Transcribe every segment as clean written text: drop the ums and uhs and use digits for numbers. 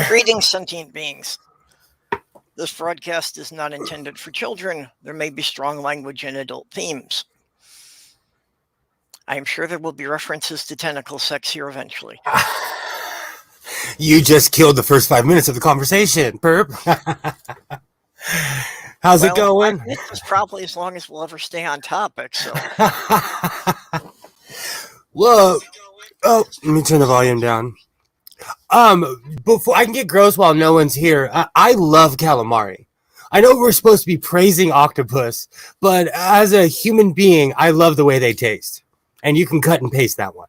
Greetings, sentient beings. This broadcast is not intended for children. There may be strong language and adult themes. I am sure there will be references to tentacle sex here eventually. You just killed the first 5 minutes of the conversation, perp. How's it going? It's probably as long as we'll ever stay on topic. So. Whoa. Oh, let me turn the volume down. Before I can get gross while no one's here, I love calamari. I know we're supposed to be praising octopus, but as a human being, I love the way they taste. And you can cut and paste that one.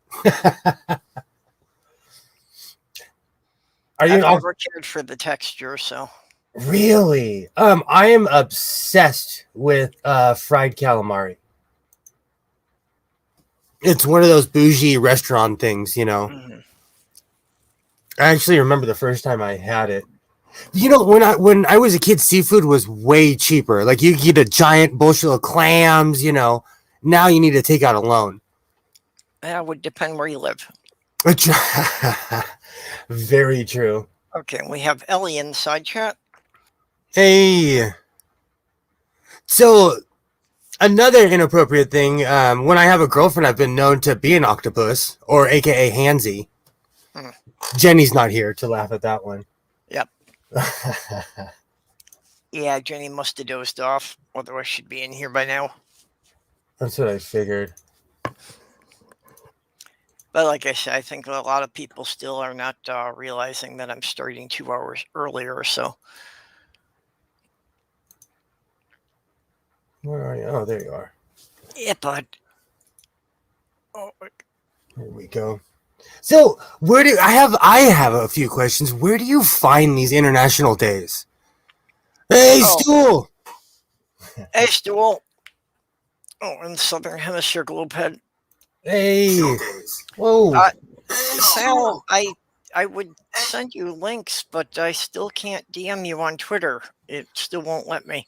I've never cared for the texture, so. Really? I am obsessed with fried calamari. It's one of those bougie restaurant things, you know. Mm-hmm. I actually remember the first time I had it. You know, when I was a kid, seafood was way cheaper. Like you get a giant bushel of clams, you know. Now you need to take out a loan. That would depend where you live. Very true. Okay, we have Ellie in the side chat. Hey. So, another inappropriate thing, when I have a girlfriend, I've been known to be an octopus, or AKA handsy. Jenny's not here to laugh at that one. Yep. Yeah, Jenny must have dozed off, otherwise she'd be in here by now. That's what I figured. But like I said, I think a lot of people still are not realizing that I'm starting 2 hours earlier or so. Where are you? Oh, there you are. Yeah, bud. Oh, here we go. So, I have a few questions. Where do you find these international days? Hey, Steele! Hey, Steele. Oh, in the Southern Hemisphere globe head. Hey. Whoa. Sal, I would send you links, but I still can't DM you on Twitter. It still won't let me.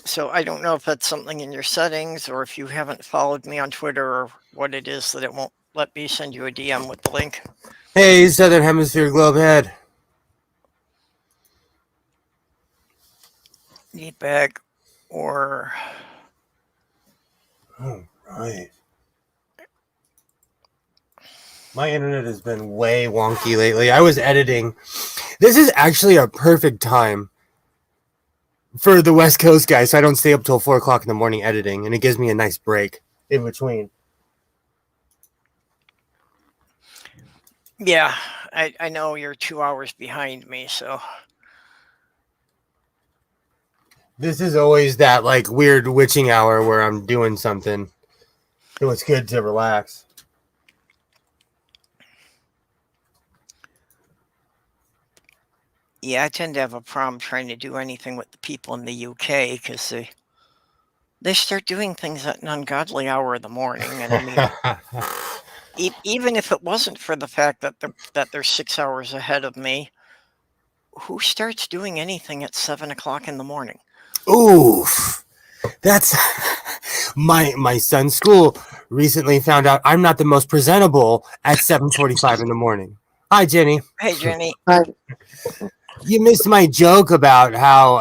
So I don't know if that's something in your settings or if you haven't followed me on Twitter or what it is that it won't let me send you a DM with the link. Hey, Southern Hemisphere globe head. Need bag or... Oh, right. My internet has been way wonky lately. I was editing. This is actually a perfect time for the West Coast guys, so I don't stay up till 4 o'clock in the morning editing, and it gives me a nice break in between. Yeah, I know you're 2 hours behind me, so... This is always that, like, weird witching hour where I'm doing something. So it's good to relax. Yeah, I tend to have a problem trying to do anything with the people in the UK because they start doing things at an ungodly hour of the morning. And I mean, even if it wasn't for the fact that they're 6 hours ahead of me, who starts doing anything at 7 o'clock in the morning? Oof. That's my son's school recently found out I'm not the most presentable at 7:45 in the morning. Hi, Jenny. Hey, Jenny. Hi. You missed my joke about how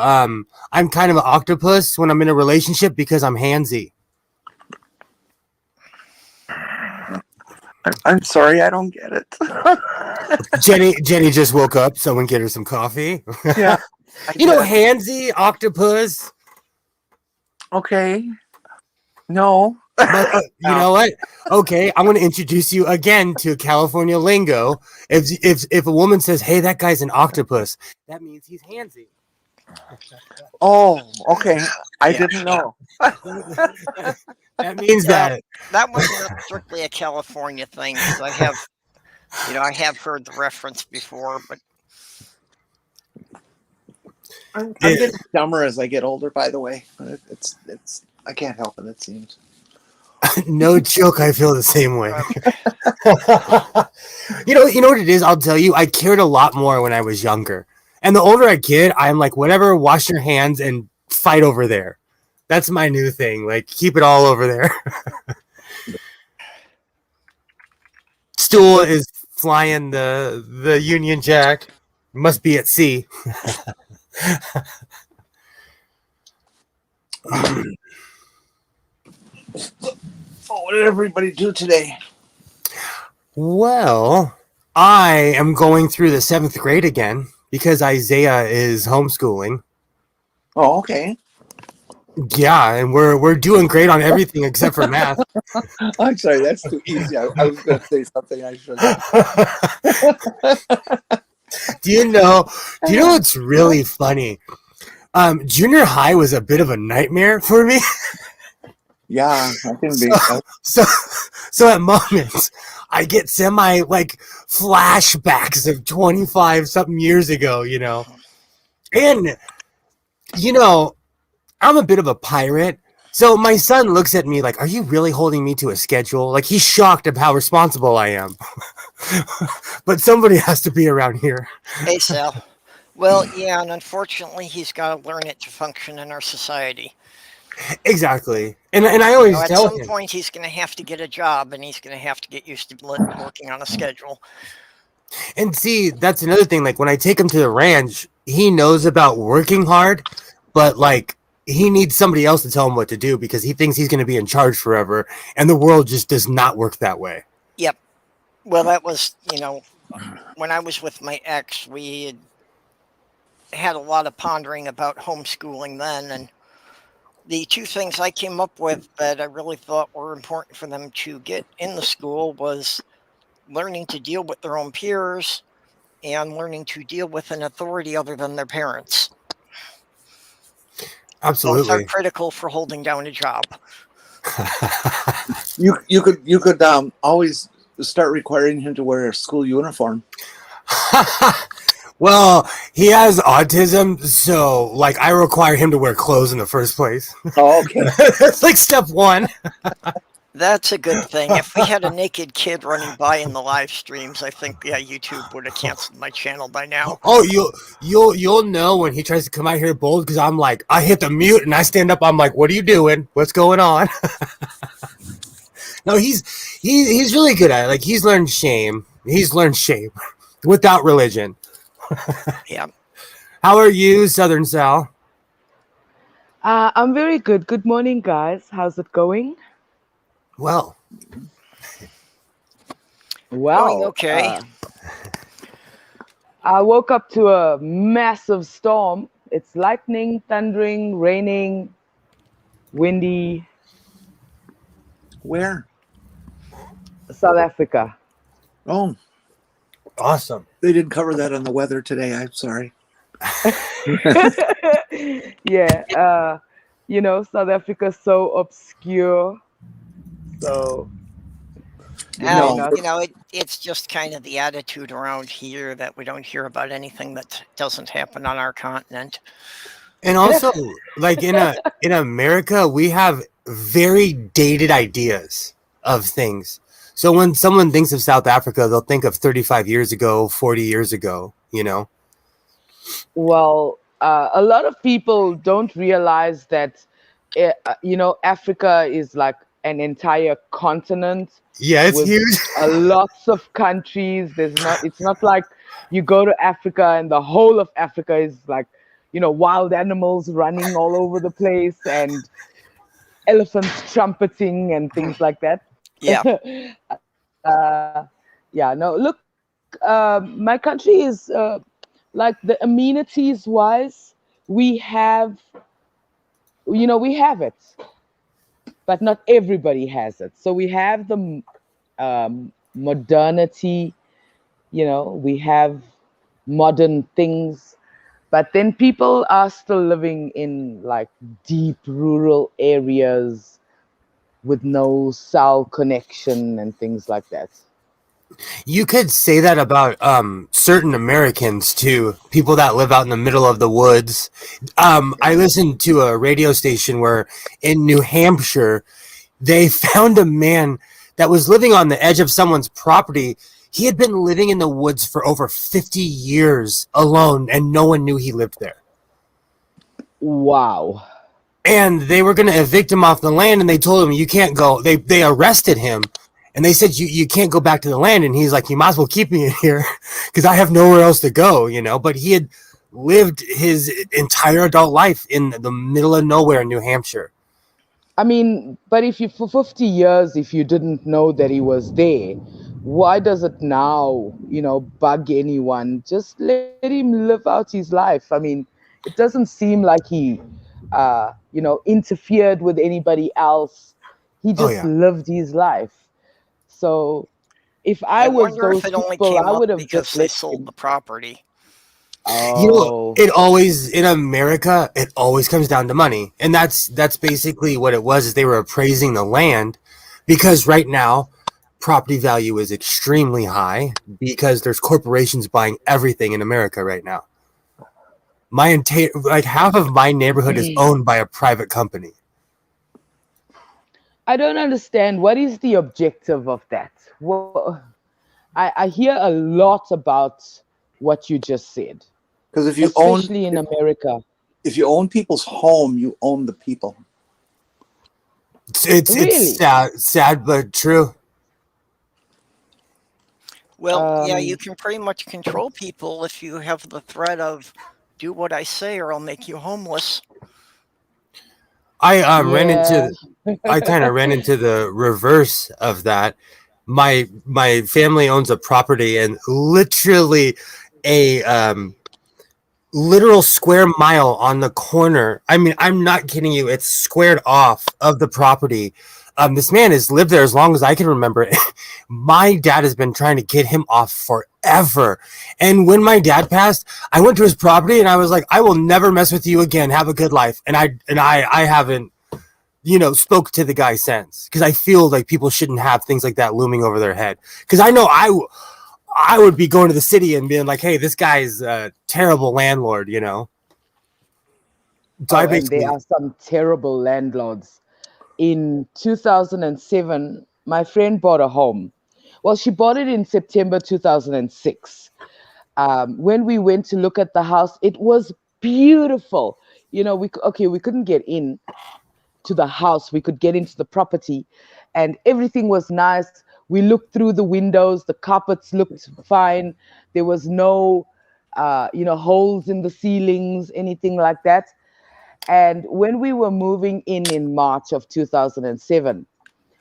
I'm kind of an octopus when I'm in a relationship because I'm handsy. I'm sorry, I don't get it. Jenny just woke up. Someone get her some coffee. Yeah. You know, handsy, octopus. Okay. No. But, you know what? Okay, I'm going to introduce you again to California lingo. If a woman says, "Hey, that guy's an octopus," that means he's handsy. Oh, okay. I didn't know. That means that was not strictly a California thing. Because I have heard the reference before, but I'm getting dumber as I get older. By the way, it's I can't help it. It seems. No joke. I feel the same way. You know what it is? I'll tell you. I cared a lot more when I was younger, and the older I get, I'm like, whatever. Wash your hands and fight over there. That's my new thing. Like, keep it all over there. Stool is flying the Union Jack. Must be at sea. Oh, what did everybody do today? Well, I am going through the 7th grade again because Isaiah is homeschooling. Oh, okay. Yeah, and we're doing great on everything except for math. I'm sorry, that's too easy. I was going to say something I shouldn't. Do you know what's really funny? Junior high was a bit of a nightmare for me. Yeah, I can be. So at moments I get semi like flashbacks of 25 something years ago, And I'm a bit of a pirate. So my son looks at me like, are you really holding me to a schedule? Like he's shocked at how responsible I am. But somebody has to be around here. Hey, Sal. Well, yeah, and unfortunately, he's got to learn it to function in our society. Exactly. And I always At tell some him. point, he's going to have to get a job, and he's going to have to get used to working on a schedule. And see, that's another thing. Like when I take him to the ranch, he knows about working hard, but like he needs somebody else to tell him what to do because he thinks he's going to be in charge forever. And the world just does not work that way. Yep. Well, that was, when I was with my ex, we had a lot of pondering about homeschooling then. And the two things I came up with that I really thought were important for them to get in the school was learning to deal with their own peers and learning to deal with an authority other than their parents. Absolutely. Both are critical for holding down a job. You could always start requiring him to wear a school uniform. Well, he has autism, so like I require him to wear clothes in the first place. Oh, okay. That's like step one. That's a good thing. If we had a naked kid running by in the live streams, I think YouTube would have canceled my channel by now. Oh, you'll know when he tries to come out here bold because I'm like I hit the mute and I stand up. I'm like, what are you doing? What's going on? No, he's really good at it. Like he's learned shame. He's learned shame without religion. Yeah. How are you, Southern Sal? I'm very good. Good morning, guys. How's it going? Well, Going okay. I woke up to a massive storm. It's lightning, thundering, raining, windy. Where? South Africa. Oh, awesome. they didn't cover that on the weather today. I'm sorry. Yeah. South Africa's so obscure. So, It's just kind of the attitude around here that we don't hear about anything that doesn't happen on our continent. And also, like in America, we have very dated ideas of things. So when someone thinks of South Africa, they'll think of 35 years ago, 40 years ago, Well, a lot of people don't realize that, Africa is like an entire continent. Yeah, it's with huge. Lots of countries. It's not like you go to Africa and the whole of Africa is like, wild animals running all over the place and elephants trumpeting and things like that. Yeah. No, look, my country is like the amenities wise, we have it, but not everybody has it. So we have the modernity, we have modern things, but then people are still living in like deep rural areas with no cell connection and things like that. You could say that about certain Americans too, people that live out in the middle of the woods. I listened to a radio station where in New Hampshire, they found a man that was living on the edge of someone's property. He had been living in the woods for over 50 years alone, and no one knew he lived there. Wow. And they were going to evict him off the land, and they told him, you can't go. They arrested him, And they said, you can't go back to the land. And he's like, you might as well keep me in here because I have nowhere else to go, you know. But he had lived his entire adult life in the middle of nowhere in New Hampshire. I mean, but if you, for 50 years, if you didn't know that he was there, why does it now, you know, bug anyone? Just let him live out his life. I mean, it doesn't seem like he, you know, interfered with anybody else. He just lived his life. So if I was wonder those if it only people, came I up would have because just they let sold him. the property. You know, Oh, it always, in America, it always comes down to money. And that's basically what it was, is they were appraising the land because right now property value is extremely high because there's corporations buying everything in America right now. My entire, like, half of my neighborhood is owned by a private company. I don't understand. What is the objective of that? Well, I hear a lot about what you just said, Because especially in America. if you own people's home, you own the people. It's Really? sad but true. Well, yeah, you can pretty much control people if you have the threat of do what I say or I'll make you homeless. I kind of ran into the reverse of that. My family owns a property and literally a literal square mile on the corner. I mean, I'm not kidding you. It's squared off of the property. This man has lived there as long as I can remember. My dad has been trying to get him off forever. And when my dad passed, I went to his property and I was like, I will never mess with you again. Have a good life. And I haven't, you know, spoke to the guy since, because I feel like people shouldn't have things like that looming over their head. Because I know I would be going to the city and being like, hey, this guy's a terrible landlord, you know. So And there are some terrible landlords. In 2007, my friend bought a home. Well, she bought it in September 2006. When we went to look at the house, it was beautiful. You know, we couldn't get in to the house. We could get into the property, and everything was nice. We looked through the windows. The carpets looked fine. There was no, holes in the ceilings, anything like that. And when we were moving in March of 2007,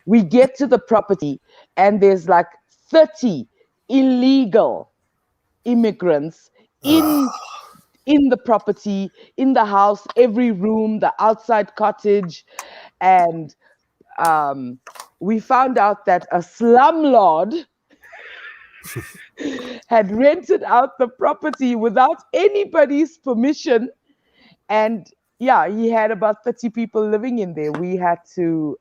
we get to the property and there's like 30 illegal immigrants in the property, in the house, every room, the outside cottage. And we found out that a slumlord had rented out the property without anybody's permission. And yeah, he had about 30 people living in there. We had to,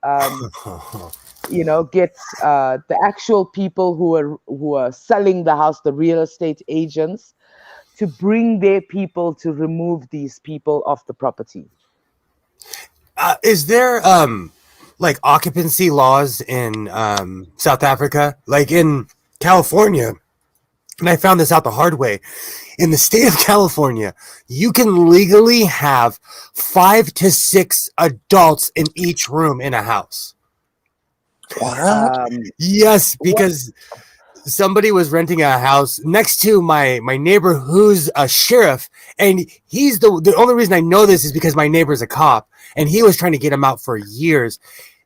get the actual people who are selling the house, the real estate agents, to bring their people to remove these people off the property. Is there like occupancy laws in South Africa, like in California? And I found this out the hard way. In the state of California, you can legally have 5 to 6 adults in each room in a house. What? Yes, because somebody was renting a house next to my neighbor who's a sheriff, and he's the only reason I know this is because my neighbor's a cop, and he was trying to get him out for years.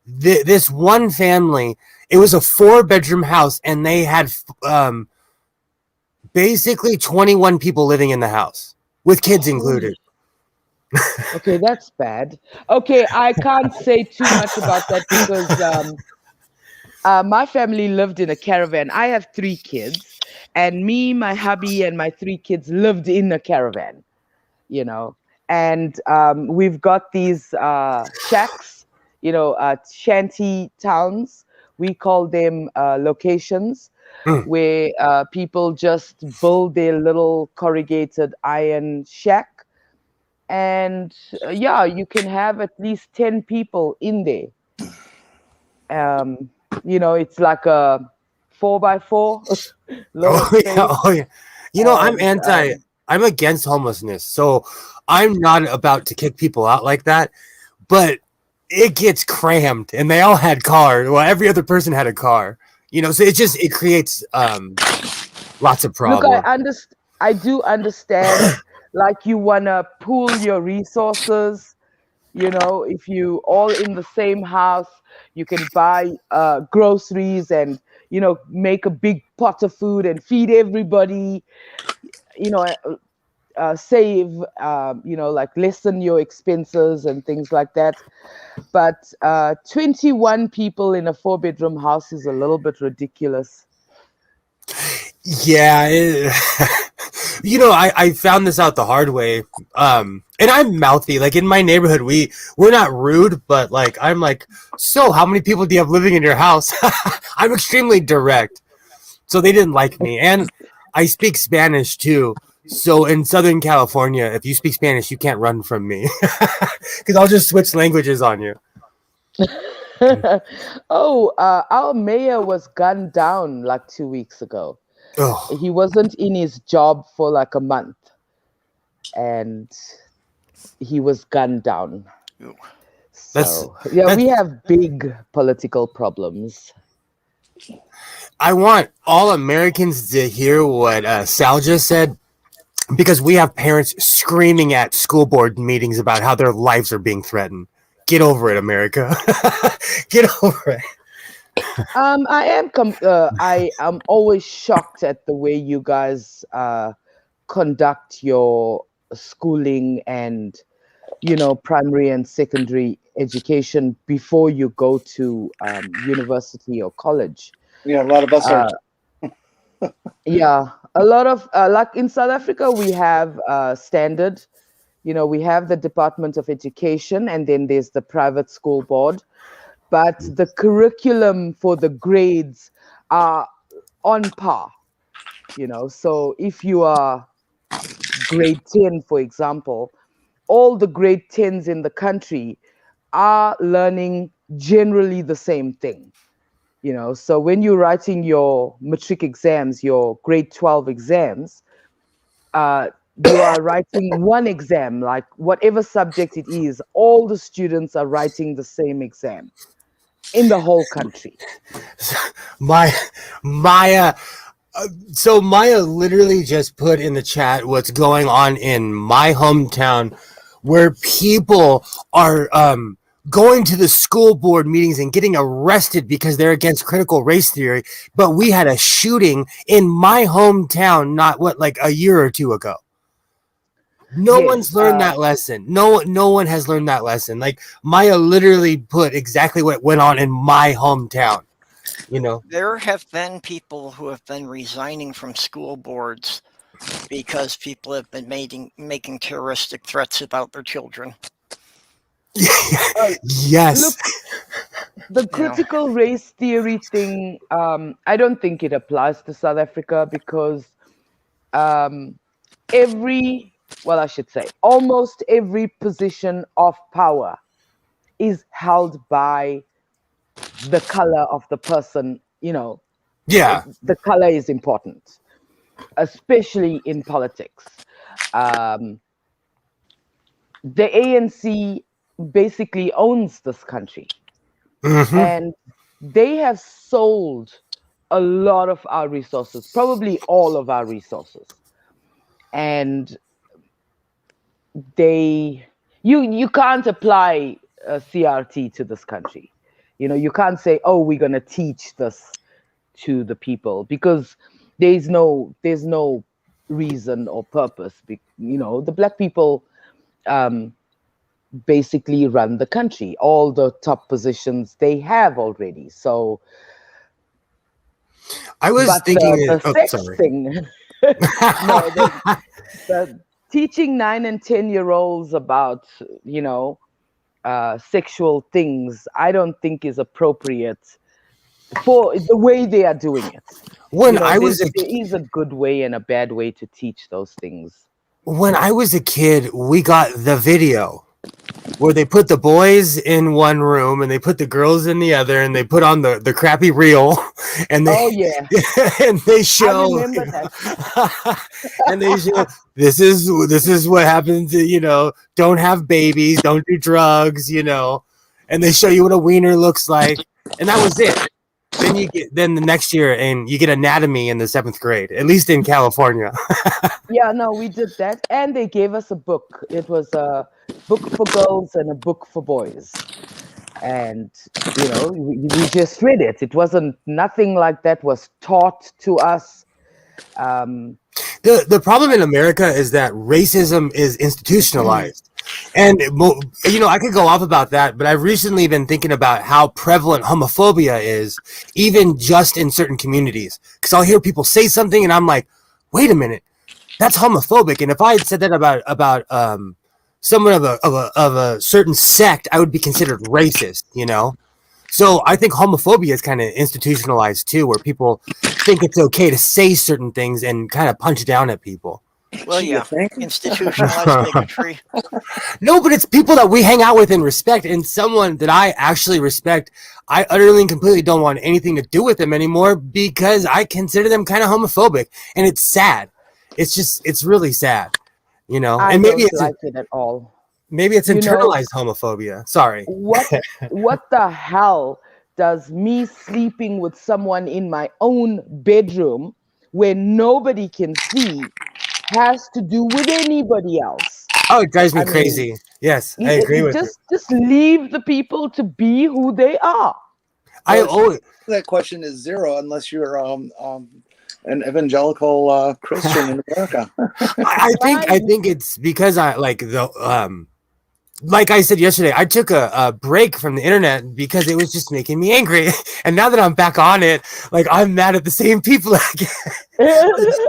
This one family, it was a 4-bedroom house, and they had basically 21 people living in the house, with kids included. Okay, that's bad. Okay, I can't say too much about that because my family lived in a caravan. I have 3 kids, and me, my hubby, and my 3 kids lived in a caravan, you know. And we've got these shacks, shanty towns. We call them locations. Where people just build their little corrugated iron shack. And you can have at least 10 people in there. It's like a 4x4. Oh yeah. You know, I'm against homelessness, so I'm not about to kick people out like that. But it gets crammed, and they all had cars. Well, every other person had a car. So it creates lots of Look, problems. I do understand. Like you wanna pool your resources. If you all in the same house, you can buy groceries and make a big pot of food and feed everybody. You know, save. Like lessen your expenses and things like that. But 21 people in a 4-bedroom house is a little bit ridiculous. Yeah, I found this out the hard way. And I'm mouthy. Like in my neighborhood, we're not rude, but like I'm like, so how many people do you have living in your house? I'm extremely direct. So they didn't like me, and I speak Spanish too. So in Southern California, if you speak Spanish, you can't run from me because I'll just switch languages on you. Oh, our mayor was gunned down like 2 weeks ago. Oh, He wasn't in his job for like a month, and he was gunned down. Ooh. So yeah, we have big political problems. I want all Americans to hear what Sal just said, because we have parents screaming at school board meetings about how their lives are being threatened. Get over it, America. Get over it. I am always shocked at the way you guys conduct your schooling and primary and secondary education before you go to university or college. Yeah, a lot of us are. Yeah, a lot of like in South Africa, we have standard. We have the Department of Education, and then there's the private school board. But the curriculum for the grades are on par. So if you are grade 10, for example, all the grade 10s in the country are learning generally the same thing. So when you're writing your matric exams, your grade 12 exams, you are writing one exam, like whatever subject it is, all the students are writing the same exam in the whole country. Maya literally just put in the chat what's going on in my hometown, where people are going to the school board meetings and getting arrested because they're against critical race theory. But we had a shooting in my hometown like a year or two ago. No one's learned that lesson. No one has learned that lesson. Like Maya literally put exactly what went on in my hometown. There have been people who have been resigning from school boards because people have been making terroristic threats about their children. Yes. Look, the critical race theory thing, I don't think it applies to South Africa because almost every position of power is held by the color of the person. Yeah. The color is important, especially in politics. The ANC basically owns this country. Mm-hmm. And they have sold a lot of our resources, probably all of our resources. And you can't apply a CRT to this country. You can't say, oh, we're going to teach this to the people, because there's no reason or purpose. The black people basically run the country. All the top positions they have already. So I was thinking the sex thing. The teaching 9 and 10-year-olds about sexual things, I don't think is appropriate for the way they are doing it. There is a good way and a bad way to teach those things. When I was a kid, we got the video where they put the boys in one room and they put the girls in the other, and they put on the crappy reel, and they and they show, I remember that. and they show this is what happens to, don't have babies, don't do drugs, and they show you what a wiener looks like, and that was it. then the next year, and you get anatomy in the 7th grade, at least in California. Yeah, no, we did that, and they gave us a book. It was a book for girls and a book for boys, and we just read it. It wasn't nothing like that was taught to us. The problem in America is that racism is institutionalized. And I could go off about that, but I've recently been thinking about how prevalent homophobia is, even just in certain communities. Because I'll hear people say something, and I'm like, "Wait a minute, that's homophobic." And if I had said that about someone of a certain sect, I would be considered racist. So I think homophobia is kind of institutionalized too, where people think it's okay to say certain things and kind of punch down at people. Well, yeah, institutionalized bigotry. No, but it's people that we hang out with and respect, and someone that I actually respect, I utterly and completely don't want anything to do with them anymore because I consider them kind of homophobic, and it's sad. It's really sad, I and maybe don't like it at all. Maybe it's internalized homophobia. Sorry. What the hell does me sleeping with someone in my own bedroom where nobody can see has to do with anybody else? Oh, it drives me crazy. Yes, I agree with it. Just leave the people to be who they are. That question is zero unless you're an evangelical Christian in America. I think it's because like I said yesterday, I took a break from the internet because it was just making me angry. And now that I'm back on it, like I'm mad at the same people again.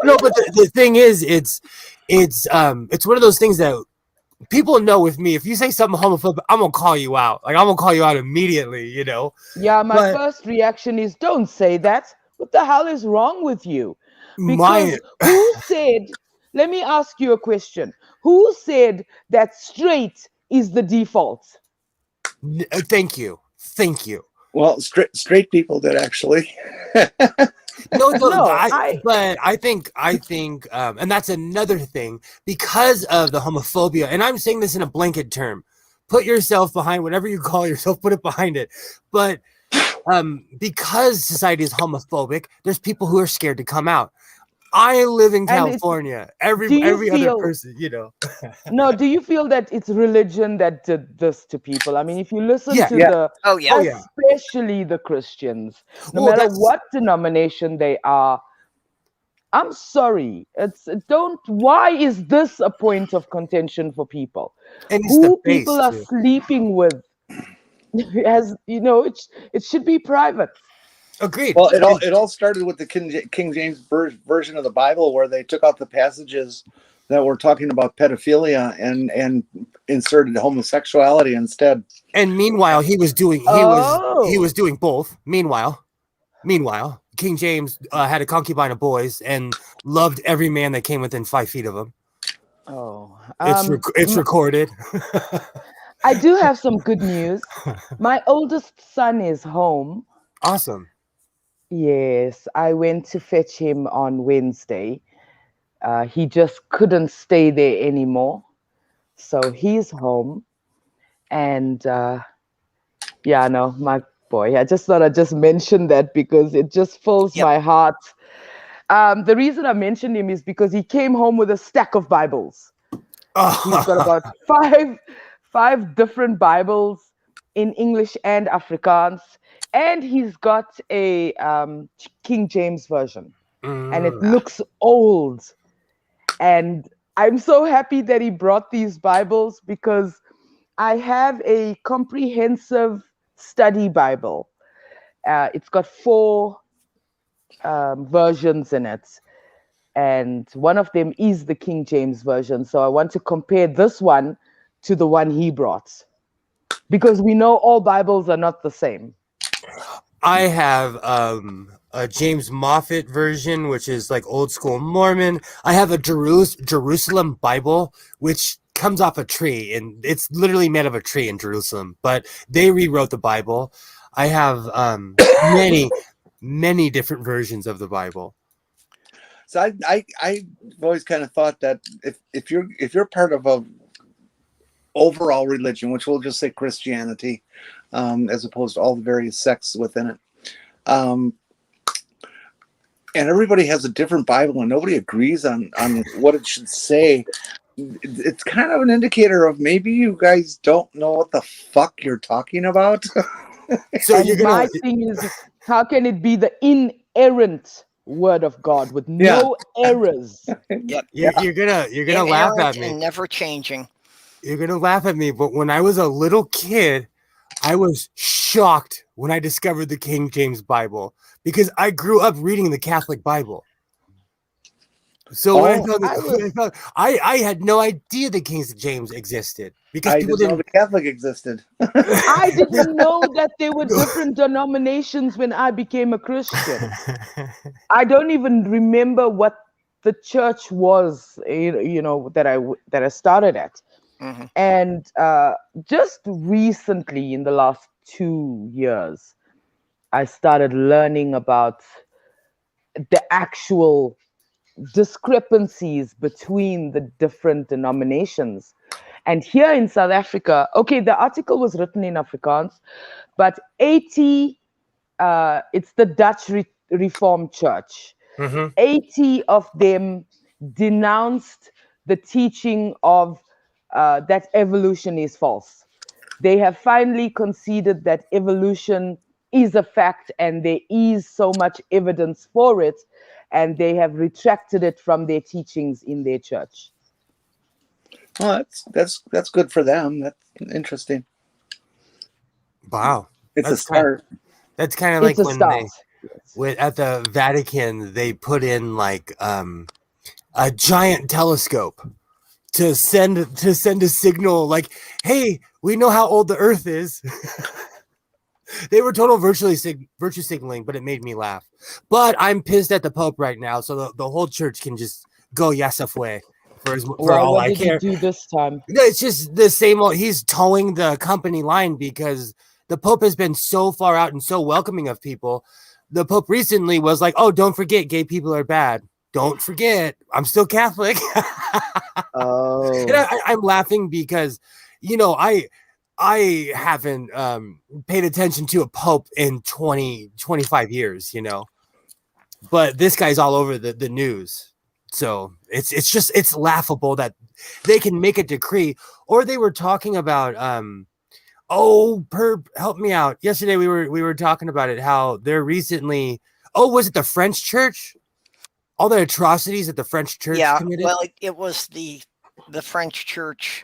No, but the thing is, it's one of those things that people know with me. If you say something homophobic, I'm gonna call you out. Like I'm gonna call you out immediately. Yeah, my first reaction is, don't say that. What the hell is wrong with you? Because who said? Let me ask you a question. Who said that straight is the default? Thank you. Well, straight people did actually. But I think, and that's another thing because of the homophobia. And I'm saying this in a blanket term. Put yourself behind whatever you call yourself. Put it behind it. But because society is homophobic, there's people who are scared to come out. I live in California. Every other person, No, do you feel that it's religion that did this to people? I mean, if you listen to especially the Christians, no matter what denomination they are, I'm sorry. Why is this a point of contention for people? And who people are sleeping with, it should be private. Agreed. Well, it all started with the King James version of the Bible, where they took out the passages that were talking about pedophilia and inserted homosexuality instead. And meanwhile, he was doing both. Meanwhile, King James had a concubine of boys and loved every man that came within 5 feet of him. Oh, it's recorded. I do have some good news. My oldest son is home. Awesome. Yes, I went to fetch him on Wednesday. He just couldn't stay there anymore. So he's home. And my boy, I just thought I'd just mention that because it just fills my heart. The reason I mentioned him is because he came home with a stack of Bibles. He's got about five different Bibles in English and Afrikaans. And he's got a King James version, and it looks old. And I'm so happy that he brought these Bibles because I have a comprehensive study Bible. It's got 4 versions in it, and one of them is the King James version. So I want to compare this one to the one he brought, because we know all Bibles are not the same. I have a James Moffat version, which is like old school Mormon. I have a Jerusalem Bible, which comes off a tree, and it's literally made of a tree in Jerusalem, but they rewrote the Bible. I have many different versions of the Bible. So I've always kind of thought that if you're part of a overall religion, which we'll just say Christianity, as opposed to all the various sects within it, and everybody has a different Bible, and nobody agrees on what it should say. It's kind of an indicator of maybe you guys don't know what the fuck you're talking about. So And you're gonna my thing is, how can it be the inerrant word of God with no errors? Yep. you're gonna laugh Inerrant at me. and never changing. You're gonna laugh at me, but when I was a little kid, I was shocked when I discovered the King James Bible because I grew up reading the Catholic Bible. So when I had no idea the King James existed because I people didn't know the Catholic existed. I didn't know that there were different denominations when I became a Christian. I don't even remember what the church was, that I started at. Mhm. And just recently, in the last 2 years, I started learning about the actual discrepancies between the different denominations. And here in South Africa, okay, the article was written in Afrikaans, but 80, it's the Dutch Reformed Church. Mhm. 80 of them denounced the teaching of that evolution is false. They have finally conceded that evolution is a fact and there is so much evidence for it, and they have retracted it from their teachings in their church. Well, that's good for them. That's interesting. Wow, It's a start. That's kind of It's like a when start. at the Vatican they put in like a giant telescope to send a signal like, hey, we know how old the Earth is. They were total virtue signaling, but it made me laugh. But I'm pissed at the Pope right now, so the whole church can just go yesafue for Well, all what I did care. he do this time? No, it's just the same old. He's towing the company line because the Pope has been so far out and so welcoming of people. The Pope recently was like, "Oh, don't forget, gay people are bad. Don't forget, I'm still Catholic." Oh, And I'm laughing because, I haven't paid attention to a Pope in 25 years, but this guy's all over the news. So it's laughable that they can make a decree. Or they were talking about help me out. Yesterday we were talking about it, how they're recently, was it the French church? All the atrocities that the French church committed? Well, it was the French church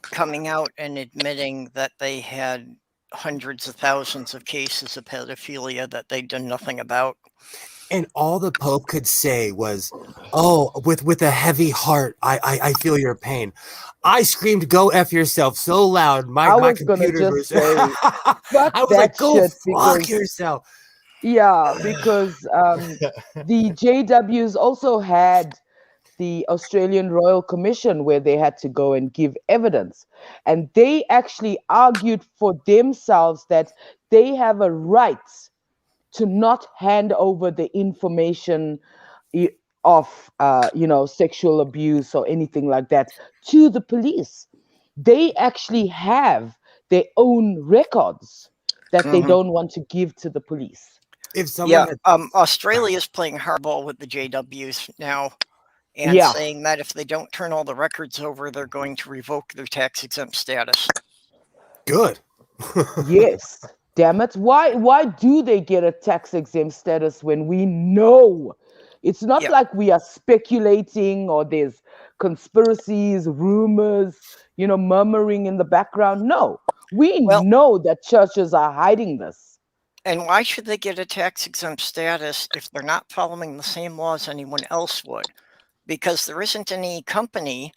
coming out and admitting that they had hundreds of thousands of cases of pedophilia that they'd done nothing about. And all the Pope could say was, "Oh, with a heavy heart, I feel your pain." I screamed, "Go F yourself," so loud. My was gonna computer just say, fuck I was that like, "Go shit," fuck because yourself." because the JWs also had the Australian Royal Commission where they had to go and give evidence, and they actually argued for themselves that they have a right to not hand over the information of sexual abuse or anything like that to the police. They actually have their own records that they don't want to give to the police. If someone Australia is playing hardball with the JWs now and saying that if they don't turn all the records over, they're going to revoke their tax exempt status. Good. Yes. Damn it. Why do they get a tax exempt status when we know? It's not like we are speculating or there's conspiracies, rumors, murmuring in the background. No, we know that churches are hiding this. And why should they get a tax exempt status if they're not following the same laws anyone else would? Because there isn't any company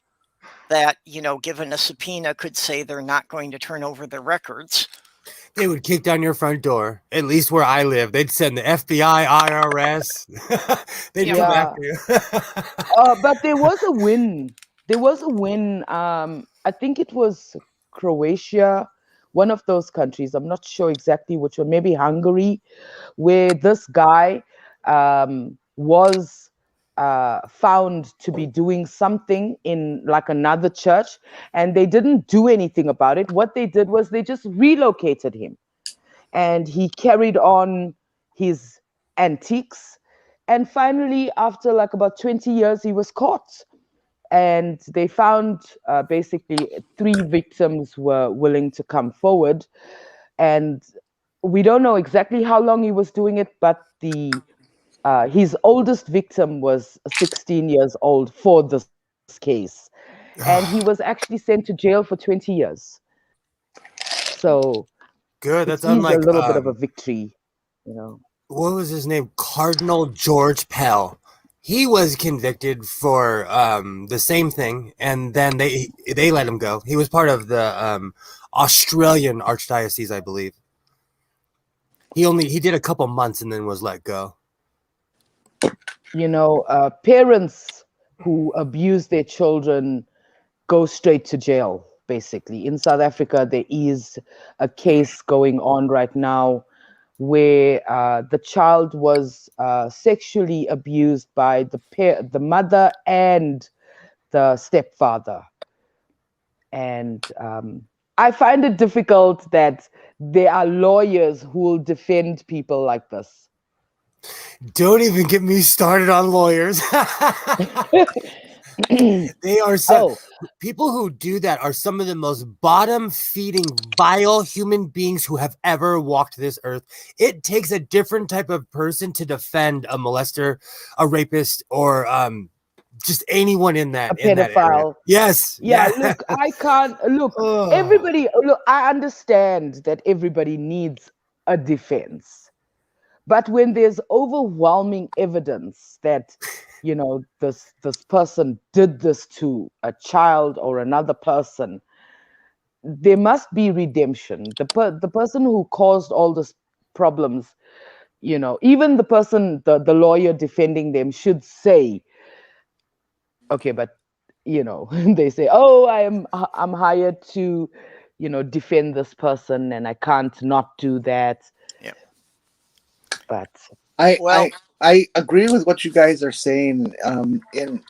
that, given a subpoena, could say they're not going to turn over their records. They would kick down your front door, at least where I live. They'd send the FBI, IRS. They'd come after you. But there was a win. There was a win. I think it was Croatia, one of those countries. I'm not sure exactly which one. Maybe Hungary, where this guy was found to be doing something in like another church, and they didn't do anything about it. What they did was they just relocated him, and he carried on his antiques. And finally, after like about 20 years, he was caught. And they found basically 3 victims were willing to come forward. And we don't know exactly how long he was doing it, but his oldest victim was 16 years old for this case. And he was actually sent to jail for 20 years. So Good. it That's is a unlike little bit of a victory, you know. what was his name? Cardinal George Pell. He was convicted for the same thing, and then they let him go. He was part of the Australian archdiocese, I believe. He did a couple months and then was let go. You know, parents who abuse their children go straight to jail, basically. In South Africa, there is a case going on right now where the child was sexually abused by the mother and the stepfather. And I find it difficult that there are lawyers who will defend people like this. Don't even get me started on lawyers. They are people who do that are some of the most bottom-feeding, vile human beings who have ever walked this earth. It takes a different type of person to defend a molester, a rapist, or just anyone in that area. Yes. Yeah. Look, I can't look. Everybody, look. I understand that everybody needs a defense, but when there's overwhelming evidence that this person did this to a child or another person, there must be redemption. The person who caused all these problems, even the person, the lawyer defending them should say, okay, but they say, oh, I'm hired to defend this person and I can't not do that. Yeah. But I agree with what you guys are saying in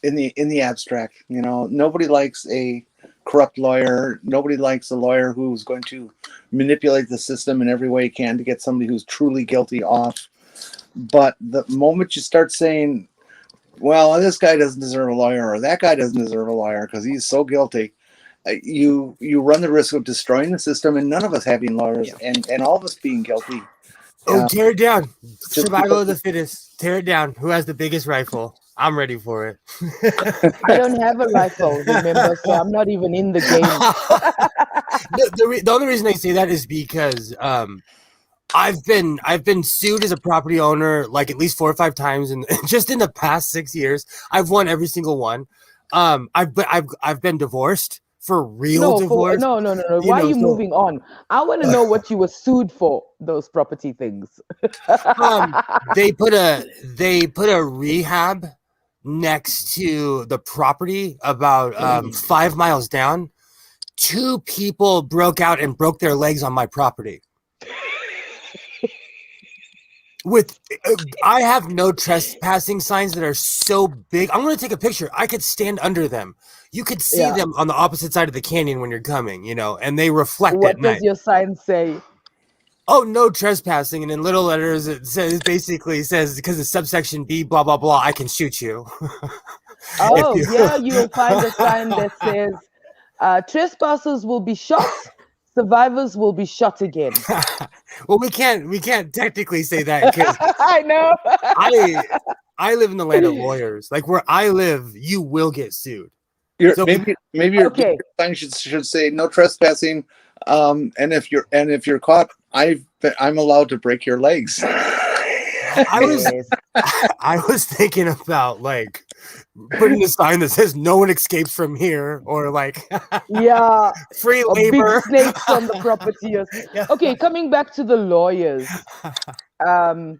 the abstract. Nobody likes a corrupt lawyer. Nobody likes a lawyer who's going to manipulate the system in every way he can to get somebody who's truly guilty off. But the moment you start saying, well, this guy doesn't deserve a lawyer or that guy doesn't deserve a lawyer because he's so guilty, you run the risk of destroying the system and none of us having lawyers and all of us being guilty. Tear it down. Survival of the fittest. Tear it down. Who has the biggest rifle? I'm ready for it. I don't have a rifle, remember, so I'm not even in the game. The only reason I say that is because I've been sued as a property owner like at least 4 or 5 times, and just in the past 6 years, I've won every single one. I've been divorced. For real divorce? No. Why are you moving on? I want to know what you were sued for, those property things. They put a rehab next to the property about 5 miles down. 2 people broke out and broke their legs on my property. I have no trespassing signs that are so big. I'm going to take a picture. I could stand under them. You could see them on the opposite side of the canyon when you're coming, and they reflect at night. What does your sign say? Oh, no trespassing. And in little letters, it basically says, because of subsection B, blah, blah, blah, I can shoot you. You will find a sign that says, trespassers will be shot. Survivors will be shot again. Well, we can't technically say that because I know. I live in the land of lawyers. Like where I live, you will get sued. Maybe your sign should say no trespassing. And if you're caught, I'm allowed to break your legs. I was thinking about like putting a sign that says no one escapes from here, or like free labor, big snakes on the property. Okay, coming back to the lawyers, the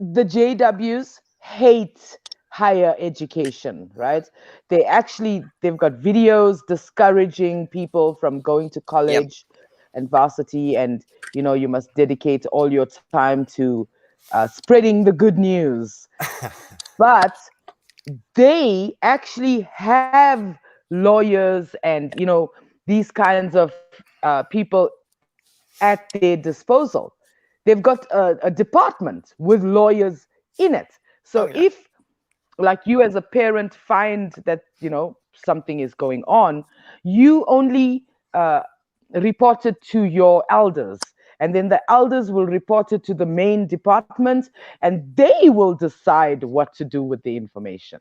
JWs hate higher education, right? They've got videos discouraging people from going to college and varsity, and you must dedicate all your time to spreading the good news. But they actually have lawyers and these kinds of people at their disposal. they've got a department with lawyers in it. So Oh, yeah. if, like, you as a parent find that, something is going on, you only report it to your elders, and then the elders will report it to the main department, and they will decide what to do with the information.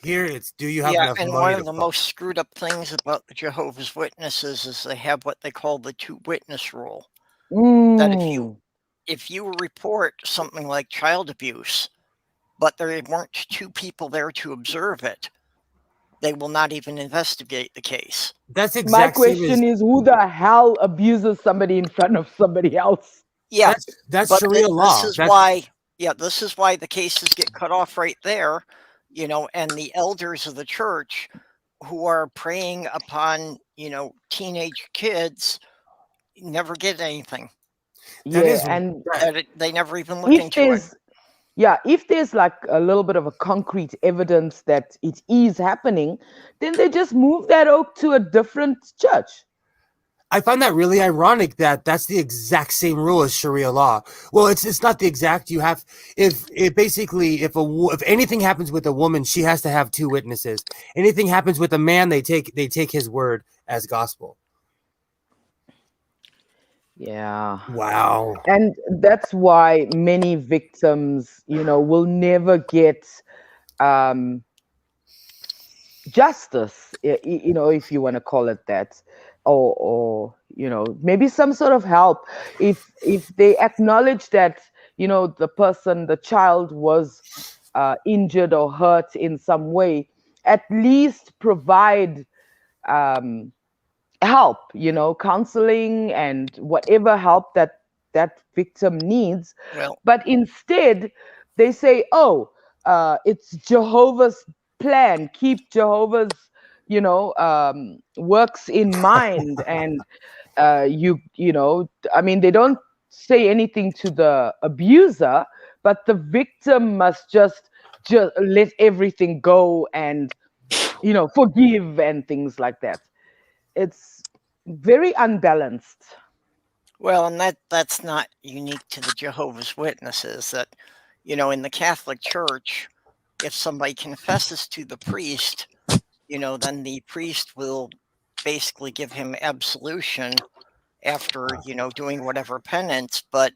Here it's, do you have Yeah, enough and money one to of the fuck? most screwed up things about the Jehovah's Witnesses is they have what they call the two witness rule. That if you report something like child abuse, but there weren't two people there to observe it, they will not even investigate the case. That's My exact same as question is, who the hell abuses somebody in front of somebody else? Yeah, that's but Sharia law. this is That's why. Yeah, this is why the cases get cut off right there. And the elders of the church who are preying upon teenage kids never get anything. that is And They never even look if into it. there's if there's like a little bit of a concrete evidence that it is happening, then they just move that oak to a different church. I find that really ironic that that's the exact same rule as Sharia law. Well, it's not the exact. You have if anything happens with a woman, she has to have two witnesses. Anything happens with a man, they take his word as gospel. Yeah. Wow. And that's why many victims, will never get justice, if you want to call it that, or maybe some sort of help, if they acknowledge that the child was injured or hurt in some way, at least provide help, counseling and whatever help that victim needs. Well, But instead they say, oh, it's Jehovah's plan, keep Jehovah's works in mind. And I mean, they don't say anything to the abuser, but the victim must just let everything go and forgive and things like that. It's very unbalanced. well, and that's not unique to the Jehovah's Witnesses. That in the Catholic Church, if somebody confesses to the priest, then the priest will basically give him absolution after doing whatever penance, but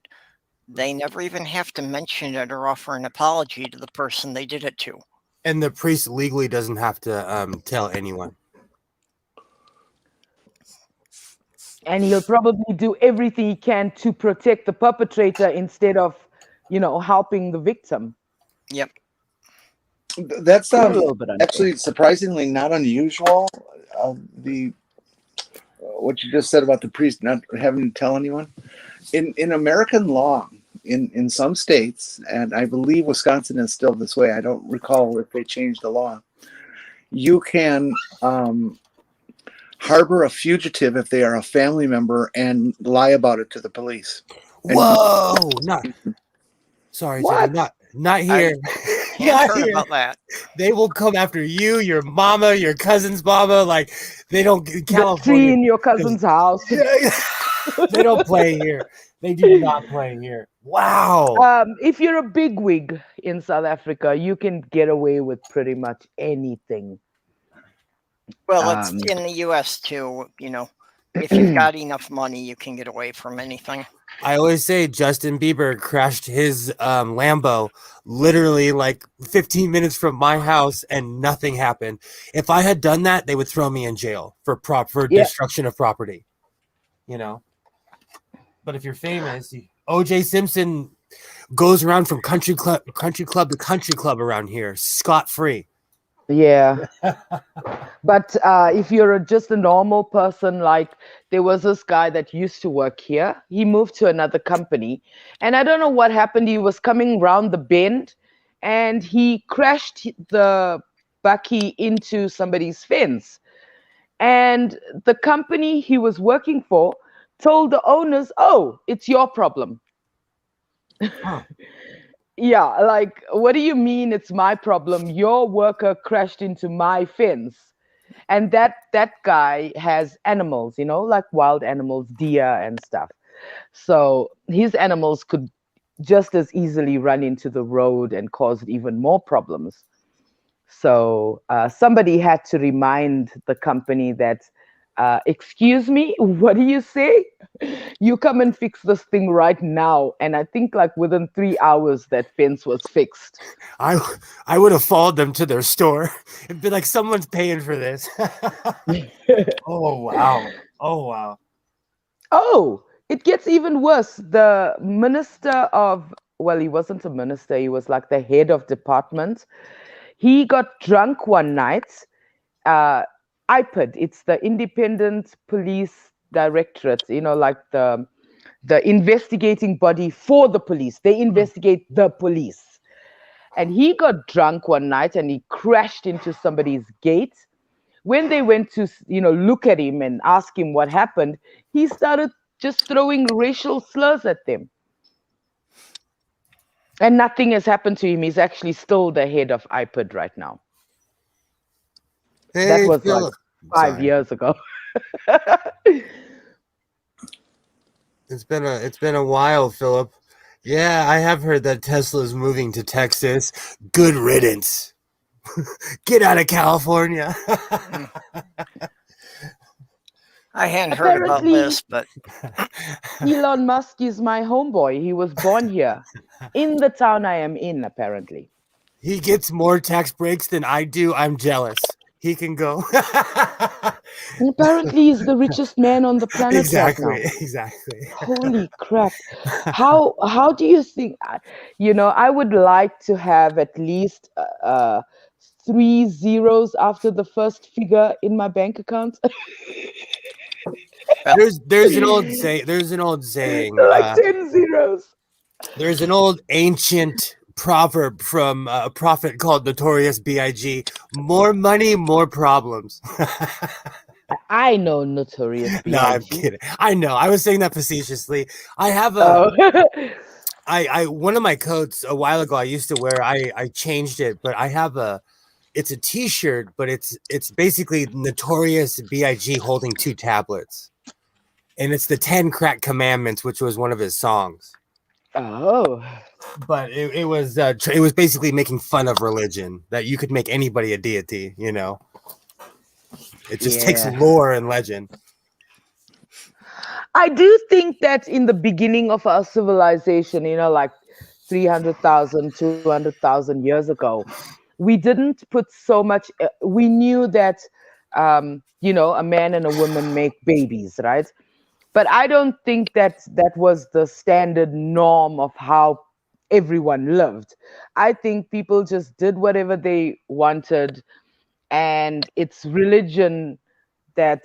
they never even have to mention it or offer an apology to the person they did it to. And the priest legally doesn't have to tell anyone. And he'll probably do everything he can to protect the perpetrator instead of helping the victim. Yep. That's A little bit unfair. actually surprisingly not unusual. What you just said about the priest not having to tell anyone. In American law, in some states, and I believe Wisconsin is still this way. I don't recall if they changed the law. You can harbor a fugitive if they are a family member and lie about it to the police. Whoa! Sorry, What? Jenny, not here. Can't Not heard here. about that. They will come after you, your mama, your cousin's mama. Like they don't. The tree California, in your cousin's house. they don't play here. They do not play here. Wow. If you're a bigwig in South Africa, you can get away with pretty much anything. Well, it's in the U.S. too. If you've got enough money, you can get away from anything. I always say Justin Bieber crashed his Lambo literally like 15 minutes from my house and nothing happened. If I had done that, they would throw me in jail for destruction of property. But if you're famous, O.J. Simpson goes around from country club to country club around here, scot-free. Yeah. But if you're just a normal person, like there was this guy that used to work here. He moved to another company. And I don't know what happened. He was coming round the bend and he crashed the bakkie into somebody's fence. And the company he was working for told the owners, oh, it's your problem. Huh. Yeah, like, what do you mean it's my problem? Your worker crashed into my fence. And that guy has animals, like wild animals, deer and stuff. So his animals could just as easily run into the road and cause even more problems. So somebody had to remind the company that, excuse me, what do you say? You come and fix this thing right now. And I think like within 3 hours, that fence was fixed. I would have followed them to their store and be like, someone's paying for this. Oh wow. Oh wow. Oh, it gets even worse. The minister of, well, he wasn't a minister, he was like the head of department. He got drunk one night. IPID, it's the Independent Police Directorate, like the investigating body for the police. They investigate the police. And he got drunk one night and he crashed into somebody's gate. When they went to, look at him and ask him what happened, he started just throwing racial slurs at them. And nothing has happened to him. He's actually still the head of IPID right now. Hey, That was Philip. like 5 years ago. It's been a while, Philip. Yeah, I have heard that Tesla's moving to Texas. Good riddance. Get out of California. I hadn't heard about this, but Elon Musk is my homeboy. He was born here in the town I am in, apparently. He gets more tax breaks than I do. I'm jealous. He can go. And apparently, he's the richest man on the planet Exactly. right now. Exactly. Holy crap! How do you think? I would like to have at least 3 zeros after the first figure in my bank account. There's an old saying. Like 10 zeros. There's an old ancient proverb from a prophet called Notorious B.I.G. More money, more problems. I know Notorious B.I.G. No, I'm kidding. I know. I was saying that facetiously. I have one of my coats a while ago I used to wear. I changed it, but I have it's a t-shirt, but it's basically Notorious B.I.G. holding 2 tablets. And it's the 10 Crack Commandments, which was one of his songs. Oh. But it was basically making fun of religion, that you could make anybody a deity, It just takes lore and legend. I do think that in the beginning of our civilization, like 300,000, 200,000 years ago, we didn't put so much. We knew that, a man and a woman make babies, right? But I don't think that was the standard norm of how everyone lived. I think people just did whatever they wanted, and it's religion that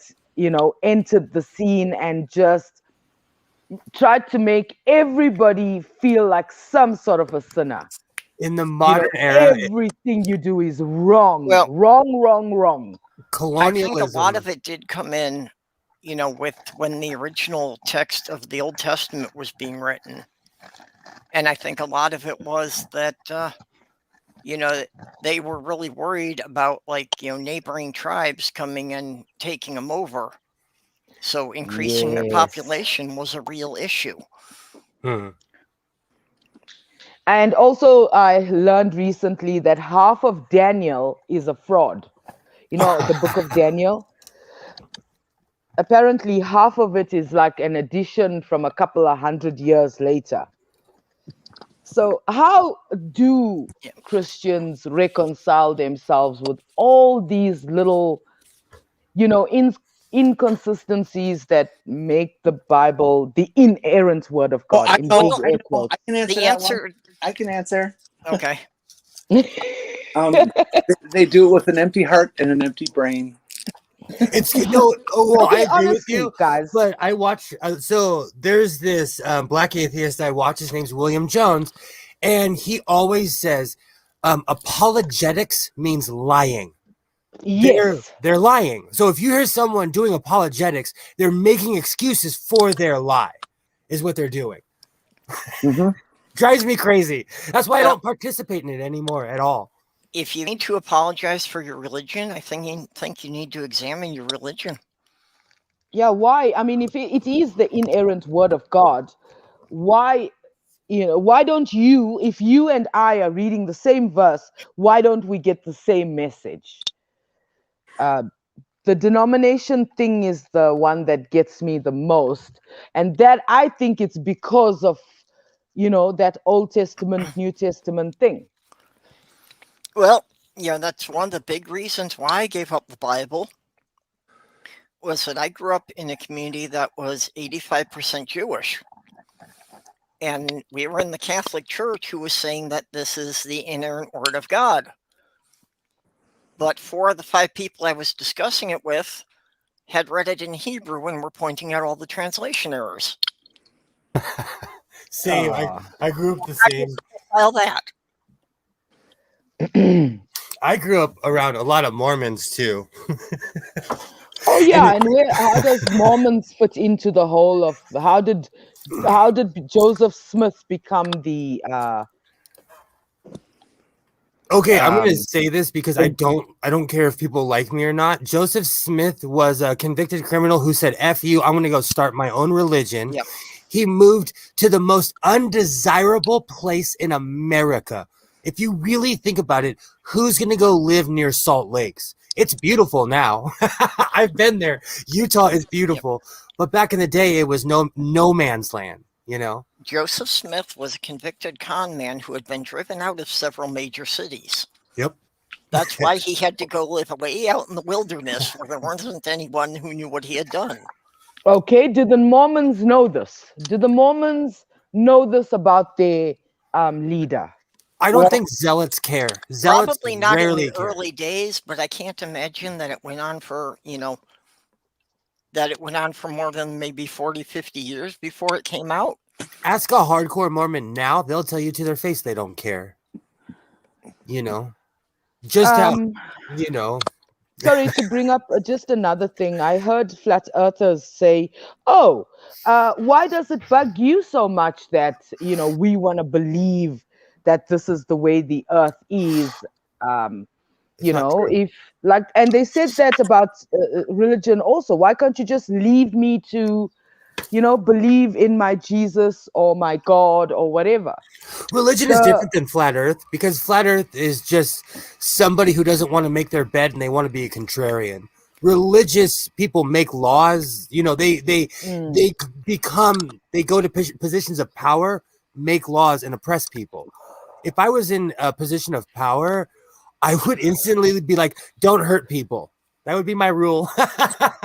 entered the scene and just tried to make everybody feel like some sort of a sinner. In the modern era, everything you do is wrong. Well, wrong. Colonialism. I think a lot of it did come in, with when the original text of the Old Testament was being written. And I think a lot of it was that, they were really worried about neighboring tribes coming and taking them over. So increasing their population was a real issue. And also, I learned recently that half of Daniel is a fraud. The book of Daniel. Apparently, half of it is like an addition from a couple of 100 years later. So how do Christians reconcile themselves with all these little, inconsistencies that make the Bible the inerrant word of God? I can answer The that answer. one. I can answer. Okay. They do it with an empty heart and an empty brain. It's I agree with you, guys. But I watch. So there's this black atheist I watch. His name's William Jones, and he always says, "Apologetics means lying." Yes, they're lying. So if you hear someone doing apologetics, they're making excuses for their lie, is what they're doing. Mm-hmm. Drives me crazy. That's why I don't participate in it anymore at all. If you need to apologize for your religion, I think you need to examine your religion. Yeah, why? I mean, if it is the inerrant word of God, why, why don't you, if you and I are reading the same verse, why don't we get the same message? Uh, the denomination thing is the one that gets me the most. And that I think it's because of, that Old Testament, New Testament thing. Well, that's one of the big reasons why I gave up the Bible was that I grew up in a community that was 85% Jewish. And we were in the Catholic Church who was saying that this is the inerrant word of God. But 4 of the 5 people I was discussing it with had read it in Hebrew and were pointing out all the translation errors. Same. Ah. I grew up the How do you same. reconcile that? I grew up around a lot of Mormons too. Oh And yeah, and how does Mormons fit into the whole of how did Joseph Smith become the okay, I'm gonna um say this because I don't care if people like me or not. Joseph Smith was a convicted criminal who said, "F you, I'm gonna go start my own religion." Yep. He moved to the most undesirable place in America. If you really think about it, who's gonna go live near Salt Lakes? It's beautiful now. I've been there. Utah is Yep. beautiful, but back in the day, it was no man's land. You know. Joseph Smith was a convicted con man who had been driven out of several major cities. Yep. That's why he had to go live way out in the wilderness where there wasn't anyone who knew what he had done. okay, do the Mormons know this? Do the Mormons know this about their leader? I don't think zealots care. Zealots Probably not in the rarely care. early days, but I can't imagine that it went on for, that it went on for more than maybe 40, 50 years before it came out. Ask a hardcore Mormon now, they'll tell you to their face they don't care. You know, just how, Um you know, Sorry to bring up just another thing. I heard flat earthers say, "Oh, why does it bug you so much that we want to believe that this is the way the earth is?" Um, it's not true. if like, and they said that about religion also. Why can't you just leave me to, believe in my Jesus or my God or whatever? Religion is The different than flat earth because flat earth is just somebody who doesn't want to make their bed and they want to be a contrarian. Religious people make laws, mm, they go to positions of power, make laws and oppress people. If I was in a position of power, I would instantly be like, don't hurt people. That would be my rule.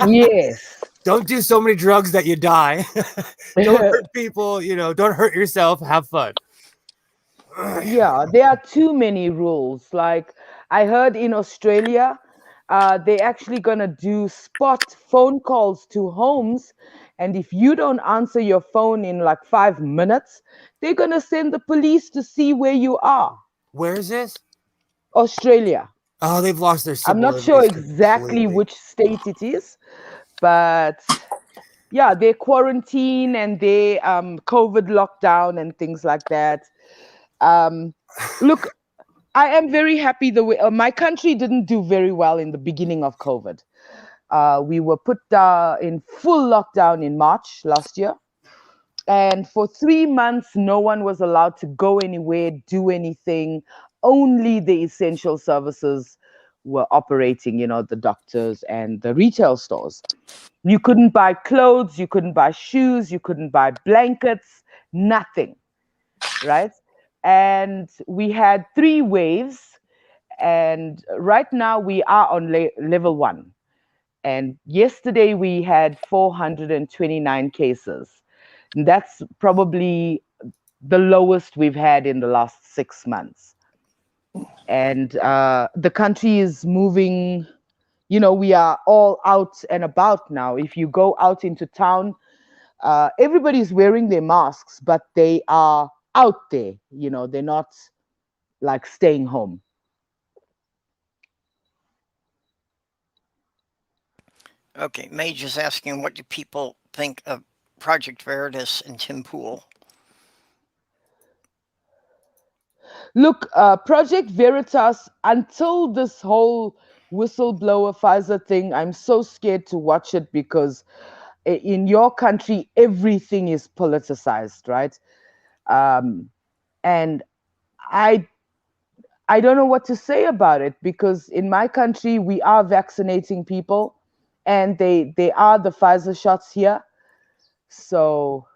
yes. Don't do so many drugs that you die. Don't hurt people, don't hurt yourself. Have fun. Yeah, there are too many rules. Like I heard in Australia, they're actually gonna do spot phone calls to homes, and if you don't answer your phone in like 5 minutes, they're gonna send the police to see where you are. Where is this? Australia. Oh, they've lost their I'm civil not sure liberties exactly completely. which state it is, but yeah, their quarantine and their COVID lockdown and things like that. Um, Look, I am very happy the way my country didn't do very well in the beginning of COVID. We were put in full lockdown in March last year. And for 3 months, no one was allowed to go anywhere, do anything. Only the essential services were operating, the doctors and the retail stores. You couldn't buy clothes, you couldn't buy shoes, you couldn't buy blankets, nothing, right? And we had 3 waves, and right now we are on level 1. And yesterday we had 429 cases. And that's probably the lowest we've had in the last 6 months. And the country is moving, we are all out and about now. If you go out into town, everybody's wearing their masks, but they are out there, they're not like staying home. Okay, Mage is asking, what do people think of Project Veritas and Tim Pool? Look, Project Veritas, until this whole whistleblower Pfizer thing, I'm so scared to watch it because in your country, everything is politicized, right? And I don't know what to say about it, because in my country we are vaccinating people, and they are the Pfizer shots here. So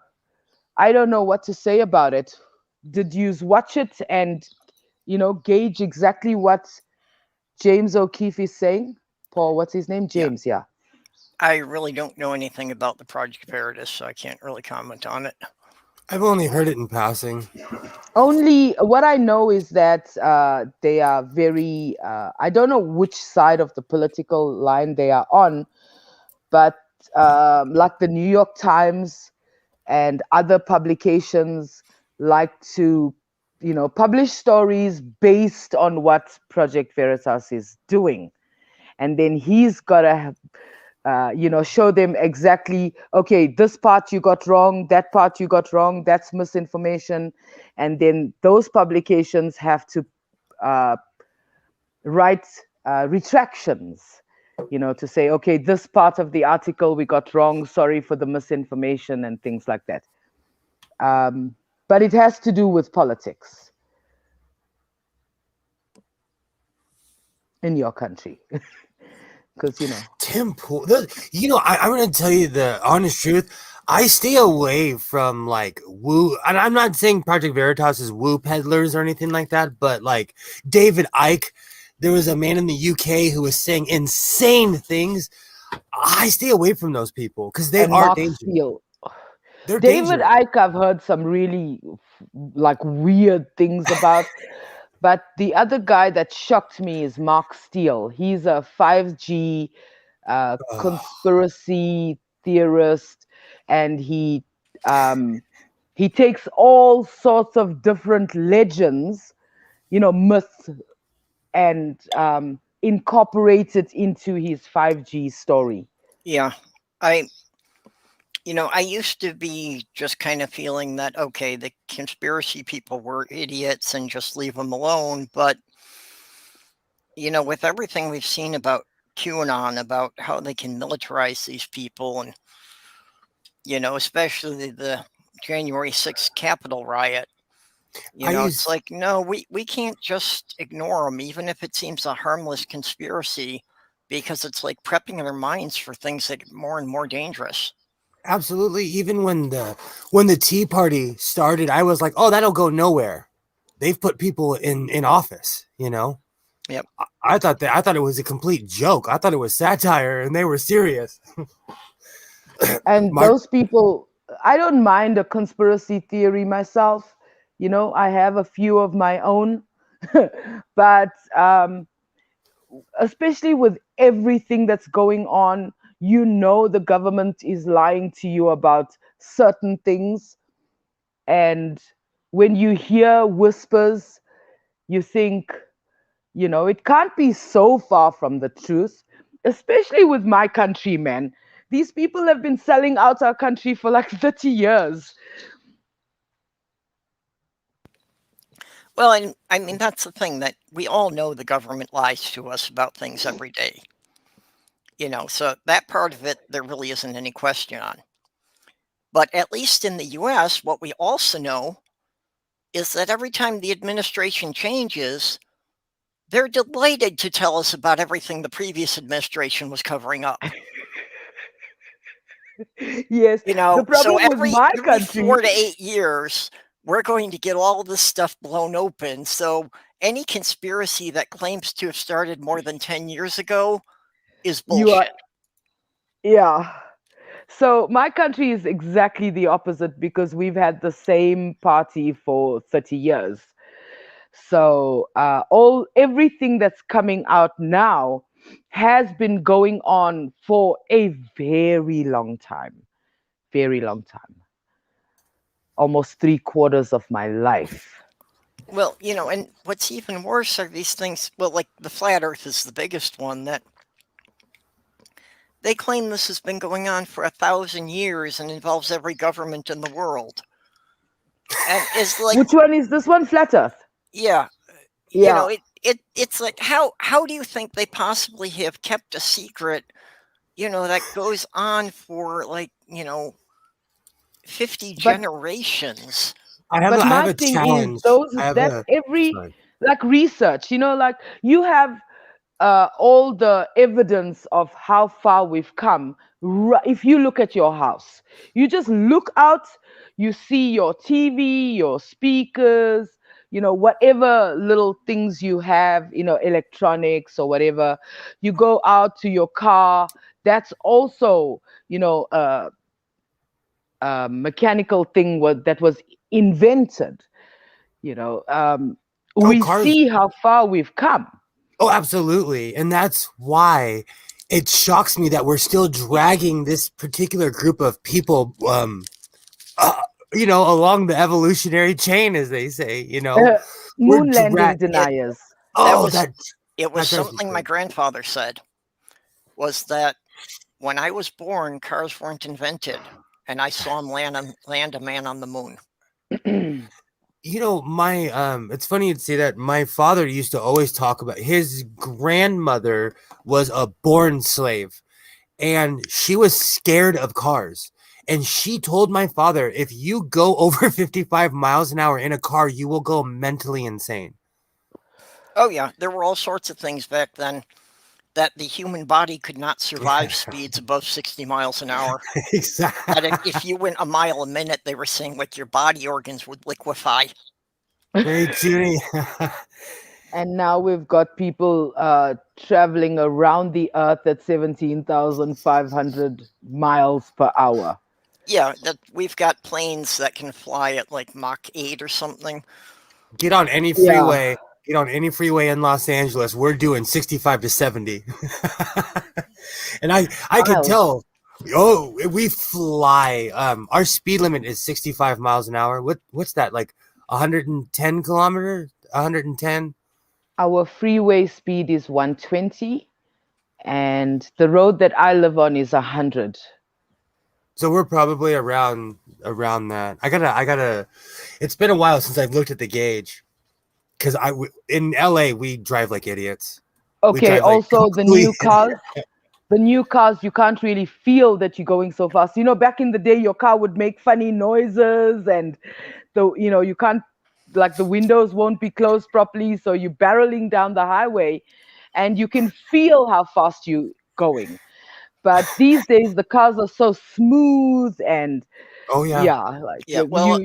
I don't know what to say about it. Did you watch it and gauge exactly what James O'Keefe is saying? Paul, what's his name? Yeah. James, yeah. I really don't know anything about the Project Veritas, so I can't really comment on it. I've only heard it in passing. Only what I know is that they are very, I don't know which side of the political line they are on, but like the New York Times and other publications like to, publish stories based on what Project Veritas is doing. And then he's got to show them exactly, okay, this part you got wrong, that part you got wrong, that's misinformation. And then those publications have to write retractions, to say, okay, this part of the article we got wrong, sorry for the misinformation and things like that. But it has to do with politics in your country. Because Tim Pool, I'm going to tell you the honest truth. I stay away from like woo, and I'm not saying Project Veritas is woo peddlers or anything like that, but like David Icke, there was a man in the UK who was saying insane things. I stay away from those people because they are dangerous. Steele. They're David dangerous. Icke, I've heard some really like weird things about. But the other guy that shocked me is Mark Steele. He's a 5G conspiracy theorist, and he takes all sorts of different legends, myths, and incorporates it into his 5G story. Yeah, I used to be just kind of feeling that, okay, the conspiracy people were idiots and just leave them alone. But, with everything we've seen about QAnon, about how they can militarize these people, and, especially the January 6th Capitol riot, it's like, no, we can't just ignore them, even if it seems a harmless conspiracy, because it's like prepping their minds for things that get more and more dangerous. Absolutely. Even when the Tea Party started, I was like, oh, that'll go nowhere. They've put people in office, Yep. I thought it was a complete joke. I thought it was satire, and they were serious. And those people, I don't mind a conspiracy theory myself. I have a few of my own, but especially with everything that's going on, the government is lying to you about certain things. And when you hear whispers, you think, it can't be so far from the truth, especially with my country, man. These people have been selling out our country for like 30 years. Well, and I mean, that's the thing, that we all know the government lies to us about things every day. So that part of it, there really isn't any question on. But at least in the US, what we also know is that every time the administration changes, they're delighted to tell us about everything the previous administration was covering up. Yes. The problem so with my country, 4 to 8 years, we're going to get all this stuff blown open. So any conspiracy that claims to have started more than 10 years ago is bullshit. Yeah. So my country is exactly the opposite, because we've had the same party for 30 years. So everything that's coming out now has been going on for a very long time. Very long time. Almost 3/4 of my life. Well, and what's even worse are these things, well, like the flat earth is the biggest one, that they claim this has been going on for 1,000 years and involves every government in the world. And it's like, which one is this one? Flat Earth? Yeah. Yeah. It's like, how do you think they possibly have kept a secret, that goes on for like, 50 But generations. I have but I have my a thing is challenge. those I have that's a every sorry. like research, like you have all the evidence of how far we've come. If you look at your house, you just look out, you see your TV, your speakers, whatever little things you have, electronics or whatever. You go out to your car, that's also, a mechanical thing that was invented. You know, um, Oh, we cars. see how far we've come. Oh, absolutely. And that's why it shocks me that we're still dragging this particular group of people uh, along the evolutionary chain, as they say, we're Moon landing It deniers. that oh, was that it was that drives me something my crazy. grandfather said, was that when I was born, cars weren't invented, and I saw him land a man on the moon. My it's funny you'd say that. My father used to always talk about his grandmother was a born slave, and she was scared of cars. And she told my father, if you go over 55 miles an hour in a car, you will go mentally insane. Oh yeah, there were all sorts of things back then that the human body could not survive speeds above 60 miles an hour. Exactly. That if you went a mile a minute, they were saying like your body organs would liquefy. Very tuny. And now we've got people traveling around the earth at 17,500 miles per hour. Yeah, that we've got planes that can fly at like Mach 8 or something. Get on any Yeah. freeway. Get on any freeway in Los Angeles. We're doing 65 to 70. And I could Miles. tell. Oh, we fly. Our speed limit is 65 miles an hour. What's that, like 110 kilometers? 110? Our freeway speed is 120, and the road that I live on is 100. So we're probably around that. I gotta. It's been a while since I've looked at the gauge, because in LA we drive like idiots. We Okay, drive like also the complete. new cars. The new cars, you can't really feel that you're going so fast. Back in the day, your car would make funny noises, and you can't, like, the windows won't be closed properly, so you're barreling down the highway, and you can feel how fast you're going. But these days, the cars are so smooth, and Oh yeah. yeah, like Yeah, well,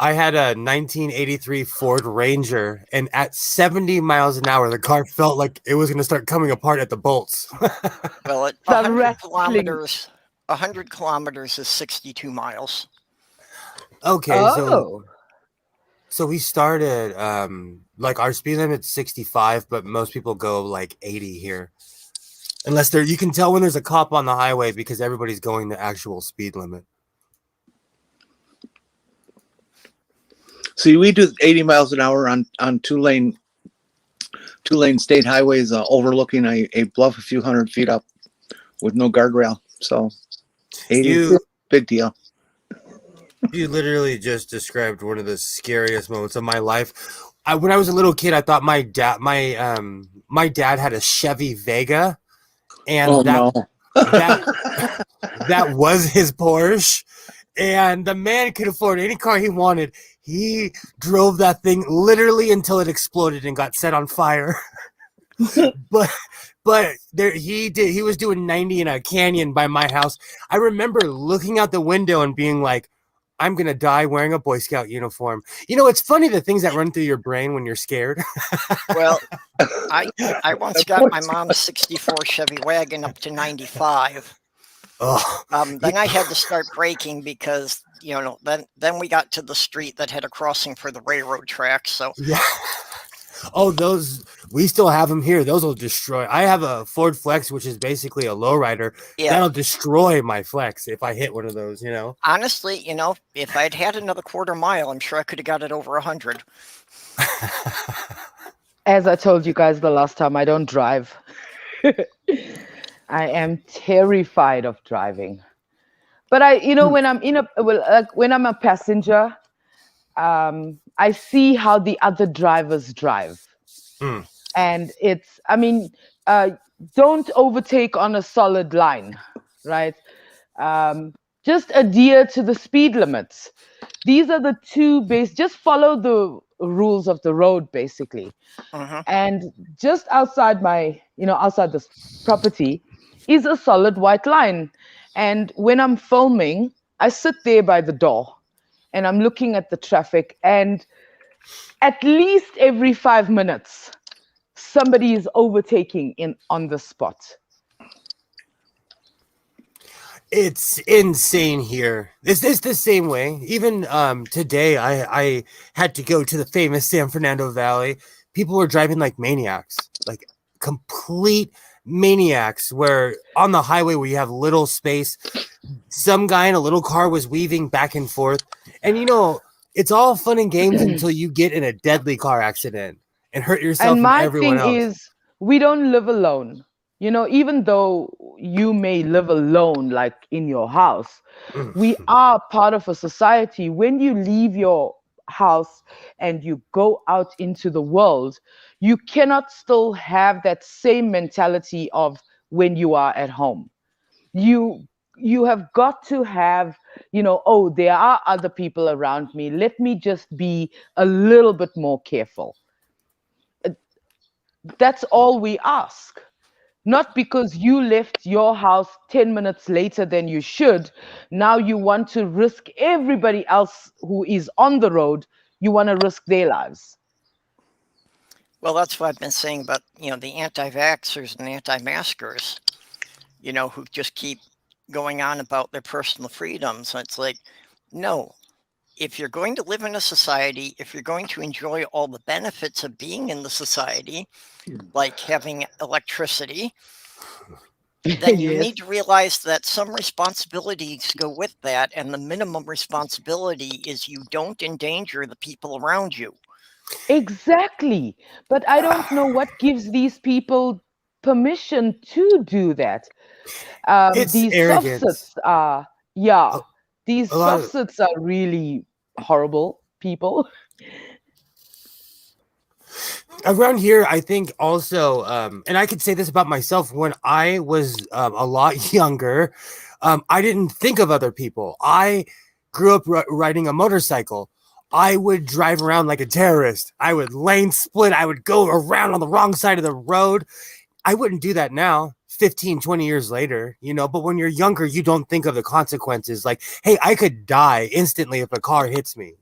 I had a 1983 Ford Ranger, and at 70 miles an hour, the car felt like it was going to start coming apart at the bolts. at the 100 rattling. kilometers, 100 kilometers is 62 miles. Okay, Oh, so we started like our speed limit's 65, but most people go like 80 here. Unless you can tell when there's a cop on the highway because everybody's going the actual speed limit. See, we do 80 miles an hour on two-lane state highways overlooking a bluff a few hundred feet up with no guardrail. So 80 You big deal. You literally just described one of the scariest moments of my life. When I was a little kid, I thought my dad had a Chevy Vega, and Oh no. that was his Porsche, and the man could afford any car he wanted. He drove that thing literally until it exploded and got set on fire. but he was doing 90 in a canyon by my house. I remember looking out the window and being like, I'm gonna die wearing a Boy Scout uniform. It's funny the things that run through your brain when you're scared. Well, I once got my mom's 64 Chevy wagon up to 95. Oh, Then I had to start braking because then we got to the street that had a crossing for the railroad tracks. So yeah. Oh, those, we still have them here. Those will destroy. I have a Ford Flex, which is basically a lowrider. yeah, That'll destroy my Flex if I hit one of those. honestly, if I'd had another quarter mile, I'm sure I could have got it over 100. as I told you guys the last time, I don't drive. I am terrified of driving. But when I'm when I'm a passenger, I see how the other drivers drive. Mm. And don't overtake on a solid line, right? Just adhere to the speed limits. These are the two base. Just follow the rules of the road, basically. Mhm. And just outside outside this property is a solid white line. And when I'm filming, I sit there by the door and I'm looking at the traffic, and at least every 5 minutes, somebody is overtaking in on the spot. It's insane here. This is the same way. Even today, I had to go to the famous San Fernando Valley. People were driving like maniacs, like complete maniacs. Where on the highway where you have little space, some guy in a little car was weaving back and forth, and it's all fun and games until you get in a deadly car accident and hurt yourself And and my everyone thing else. is, we don't live alone. Even though you may live alone, like in your house, we are part of a society. When you leave your house and you go out into the world, you cannot still have that same mentality of when you are at home. You have got to have, oh, there are other people around me. Let me just be a little bit more careful. That's all we ask. Not because you left your house 10 minutes later than you should. Now you want to risk everybody else who is on the road, you want to risk their lives. Well, that's what I've been saying about, the anti-vaxxers and anti-maskers, who just keep going on about their personal freedoms. And it's like, no, if you're going to live in a society, if you're going to enjoy all the benefits of being in the society, like having electricity, then you Yes. need to realize that some responsibilities go with that. And the minimum responsibility is you don't endanger the people around you. Exactly. But I don't know what gives these people permission to do that. It's These soft arrogance. sits are, yeah, A, these a lot soft of sits are really horrible people. around here, I think also, and I could say this about myself when I was a lot younger, I didn't think of other people. I grew up riding a motorcycle. I would drive around like a terrorist. I would lane split. I would go around on the wrong side of the road. I wouldn't do that now, 15, 20 years later, but when you're younger, you don't think of the consequences. Like, hey, I could die instantly if a car hits me.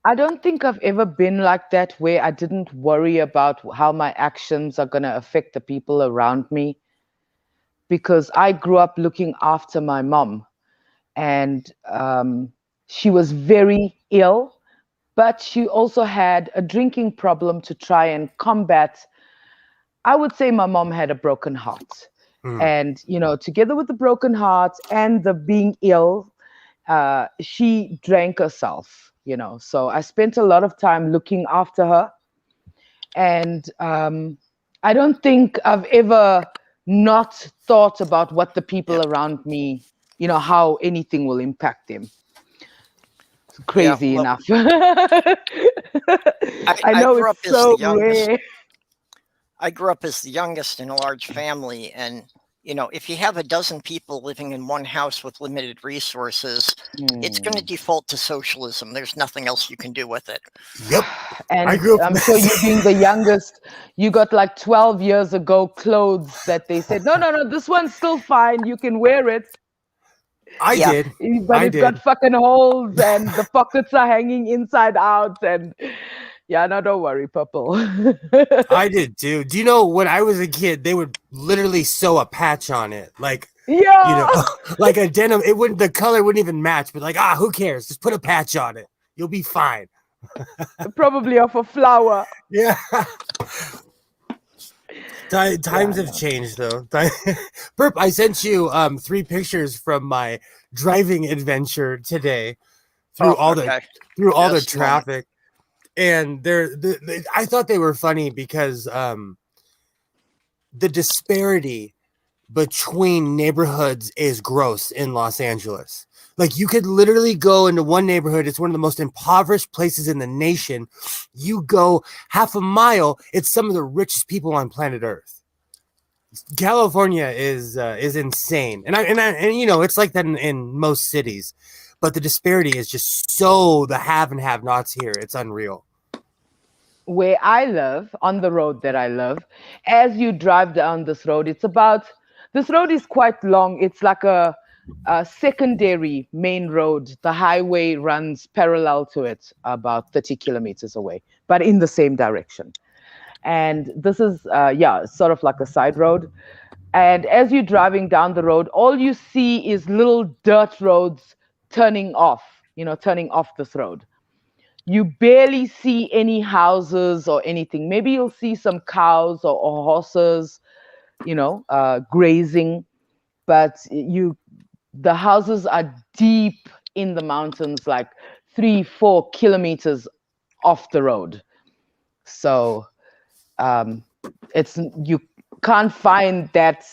I don't think I've ever been like that where I didn't worry about how my actions are going to affect the people around me, because I grew up looking after my mom, and she was very ill, but she also had a drinking problem to try and combat. I would say my mom had a broken heart. And, together with the broken heart and the being ill, she drank herself. So I spent a lot of time looking after her. And I don't think I've ever not thought about what the people Yep. around me, how anything will impact them. It's Yeah, crazy well, enough. I know grew up it's as so the youngest. rare. I grew up as the youngest in a large family, and if you have a dozen people living in one house with limited resources, it's going to default to socialism. There's nothing else you can do with it. Yep. I And grew up. I'm sure you being the youngest, you got like 12 years ago clothes that they said, no, this one's still fine. You can wear it. I Yeah. did. But I it's did. got fucking holes and the pockets are hanging inside out. And yeah, no, don't worry, Purple. I did too. Do you know when I was a kid, they would literally sew a patch on it, like Yeah. like a denim. The color wouldn't even match, but like who cares? Just put a patch on it. You'll be fine. Probably off a flower. Yeah. Times Yeah, have no. changed though. Burp, I sent you 3 pictures from my driving adventure today through all the Okay. through all the Just a moment. traffic, and I thought they were funny because the disparity between neighborhoods is gross in Los Angeles. Like you could literally go into one neighborhood. It's one of the most impoverished places in the nation. You go half a mile. It's some of the richest people on planet Earth. California is insane. And you know, it's like that in most cities, but the disparity is just so the have and have nots here. It's unreal. Where I live, on the road that I live, as you drive down this road, this road is quite long. It's like a secondary main road. The highway runs parallel to it about 30 kilometers away, but in the same direction. And this is, sort of like a side road. And as you're driving down the road, all you see is little dirt roads turning off this road. You barely see any houses or anything. Maybe you'll see some cows or horses, grazing, but the houses are deep in the mountains, like 3-4 kilometers off the road. So you can't find that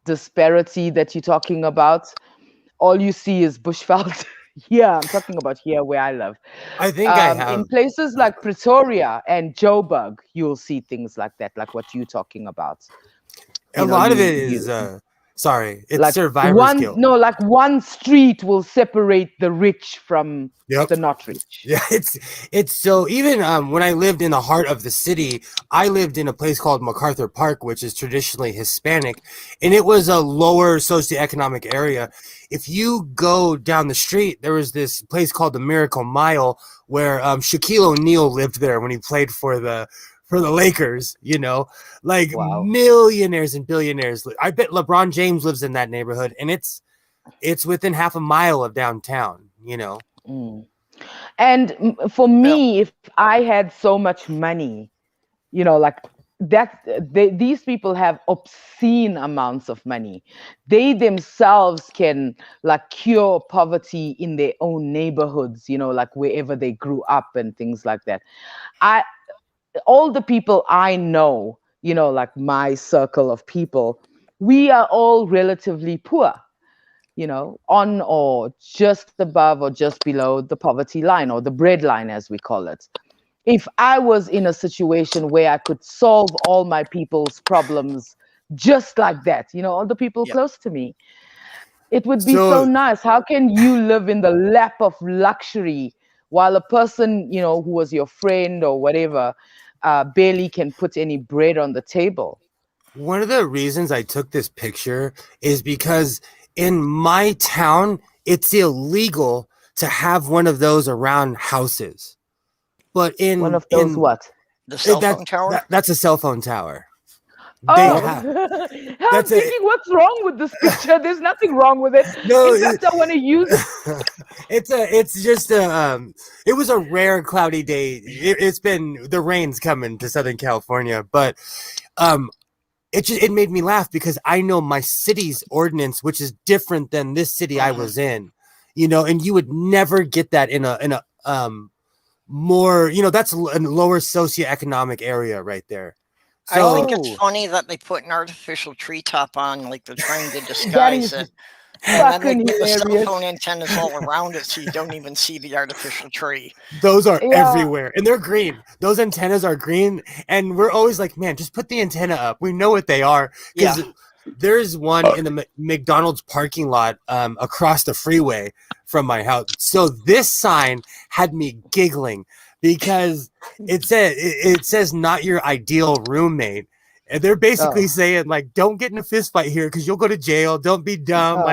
disparity that you're talking about. All you see is bushveld. Yeah, I'm talking about here where I live. I think I have. In places like Pretoria and Joburg, you'll see things like that, like what you're talking about. A lot of it is it's like survivor's guilt. No, like one street will separate the rich from the not rich. Yeah, it's so even when I lived in the heart of the city, I lived in a place called MacArthur Park, which is traditionally Hispanic, and it was a lower socioeconomic area. If you go down the street, there was this place called the Miracle Mile where Shaquille O'Neal lived there when he played for the Lakers, like wow. Millionaires and billionaires. I bet LeBron James lives in that neighborhood, and it's within half a mile of downtown, Mm. And for me, if I had so much money, like that, these people have obscene amounts of money. They themselves can like cure poverty in their own neighborhoods, like wherever they grew up and things like that. All the people I know, like my circle of people, we are all relatively poor, on or just above or just below the poverty line or the bread line, as we call it. If I was in a situation where I could solve all my people's problems just like that, all the people close to me, it would be so nice. How can you live in the lap of luxury while a person, who was your friend or whatever, barely can put any bread on the table? One of the reasons I took this picture is because in my town, it's illegal to have one of those around houses. But one of those what? The cell phone tower? That's a cell phone tower. I'm thinking, what's wrong with this picture? There's nothing wrong with it. No, in fact, I want to use it. It was a rare cloudy day. It's been the rain's coming to Southern California, but it made me laugh because I know my city's ordinance, which is different than this city I was in, and you would never get that in a more, that's a lower socioeconomic area right there. So, I think it's funny that they put an artificial treetop on, like they're trying to disguise it. And then they put the cell phone antennas all around it so you don't even see the artificial tree. Those are everywhere. And they're green. Those antennas are green. And we're always like, man, just put the antenna up. We know what they are. Because there's one in the McDonald's parking lot across the freeway from my house. So this sign had me giggling because it says not your ideal roommate. And they're basically saying, like, don't get in a fist fight here because you'll go to jail. Don't be dumb.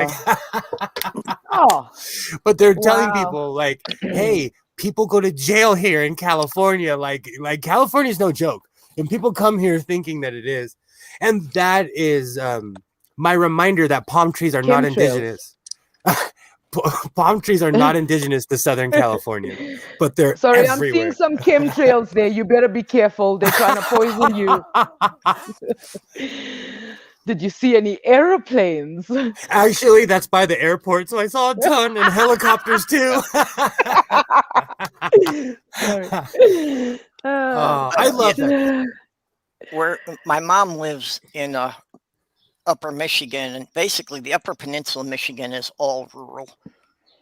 But they're telling people, like, hey, people go to jail here in California. Like California's no joke. And people come here thinking that it is. And that is my reminder that palm trees are not indigenous. Palm trees are not indigenous to Southern California, but they're everywhere. I'm seeing some chemtrails there. You better be careful. They're trying to poison you. Did you see any airplanes? Actually, that's by the airport, so I saw a ton and helicopters too. I love that. Where my mom lives in Upper Michigan, and basically the Upper Peninsula of Michigan is all rural.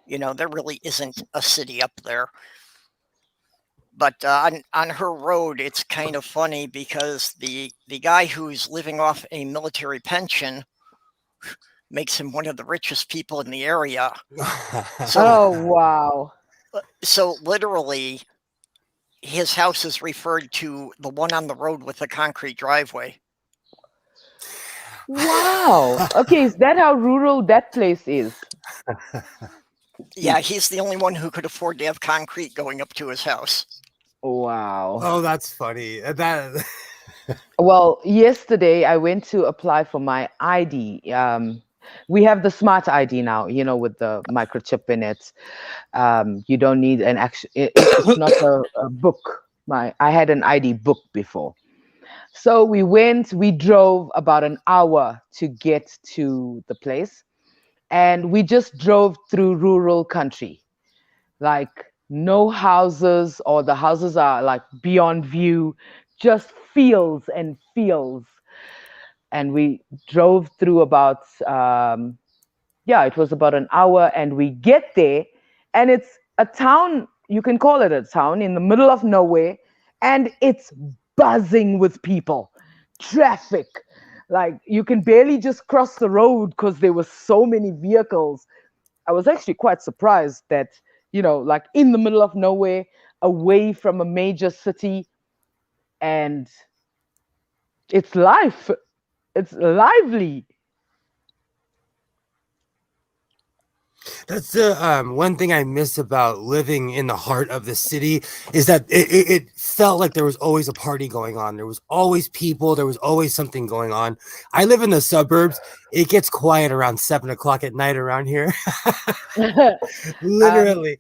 There really isn't a city up there. But on her road, it's kind of funny because the guy who's living off a military pension makes him one of the richest people in the area. Oh, wow. So literally, his house is referred to the one on the road with the concrete driveway. Wow. Okay, is that how rural that place is? Yeah, he's the only one who could afford to have concrete going up to his house. Wow. Oh, that's funny. That Well, yesterday I went to apply for my ID. We have the smart ID now, with the microchip in it. You don't need an actual. It's not a book. I had an ID book before. So we drove about an hour to get to the place. And we just drove through rural country, like no houses, or the houses are like beyond view, just fields and fields. And we drove through about, it was about an hour, and we get there, and it's a town, you can call it a town in the middle of nowhere, and it's buzzing with people, traffic. Like you can barely just cross the road because there were so many vehicles. I was actually quite surprised that, like in the middle of nowhere, away from a major city, and it's life. It's lively. That's the one thing I miss about living in the heart of the city is that it felt like there was always a party going on. There was always people. There was always something going on. I live in the suburbs. It gets quiet around 7 o'clock at night around here. Literally.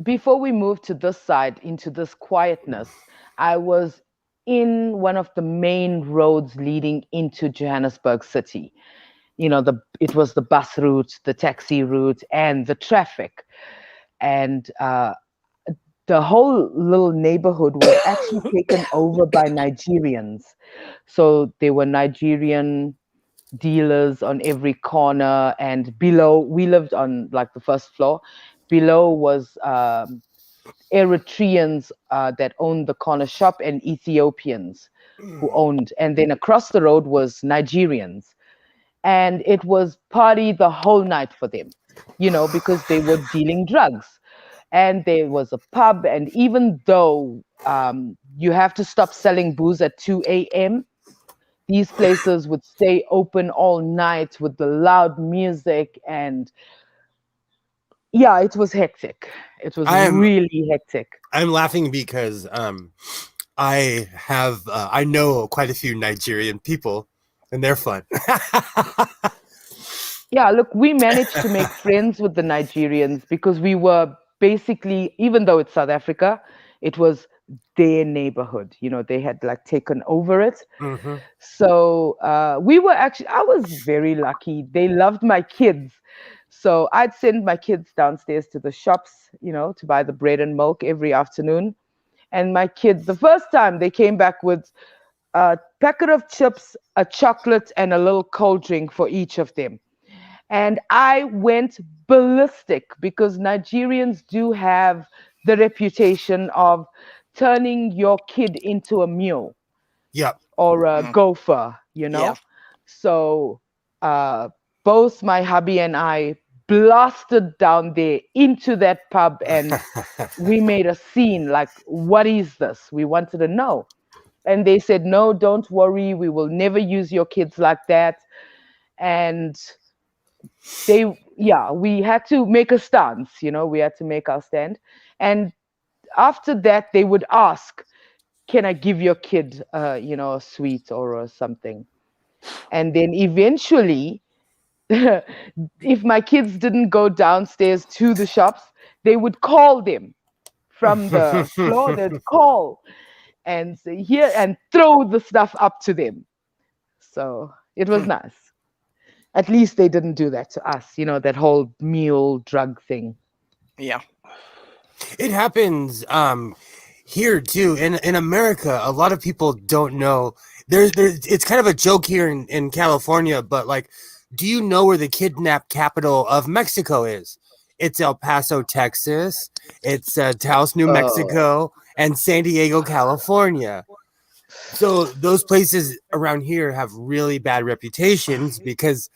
Before we moved to this side into this quietness, I was in one of the main roads leading into Johannesburg city. It was the bus route, the taxi route, and the traffic. And the whole little neighborhood was actually taken over by Nigerians. So there were Nigerian dealers on every corner, and below, we lived on like the first floor. Below was Eritreans that owned the corner shop, and Ethiopians who owned. And then across the road was Nigerians. And it was party the whole night for them, because they were dealing drugs. And there was a pub. And even though you have to stop selling booze at 2 a.m., these places would stay open all night with the loud music. And yeah, it was hectic. It was really hectic. I'm laughing because I know quite a few Nigerian people, and they're fun. Yeah, look, we managed to make friends with the Nigerians because we were basically, even though it's South Africa, it was their neighborhood. They had like taken over it. Mm-hmm. So I was very lucky. They loved my kids. So I'd send my kids downstairs to the shops, to buy the bread and milk every afternoon. And my kids, the first time they came back with a packet of chips, a chocolate, and a little cold drink for each of them. And I went ballistic because Nigerians do have the reputation of turning your kid into a mule. Yep. Or a gopher, Yeah. So both my hubby and I blasted down there into that pub, and we made a scene like, what is this? We wanted to know. And they said, no, don't worry. We will never use your kids like that. And we had to make a stance, we had to make our stand. And after that, they would ask, can I give your kid, a sweet or something? And then eventually, if my kids didn't go downstairs to the shops, they would call them from the floor. They'd call and say, here, and throw the stuff up to them. So it was nice. At least they didn't do that to us, that whole mule drug thing. Yeah. It happens here too. In America, a lot of people don't know. It's kind of a joke here in California, but like, do you know where the kidnap capital of Mexico is? it's El Paso, Texas, it's Taos, New Mexico, and San Diego, California. So those places around here have really bad reputations because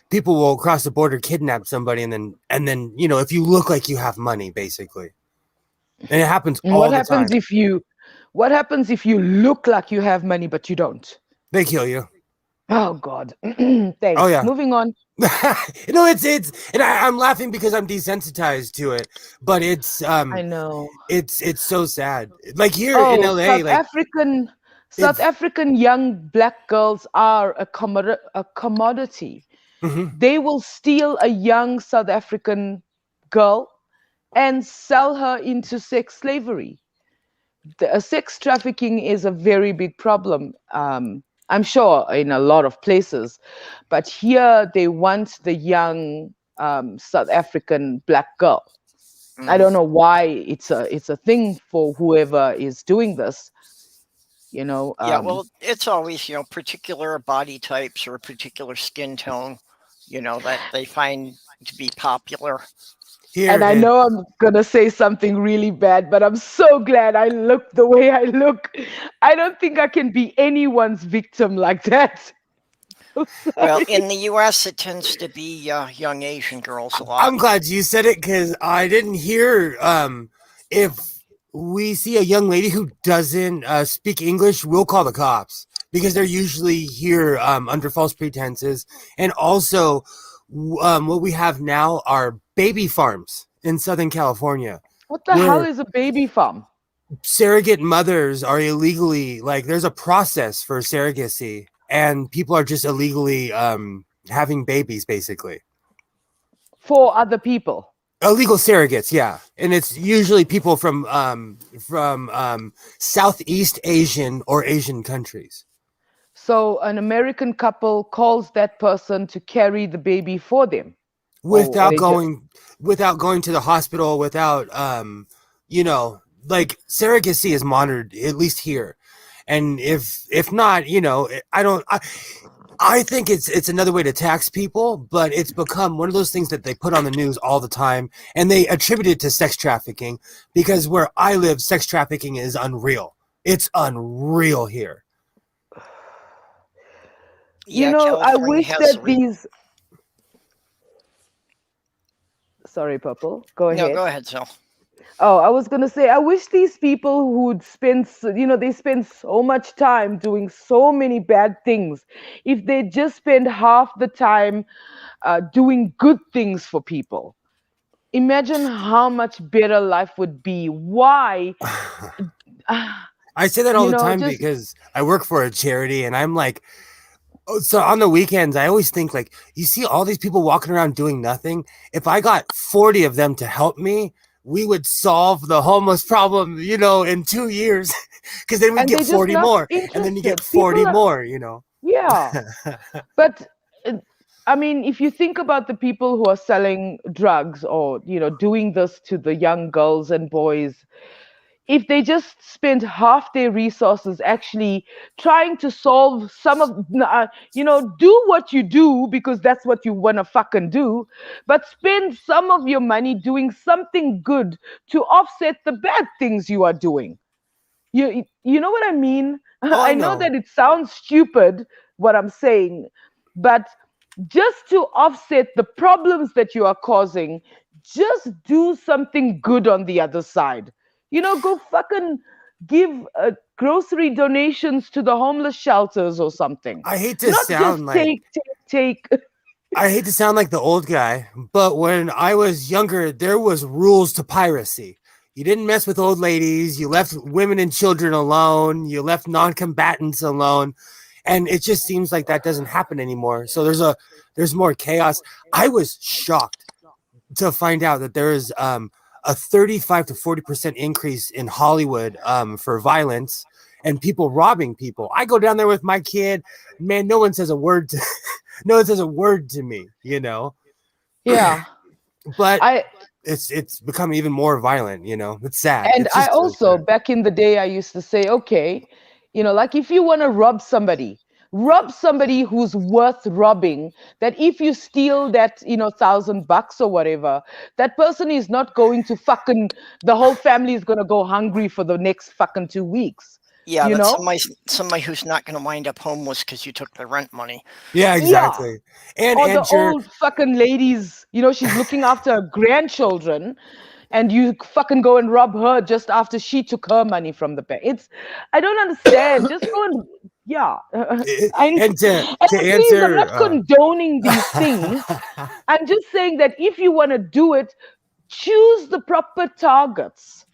people will cross the border, kidnap somebody, and then if you look like you have money, basically, and it happens And all the time. What happens if you look like you have money but you don't? They kill you. Oh God. Thanks. Oh, yeah. Moving on. And I'm laughing because I'm desensitized to it, but it's I know. it's so sad. Like here Oh, in LA, South African young black girls are a commodity. Mhm. They will steal a young South African girl and sell her into sex slavery. Sex trafficking is a very big problem. I'm sure in a lot of places, but here they want the young South African black girl. I don't know why it's a thing for whoever is doing this. Yeah, well, it's always, particular body types or a particular skin tone, that they find to be popular. Here and I know I'm gonna say something really bad, but I'm so glad I look the way I look. I don't think I can be anyone's victim like that. Well, in the U.S., it tends to be young Asian girls a lot. I'm glad you said it because I didn't hear if we see a young lady who doesn't speak English, we'll call the cops because they're usually here under false pretenses. And also, what we have now are baby farms in Southern California. What the hell is a baby farm? Surrogate mothers are illegally, there's a process for surrogacy, and people are just illegally having babies, basically. For other people. Illegal surrogates, yeah, and it's usually people from Southeast Asian or Asian countries. So an American couple calls that person to carry the baby for them, without going to the hospital, without surrogacy is monitored, at least here, and if not, I think it's another way to tax people, but it's become one of those things that they put on the news all the time, and they attribute it to sex trafficking because where I live, sex trafficking is unreal. It's unreal here. Yeah, I wish that these... Sorry, Purple. Go ahead. No, go ahead, Sil. Oh, I was going to say, I wish these people who'd spend, they spend so much time doing so many bad things. If they just spend half the time doing good things for people, imagine how much better life would be. Why? I say that all the time because I work for a charity, and I'm like, so on the weekends, I always think, you see all these people walking around doing nothing. If I got 40 of them to help me, we would solve the homeless problem, in 2 years, because then we get 40 more, and then you get 40 more, Yeah. But I mean, if you think about the people who are selling drugs or, doing this to the young girls and boys, if they just spend half their resources actually trying to solve some of, do what you do because that's what you want to fucking do, but spend some of your money doing something good to offset the bad things you are doing. You know what I mean? Oh, I know that it sounds stupid what I'm saying, but just to offset the problems that you are causing, just do something good on the other side. Go fucking give grocery donations to the homeless shelters or something. I hate to sound like take. I hate to sound like the old guy, but when I was younger, there was rules to piracy. You didn't mess with old ladies. You left women and children alone. You left non-combatants alone. And it just seems like that doesn't happen anymore. So there's more chaos. I was shocked to find out that there is a 35 to 40% increase in Hollywood for violence and people robbing people. I go down there with my kid, man, no one says a word to me, Yeah. But it's become even more violent, It's sad. And I also, back in the day, I used to say, okay, if you want to rob somebody, rob somebody who's worth robbing, that if you steal that, $1,000 or whatever, that person is not going to the whole family is going to go hungry for the next fucking 2 weeks. Yeah, you that's know? somebody who's not going to wind up homeless because you took their rent money. Yeah, Yeah. exactly. And Or the you're old fucking ladies, she's looking after her grandchildren, and you fucking go and rob her just after she took her money from the bank. I don't understand. Just go and, yeah. and to Please, I'm answer not condoning these things. I'm just saying that if you want to do it, choose the proper targets.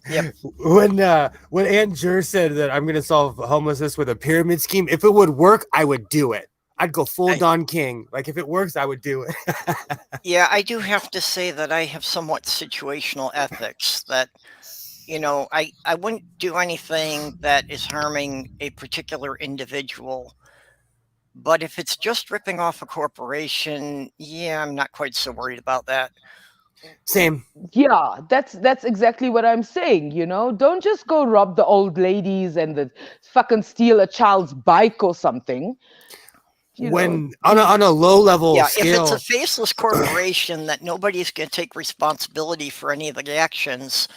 Yep. When Aunt Jur said that I'm gonna solve homelessness with a pyramid scheme, if it would work, I would do it. I'd go full Don King. Like, if it works, I would do it. Yeah, I do have to say that I have somewhat situational ethics that, I wouldn't do anything that is harming a particular individual. But if it's just ripping off a corporation, yeah, I'm not quite so worried about that. Same. Yeah, that's exactly what I'm saying, Don't just go rob the old ladies and fucking steal a child's bike or something. On a low level scale. If it's a faceless corporation that nobody's going to take responsibility for any of the actions.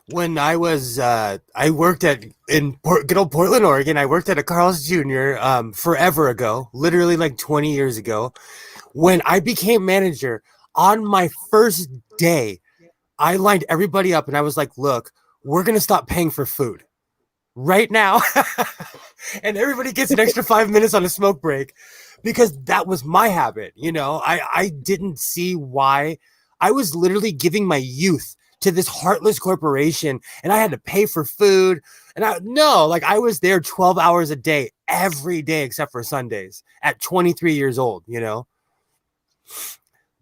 When I was I worked in good old Portland, Oregon. I worked at a Carl's Jr. Forever ago, literally like 20 years ago. When I became manager, on my first day, I lined everybody up and I was like, look, we're going to stop paying for food right now. And everybody gets an extra 5 minutes on a smoke break, because that was my habit. I didn't see why. I was literally giving my youth to this heartless corporation, and I had to pay for food. And I was there 12 hours a day, every day except for Sundays, at 23 years old,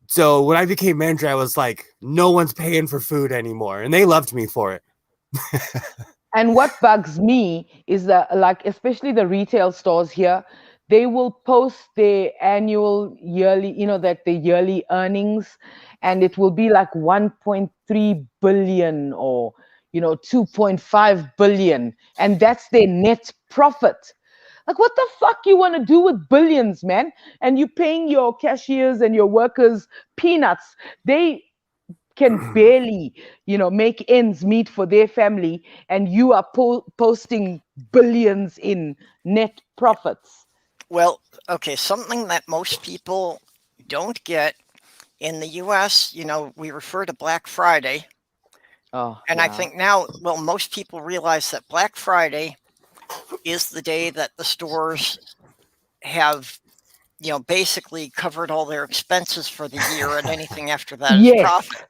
So when I became manager, I was like, no one's paying for food anymore. And they loved me for it. And what bugs me is that, like, especially the retail stores here, they will post their annual, yearly, the yearly earnings, and it will be like 1.3 billion or, 2.5 billion. And that's their net profit. Like, what the fuck you want to do with billions, man? And you're paying your cashiers and your workers peanuts. They can barely, make ends meet for their family, and you are posting billions in net profits. Well, okay, something that most people don't get in the US, we refer to Black Friday. Oh, and yeah. I think now, most people realize that Black Friday is the day that the stores have, basically covered all their expenses for the year, and anything after that is profit.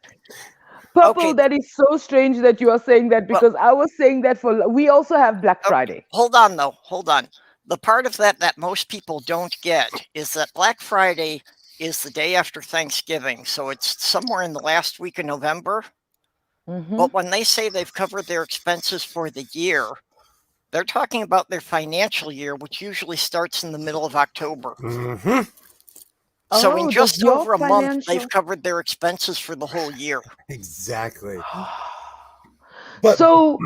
Purple, Okay. that is so strange that you are saying that, because I was saying that we also have Black Friday. Hold on, though. Hold on. The part of that most people don't get is that Black Friday is the day after Thanksgiving. So it's somewhere in the last week of November. Mm-hmm. But when they say they've covered their expenses for the year, they're talking about their financial year, which usually starts in the middle of October. Mm-hmm. So in just over a month, they've covered their expenses for the whole year. Exactly. So,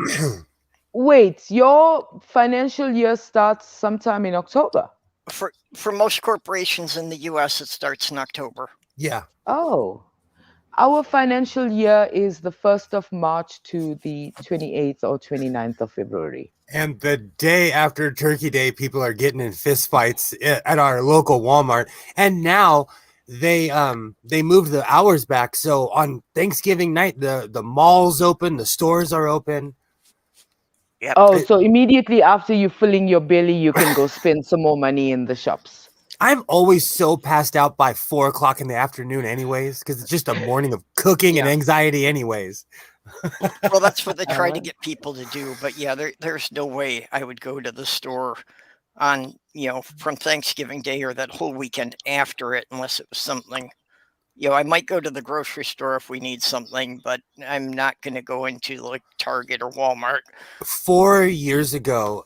wait, your financial year starts sometime in October? For most corporations in the US, it starts in October. Yeah. Oh. Our financial year is the 1st of March to the 28th or 29th of February. And the day after Turkey Day, people are getting in fist fights at our local Walmart. And now they moved the hours back. So on Thanksgiving night, the mall's open, the stores are open. Yep. Oh, so immediately after you filling your belly, you can go spend some more money in the shops. I'm always so passed out by 4 o'clock in the afternoon anyways, because it's just a morning of cooking and anxiety anyways. Well, that's what they try to get people to do. But yeah, there's no way I would go to the store on, from Thanksgiving Day or that whole weekend after it, unless it was something, I might go to the grocery store if we need something, but I'm not going to go into like Target or Walmart. 4 years ago,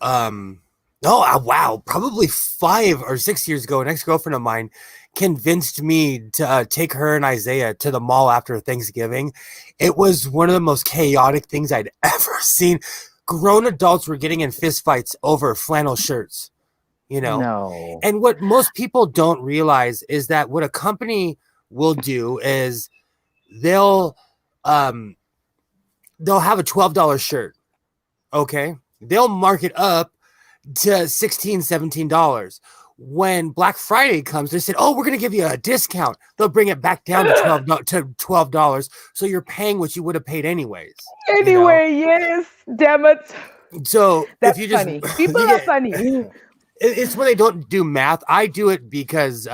probably 5 or 6 years ago, an ex-girlfriend of mine convinced me to take her and Isaiah to the mall after Thanksgiving. It was one of the most chaotic things I'd ever seen. grown adults were getting in fistfights over flannel shirts, you know? No. And what most people don't realize is that what a company will do is they'll have a $12 shirt. Okay. They'll mark it up to $16, $17. When Black Friday comes, they said, "Oh, we're going to give you a discount." They'll bring it back down to $12. So you're paying what you would have paid anyways. Anyway, yes, damn it. So That's if you just funny. People you are get, funny. it's when they don't do math. I do it because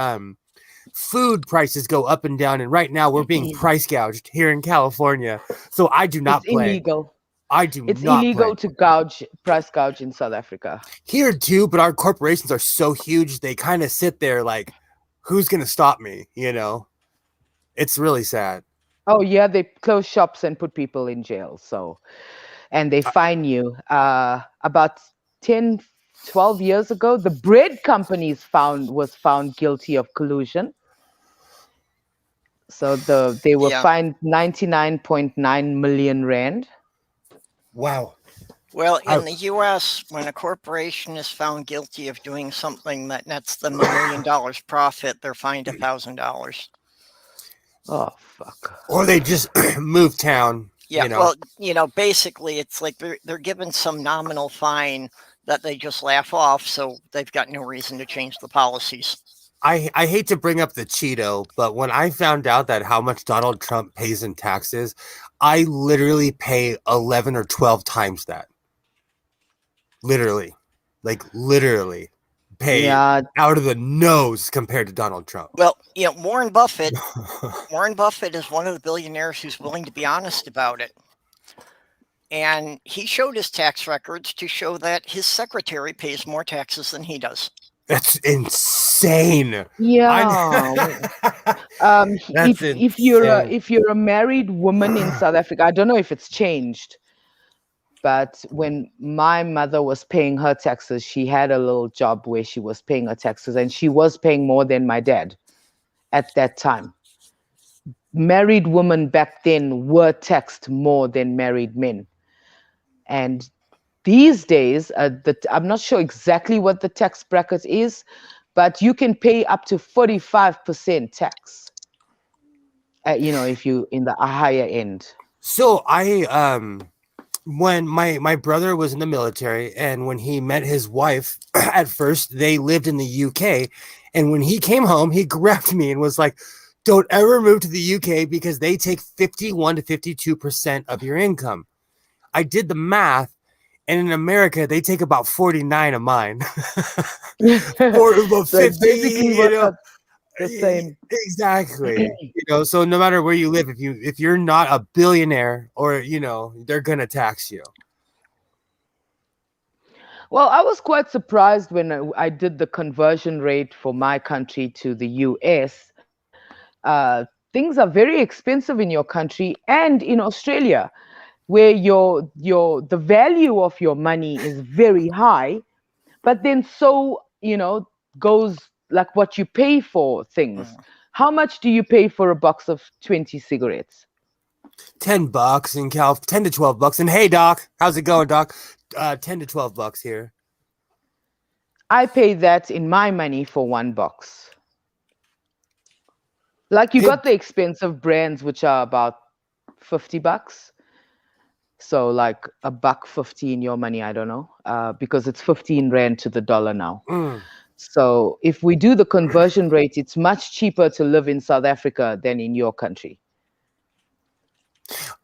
food prices go up and down, and right now we're being price gouged here in California. So I do not It's play. illegal. I do It's not illegal play. to price gouge in South Africa. Here too, but our corporations are so huge, they kind of sit there like, who's going to stop me? You know, it's really sad. Oh yeah, they close shops and put people in jail. So, and they fine you. About 10, 12 years ago, the bread companies was found guilty of collusion. So they were fined 99.9 million rand. Wow. Well, in the U.S., when a corporation is found guilty of doing something that nets them $1 million profit, they're fined $1,000. Oh, fuck. Or they just move town. Yeah, you know? well, basically, it's like they're given some nominal fine that they just laugh off, so they've got no reason to change the policies. I hate to bring up the Cheeto, but when I found out that how much Donald Trump pays in taxes, I literally pay 11 or 12 times that. Literally pay out of the nose compared to Donald Trump. Well, Warren Buffett is one of the billionaires who's willing to be honest about it. And he showed his tax records to show that his secretary pays more taxes than he does. That's insane. Yeah. That's if you're a married woman in South Africa, I don't know if it's changed, but when my mother was paying her taxes, she had a little job where she was paying her taxes, and she was paying more than my dad at that time. Married women back then were taxed more than married men. And these days, I'm not sure exactly what the tax bracket is, but you can pay up to 45% tax. If you in the higher end. So when my brother was in the military, and when he met his wife, at first they lived in the UK, and when he came home, he grabbed me and was like, "Don't ever move to the UK because they take 51 to 52% of your income." I did the math, and in America they take about 49 of mine. Or about 50, the same. Exactly. So no matter where you live, if you're not a billionaire, or they're gonna tax you. Well, I was quite surprised when I did the conversion rate for my country to the US. Things are very expensive in your country and in Australia, where the value of your money is very high, but then goes like what you pay for things. How much do you pay for a box of 20 cigarettes? $10 in Cal, $10 to $12. And hey, Doc, how's it going, Doc? $10 to $12 here. I pay that in my money for one box. Like you got the expensive brands, which are about $50. So like $1.50 in your money, I don't know, because it's 15 rand to the dollar now. So if we do the conversion rate, it's much cheaper to live in South Africa than in your country.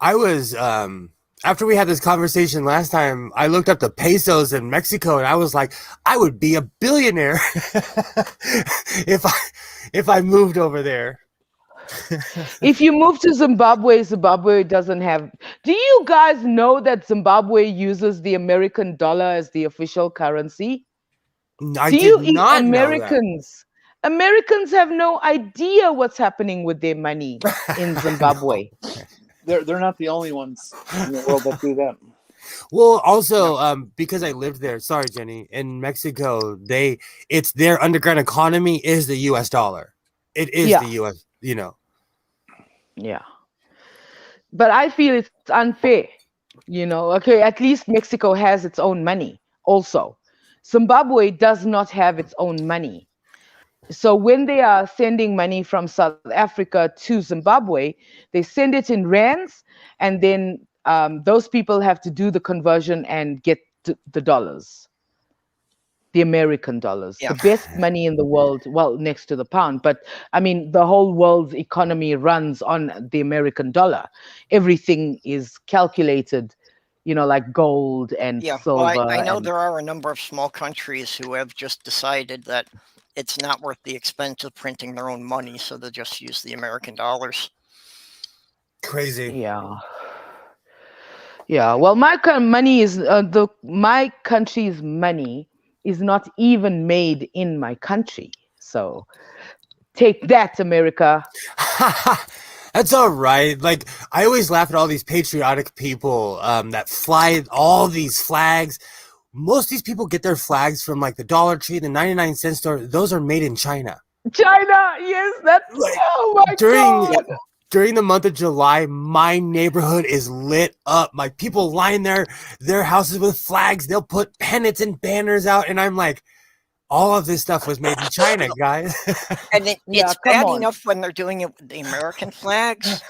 I was, after we had this conversation last time, I looked up the pesos in Mexico, and I was like, I would be a billionaire if I moved over there. If you move to Zimbabwe doesn't have. Do you guys know that Zimbabwe uses the American dollar as the official currency? I did not Americans? Know that. Americans have no idea what's happening with their money in Zimbabwe. They're not the only ones in the world that do that. Well, also, because I lived there, sorry, Jenny, in Mexico, it's their underground economy is the US dollar. It is the US, Yeah. But I feel it's unfair Okay, at least Mexico has its own money also. Zimbabwe does not have its own money. So when they are sending money from South Africa to Zimbabwe, they send it in rands, and then those people have to do the conversion and get the dollars, the American dollars, the Yeah. best money in the world. Well, next to the pound, but I mean, the whole world's economy runs on the American dollar. Everything is calculated, like gold and Yeah. Well, I silver know and there are a number of small countries who have just decided that it's not worth the expense of printing their own money, so they'll just use the American dollars. Crazy. yeah. Yeah, well, my country's money is not even made in my country. So take that, America. That's all right. Like, I always laugh at all these patriotic people that fly all these flags. Most of these people get their flags from like the Dollar Tree, the 99-cent store. Those are made in China. China, yes, that's Like, oh my God. during the month of July, my neighborhood is lit up. Like, people line their houses with flags. They'll put pennants and banners out, and I'm like, all of this stuff was made in China, guys. And Yeah, it's come bad on. enough when they're doing it with the American flags,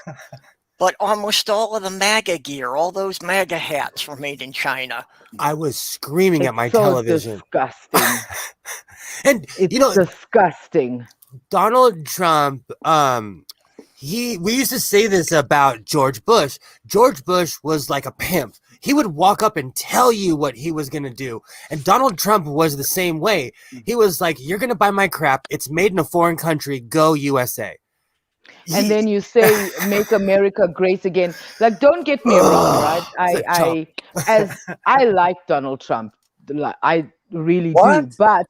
but almost all of the MAGA gear, all those MAGA hats were made in China. I was screaming at my It's so television. disgusting. And It's disgusting. Donald Trump, we used to say this about George Bush. George Bush was like a pimp. He would walk up and tell you what he was going to do. And Donald Trump was the same way. He was like, you're going to buy my crap. It's made in a foreign country. Go USA. And then you say, make America great again. Like, don't get me wrong, right? I like Donald Trump. I really What? do. But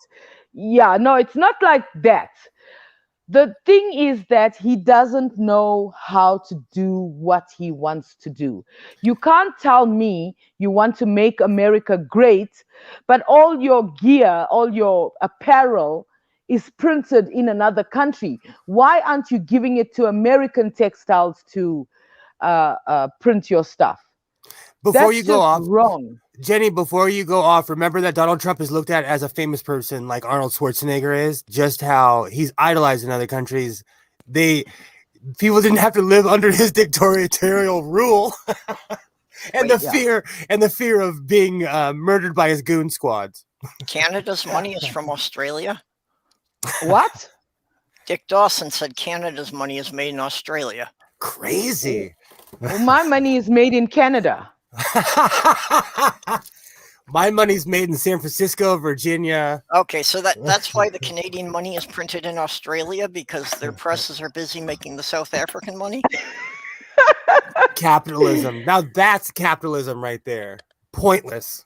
yeah, no, it's not like that. The thing is that he doesn't know how to do what he wants to do. You can't tell me you want to make America great, but all your gear, all your apparel is printed in another country. Why aren't you giving it to American textiles to print your stuff? Before That's you go just off, wrong. Jenny, before you go off, remember that Donald Trump is looked at as a famous person like Arnold Schwarzenegger is, just how he's idolized in other countries. People didn't have to live under his dictatorial rule. And the fear of being murdered by his goon squads. Canada's money is from Australia. What? Dick Dawson said Canada's money is made in Australia. Crazy. Well, my money is made in Canada. My money's made in San Francisco, Virginia. Okay, so that's why the Canadian money is printed in Australia, because their presses are busy making the South African money. Capitalism. Now that's capitalism right there. Pointless.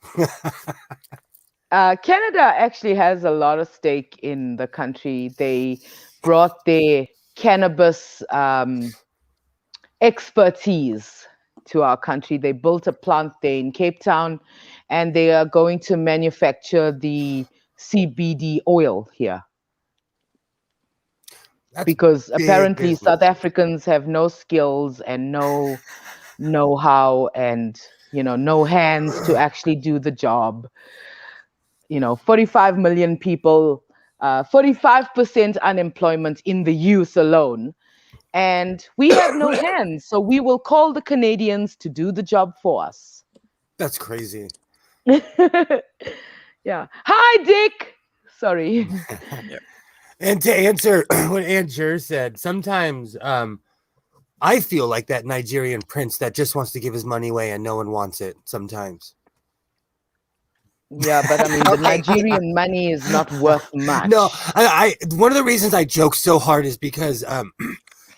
Canada actually has a lot of stake in the country. They brought their cannabis expertise to our country. They built a plant there in Cape Town, and they are going to manufacture the CBD oil here. That's because big apparently business. South Africans have no skills and no know-how and no hands to actually do the job. 45 million people, 45% unemployment in the youth alone. And we have no hands, so we will call the Canadians to do the job for us. That's crazy. Yeah. Hi, Dick. Sorry. And to answer what Aunt Jer said, sometimes I feel like that Nigerian prince that just wants to give his money away and no one wants it sometimes. Yeah, but I mean, the Nigerian money is not worth much. No, I one of the reasons I joke so hard is because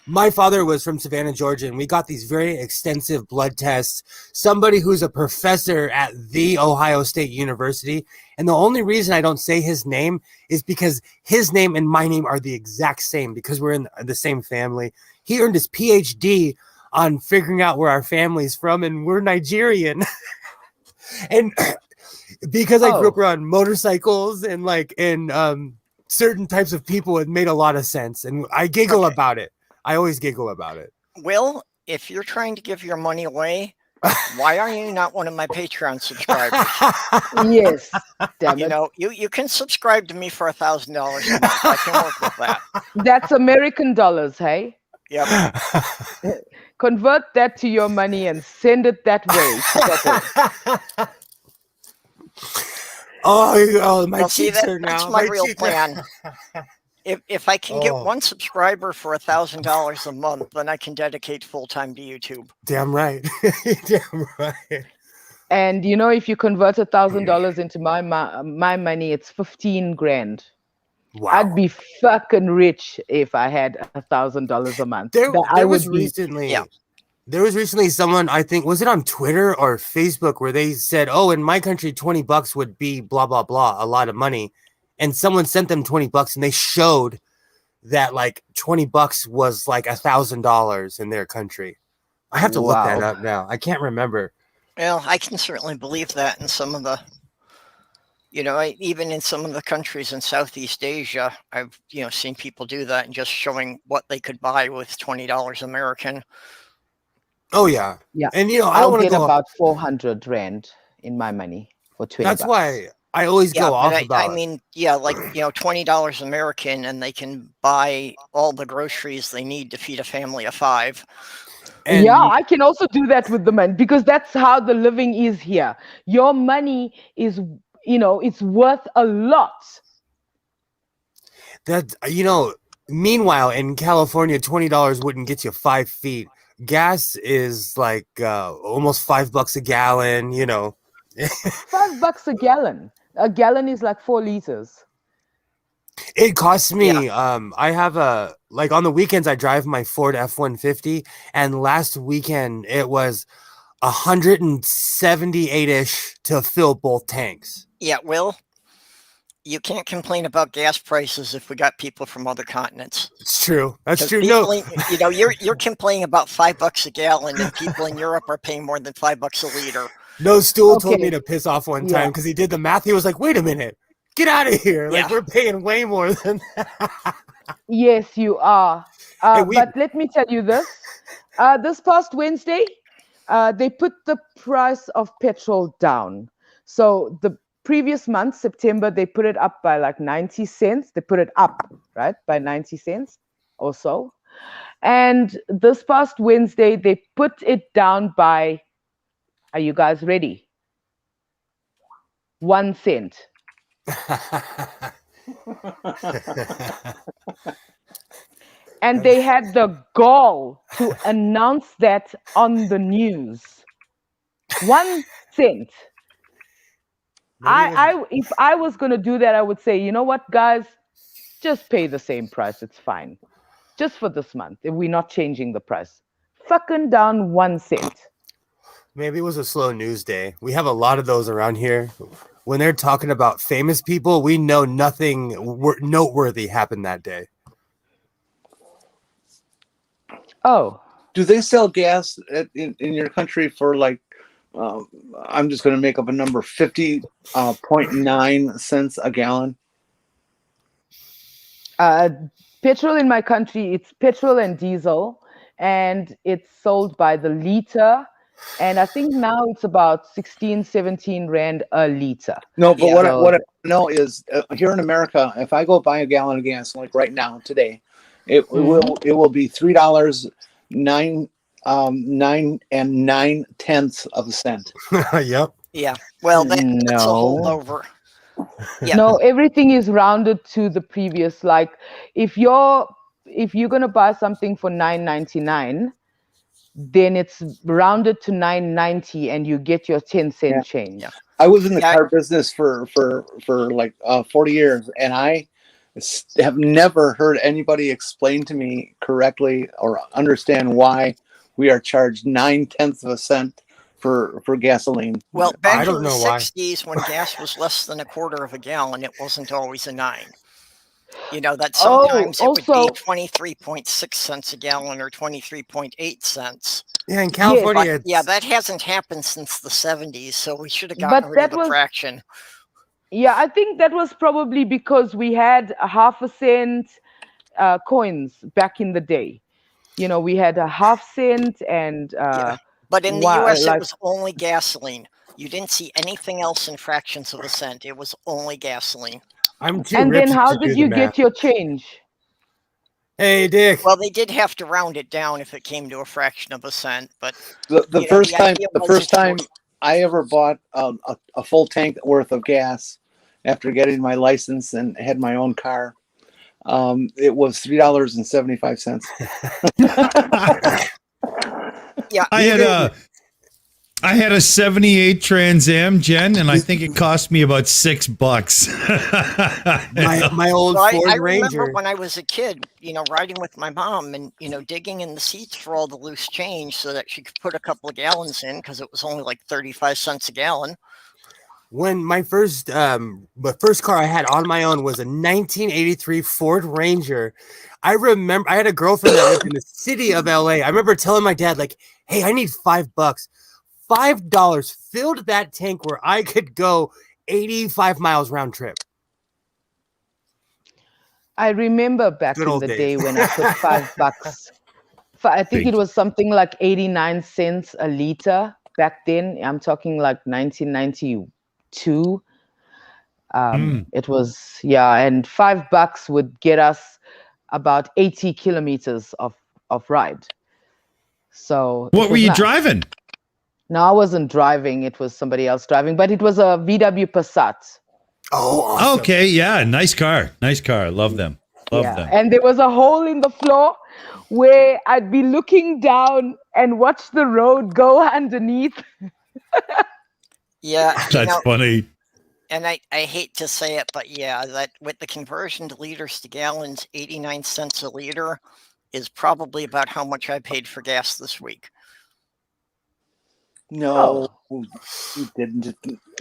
my father was from Savannah, Georgia, and we got these very extensive blood tests. Somebody who's a professor at the Ohio State University. And the only reason I don't say his name is because his name and my name are the exact same because we're in the same family. He earned his PhD on figuring out where our family's from, and we're Nigerian. And because I grew up around motorcycles and certain types of people, it made a lot of sense. And I giggle about it. I always giggle about it. Will, if you're trying to give your money away, Why are you not one of my Patreon subscribers? Yes, damn You it. know, you can subscribe to me for $1,000 a month. I can work with that. That's American dollars, hey? Yep. Convert that to your money and send it that way. Settle. Oh, my Well, see, cheeks hurt that's now. my My real cheeks plan. If I can get Oh. one subscriber for $1,000 a month, then I can dedicate full time to YouTube. Damn right. Damn right. And you know, if you convert $1,000 into my money, it's 15 grand. Wow. I'd be fucking rich if I had $1,000 a month. There I was would be. recently Yeah. there was recently someone, I think, was it on Twitter or Facebook, where they said, "Oh, in my country, $20 would be blah blah blah, a lot of money," and someone sent them $20, and they showed that like $20 was like $1,000 in their country. I have to look that Wow. up now. I can't remember. Well, I can certainly believe that in some of the, even in some of the countries in Southeast Asia, I've, seen people do that and just showing what they could buy with $20 American. Oh yeah, Yeah. and I don't I'll want to get go. about 400 rand in my money for 20 That's bucks. why I always Yeah, go off but about. I mean, yeah, like, $20 American, and they can buy all the groceries they need to feed a family of 5. And yeah, I can also do that with the money because that's how the living is here. Your money is, it's worth a lot. that meanwhile, in California, $20 wouldn't get you 5 feet. Gas is like almost $5 a gallon. $5 a gallon. A gallon is like 4 liters. It costs me. I have on the weekends I drive my Ford F-150, and last weekend it was 178-ish to fill both tanks. Yeah, Will, you can't complain about gas prices if we got people from other continents. It's true. That's 'Cause true. people, No, you're complaining about $5 a gallon, and people in Europe are paying more than $5 a liter. no. Stool told Okay. me to piss off one Yeah. time because he did the math. He was like, "Wait a minute, get out of here! Like Yeah. we're paying way more than that." Yes, you are. Hey, But let me tell you this. This past Wednesday, they put the price of petrol down. So the previous month, September, they put it up by like 90 cents. They put it up, right, by 90 cents or so. And this past Wednesday, they put it down by, are you guys ready? 1 cent. And they had the gall to announce that on the news. 1 cent. If I was going to do that, I would say, you know what, guys, just pay the same price. It's fine. Just for this month, if we're not changing the price. Fucking down 1 cent. Maybe it was a slow news day. We have a lot of those around here. When they're talking about famous people, we know nothing noteworthy happened that day. Oh. Do they sell gas in your country for like, I'm just going to make up a number, 50.9 cents a gallon? Petrol in my country, it's petrol and diesel, and it's sold by the liter. And I think now it's about 16, 17 rand a liter. No, but Yeah. what I know is here in America, if I go buy a gallon of gas, like right now today, it will be $3.9 9.9 Yep. Yeah. Well, that's a No. holdover. Yeah. No, everything is rounded to the previous. Like if you're gonna buy something for $9.99, then it's rounded to $9.90, and you get your 10-cent change. Yeah. I was in the Yeah. car business for like 40 years, and I have never heard anybody explain to me correctly or understand why we are charged 0.9 cents for gasoline. Well, I back don't in the know why. 60s, when gas was less than a quarter of a gallon, it wasn't always a 9. That sometimes it would also- be 23.6 cents a gallon or 23.8 cents. Yeah, in California, But it's, yeah, that hasn't happened since the 70s, so we should have But gotten rid that of the was- fraction. Yeah, I think that was probably because we had a 0.5 cent coins back in the day. We had a 0.5 cent and Yeah. But in the Wow, US, it like, was only gasoline. You didn't see anything else in fractions of a cent. It was only gasoline. I'm too and then ripped how to do did the you math. get your change? Hey, Dick. Well, they did have to round it down if it came to a fraction of a cent, but The the first time, idea the was first if you time I ever bought a full tank worth of gas after getting my license and had my own car, it was $3.75. yeah, I had a 78 Trans Am, Jen, and I think it cost me about $6. my old well, Ford I remember Ranger. when I was a kid, riding with my mom and, digging in the seats for all the loose change so that she could put a couple of gallons in because it was only like 35 cents a gallon. When my first car I had on my own was a 1983 Ford Ranger. I remember I had a girlfriend that lived in the city of LA. I remember telling my dad, like, hey, I need $5. $5 filled that tank where I could go 85 miles round trip. I remember back Good in old the days. day when I put $5. I think Big. it was something like 89 cents a liter back then. I'm talking like 1992. It was, yeah, and $5 would get us about 80 kilometers of ride. So What it were was you nice. driving? No, I wasn't driving. It was somebody else driving, but it was a VW Passat. Oh, awesome. Okay, yeah, nice car. Nice car. Love them. Love them. And there was a hole in the floor where I'd be looking down and watch the road go underneath. Yeah, That's funny. and I hate to say it, but yeah, that with the conversion to liters to gallons, 89 cents a liter is probably about how much I paid for gas this week. No, you didn't.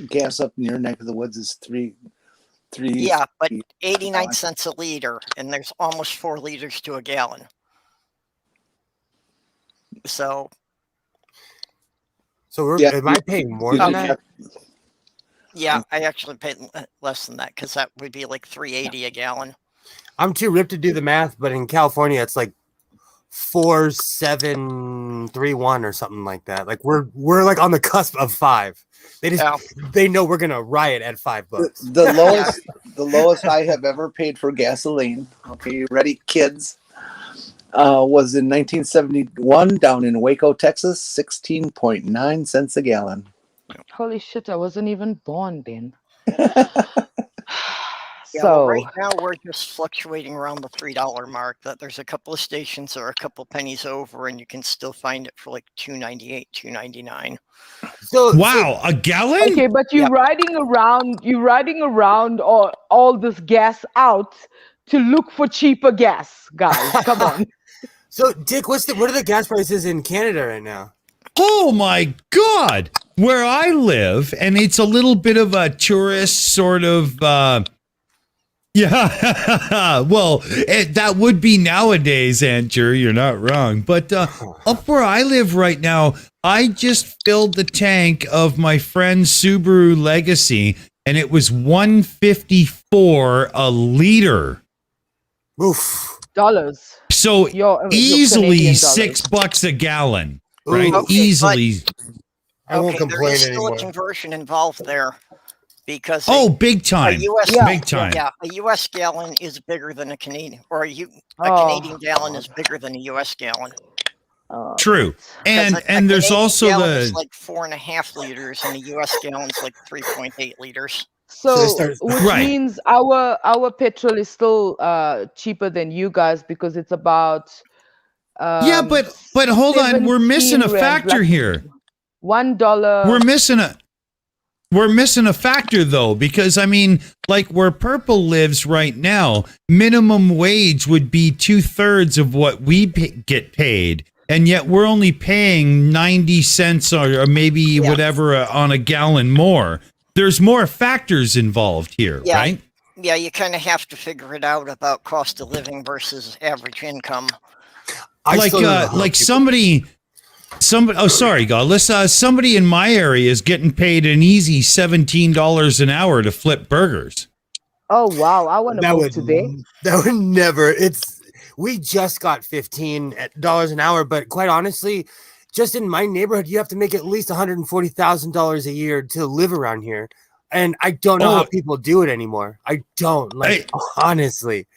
Gas up in your neck of the woods is three. Yeah, but 89 cents a liter, and there's almost 4 liters to a gallon. So am I paying more than that? Yeah, I actually paid less than that because that would be like $3.80 a gallon. I'm too ripped to do the math, but in California it's like 4.731 or something like that. Like we're like on the cusp of 5. They know we're gonna riot at $5. The lowest I have ever paid for gasoline. Okay, you ready, kids? Was in 1971 down in Waco, Texas, 16.9 cents a gallon. Holy shit, I wasn't even born then. Yeah, well, right now we're just fluctuating around the $3 mark. That there's a couple of stations that are a couple pennies over, and you can still find it for like $2.98, $2.99. Wow, a gallon? Okay, but you're riding around all this gas out to look for cheaper gas, guys. Come on. So, Dick, what are the gas prices in Canada right now? Oh my God! Where I live, and it's a little bit of a tourist sort of. Yeah, well, that would be nowadays, Andrew. You're not wrong. But up where I live right now, I just filled the tank of my friend's Subaru Legacy, and it was $1.54 a liter. Oof. Dollars. So easily $6 a gallon, right? Okay, Easily. I won't complain there is still anymore. a conversion involved there because Big time. Big time. Yeah, a U.S. gallon is bigger than a Canadian, or a Canadian gallon is bigger than a U.S. gallon. True, and there's Canadian also gallon is like 4.5 liters, and a U.S. gallon is like 3.8 liters. So which means our petrol is still cheaper than you guys because it's about yeah, but hold on, we're missing a factor here. $1. We're missing a factor though, because I mean, like where Purple lives right now, minimum wage would be 2/3 of what we get paid, and yet we're only paying 90 cents or maybe whatever on a gallon more. There's more factors involved here, right? Yeah, you kind of have to figure it out about cost of living versus average income. Like somebody. Oh, sorry, Godless. Somebody in my area is getting paid an easy $17 an hour to flip burgers. Oh wow, I want to move today. That would never. We just got $15 an hour, but quite honestly, just in my neighborhood, you have to make at least $140,000 a year to live around here. And I don't know how people do it anymore. I don't, like, honestly.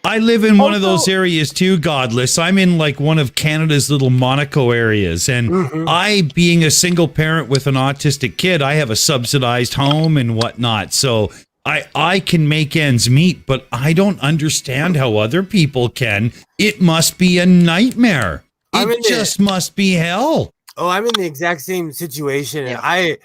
I live in one of Also- those areas too, Godless. I'm in like one of Canada's little Monaco areas. And I, being a single parent with an autistic kid, I have a subsidized home and whatnot. So I can make ends meet, but I don't understand how other people can. It must be a nightmare. It just must be hell. Oh, I'm in the exact same situation. And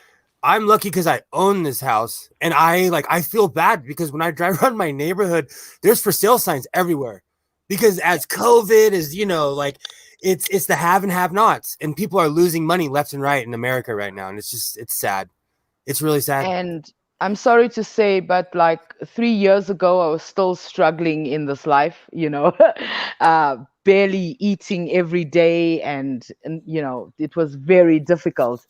I'm lucky because I own this house, and I feel bad because when I drive around my neighborhood, there's for sale signs everywhere. Because as COVID is, you know, like it's the have and have nots, and people are losing money left and right in America right now, and it's sad. It's really sad. And I'm sorry to say, but like 3 years ago, I was still struggling in this life, you know, barely eating every day, and you know, it was very difficult.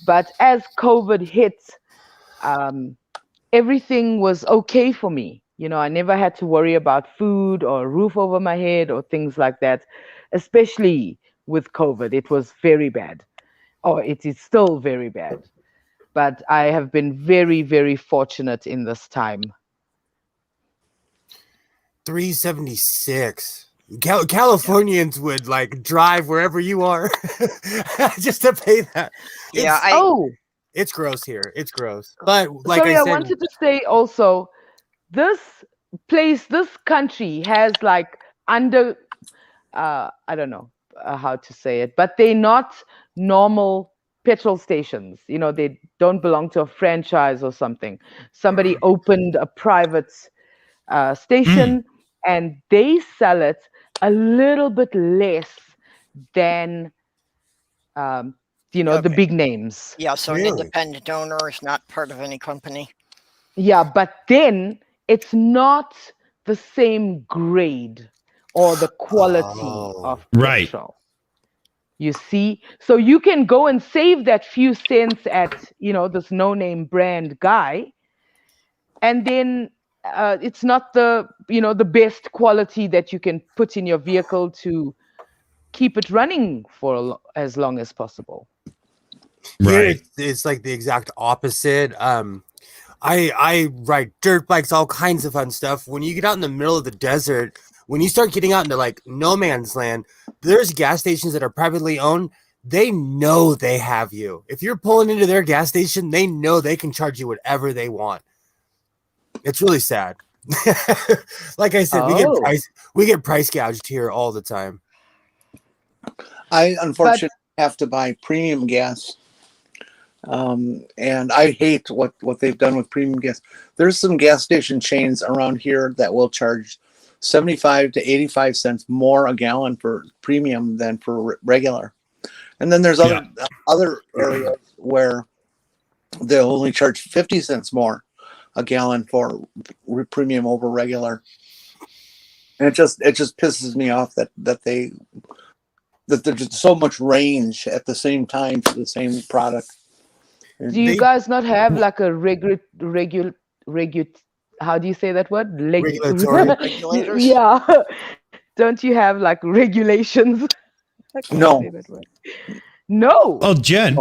But as COVID hit, everything was okay for me. You know, I never had to worry about food or a roof over my head or things like that, especially with COVID. It was very bad. Oh, it is still very bad. But I have been very, very fortunate in this time. 376. Californians would like drive wherever you are just to pay that. It's gross here. It's gross. But like sorry, I said, wanted to say also, this country has like I don't know how to say it, but they're not normal petrol stations. You know, they don't belong to a franchise or something. Somebody opened a private station and they sell it a little bit less than the big names. Yeah, so an independent owner is not part of any company. Yeah, but then it's not the same grade or the quality of petrol. You see? So you can go and save that few cents at, this no-name brand guy, and then it's not the best quality that you can put in your vehicle to keep it running for as long as possible. Right. Here it's like the exact opposite. I ride dirt bikes, all kinds of fun stuff. When you get out in the middle of the desert, when you start getting out into like no man's land, there's gas stations that are privately owned. They know they have you. If you're pulling into their gas station, they know they can charge you whatever they want. It's really sad. Like I said, we get price gouged here all the time. I unfortunately have to buy premium gas. And I hate what they've done with premium gas. There's some gas station chains around here that will charge 75 to 85 cents more a gallon for premium than for regular. And then there's other areas where they'll only charge 50 cents more a gallon for premium over regular. And it just pisses me off that there's so much range at the same time for the same product. Do you guys not have like a how do you say that word? Regulators? Yeah. Don't you have like regulations? No. No. Oh, Jen,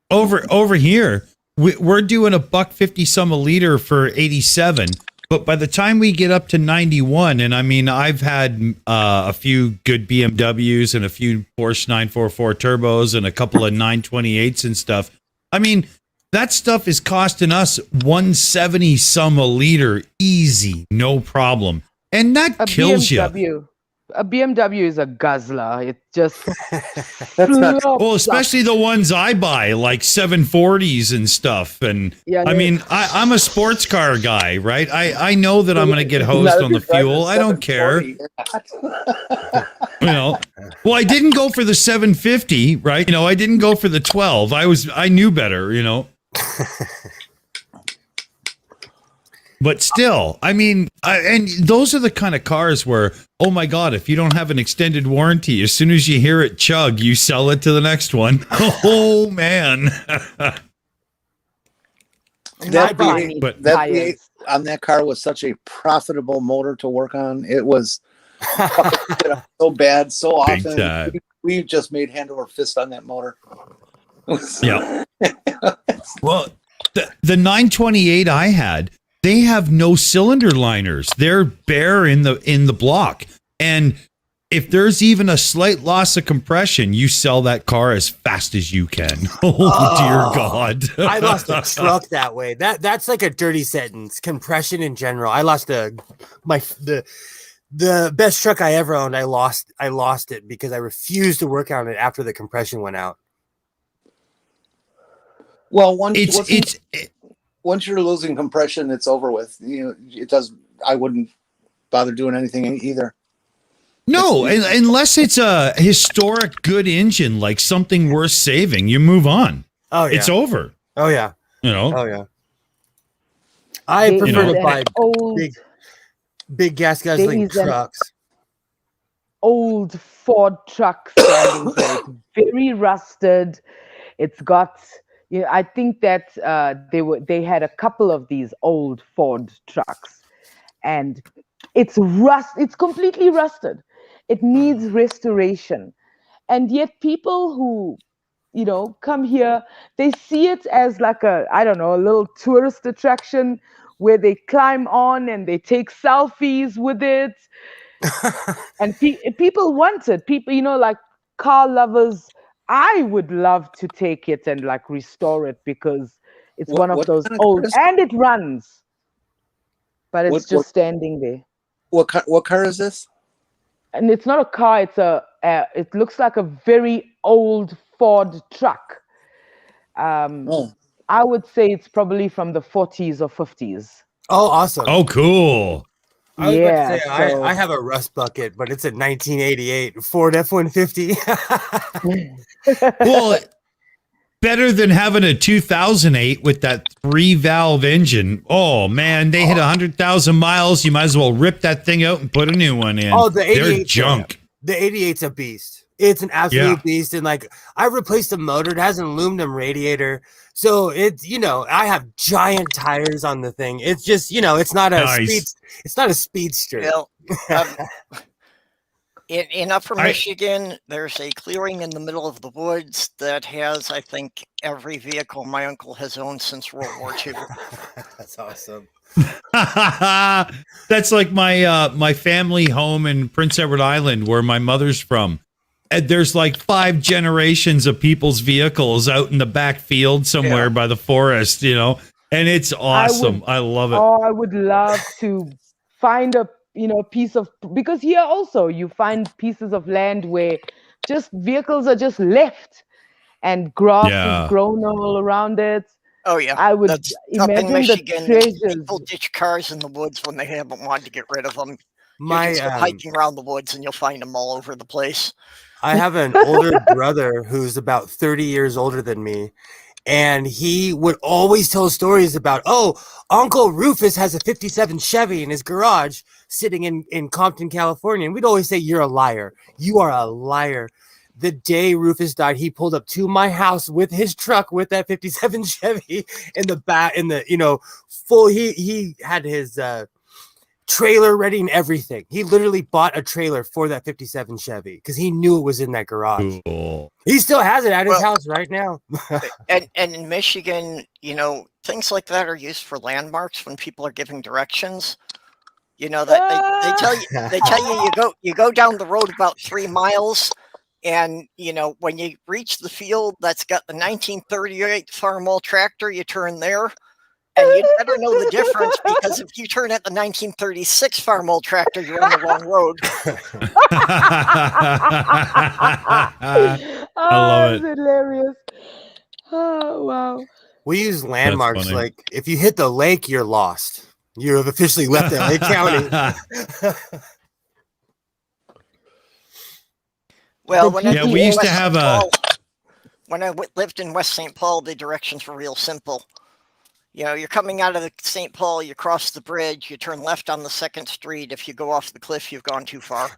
over here, we're doing $1.50 some a liter for 87. But by the time we get up to 91, and I mean, I've had a few good BMWs and a few Porsche 944 turbos and a couple of 928s and stuff. I mean, that stuff is costing us $1.70 some a liter, easy, no problem, and that kills you. A BMW is a guzzler. It just well, especially the ones I buy, like 740s and stuff. And I mean, I'm a sports car guy, right? I know that I'm going to get hosed on the fuel. I don't care. Well, I didn't go for the 750, right? I didn't go for the 12. I knew better, But still, I mean, and those are the kind of cars where, oh my God, if you don't have an extended warranty, as soon as you hear it chug, you sell it to the next one. Oh man. That V8 on that car was such a profitable motor to work on. It was so bad, so often. we just made hand over fist on that motor. Yeah. Well, the 928 I had, they have no cylinder liners. They're bare in the block. And if there's even a slight loss of compression, you sell that car as fast as you can. Oh, dear God. I lost a truck that way. That's like a dirty sentence. Compression in general. I lost the best truck I ever owned. I lost it because I refused to work on it after the compression went out. Well, once you're losing compression, it's over with. It does. I wouldn't bother doing anything either. No, unless it's a historic good engine, like something worth saving, you move on. Oh yeah, it's over. Oh yeah, Oh yeah. I prefer to buy big gas guzzling trucks. Old Ford truck standing there. It's very rusted. It's got. I think that they had a couple of these old Ford trucks, and it's It's completely rusted. It needs restoration, and yet people who, come here, they see it as like a little tourist attraction where they climb on and they take selfies with it, and people want it. People, like car lovers. I would love to take it and like restore it because it's one of those old, and it runs, but it's just standing there. What car is this? And it's not a car. It's it looks like a very old Ford truck. I would say it's probably from the 40s or 50s. Oh, awesome! Oh, cool. I was about to say, I have a rust bucket, but it's a 1988 Ford F-150. Well, better than having a 2008 with that 3-valve engine. Oh, man, they hit 100,000 miles. You might as well rip that thing out and put a new one in. Oh, the 88's they're junk. The 88's a beast. It's an absolute beast. And like, I replaced the motor. It has an aluminum radiator. So it's, I have giant tires on the thing. It's just, it's not a speedster. Well, in Upper Michigan, there's a clearing in the middle of the woods that has, I think, every vehicle my uncle has owned since World War II. That's awesome. That's like my family home in Prince Edward Island, where my mother's from. And there's like 5 generations of people's vehicles out in the back field somewhere by the forest, and it's awesome. I love it. Oh, I would love to find a piece of, because here also you find pieces of land where just vehicles are just left and grass is grown all around it. Oh yeah, I would imagine up in Michigan, the treasures. People ditch cars in the woods when they haven't wanted to get rid of them. My you just go hiking around the woods and you'll find them all over the place. I have an older brother who's about 30 years older than me, and he would always tell stories about, Uncle Rufus has a 57 Chevy in his garage sitting in Compton, California. And we'd always say, you're a liar. You are a liar. The day Rufus died, he pulled up to my house with his truck with that 57 Chevy in the back, full, he had his trailer ready and everything. He literally bought a trailer for that 57 Chevy because he knew it was in that garage. Cool. He still has it at his house right now. and in Michigan, things like that are used for landmarks when people are giving directions. That they tell you you go down the road about 3 miles, and when you reach the field that's got the 1938 Farmall tractor, you turn there. And you'd better know the difference, because if you turn at the 1936 Farmall tractor, you're on the wrong road. I love it. That's hilarious. Oh, wow. We use landmarks like if you hit the lake, you're lost. You have officially left LA County. Well, we used to have when I lived in West St. Paul, the directions were real simple. You're coming out of the St. Paul, you cross the bridge, you turn left on the 2nd Street. If you go off the cliff, you've gone too far.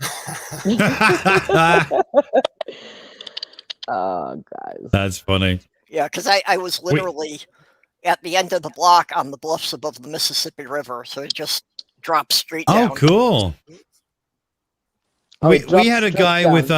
Oh, guys. That's funny. Yeah, because I was literally at the end of the block on the bluffs above the Mississippi River, so it just drops straight down. Oh, cool. We had a guy with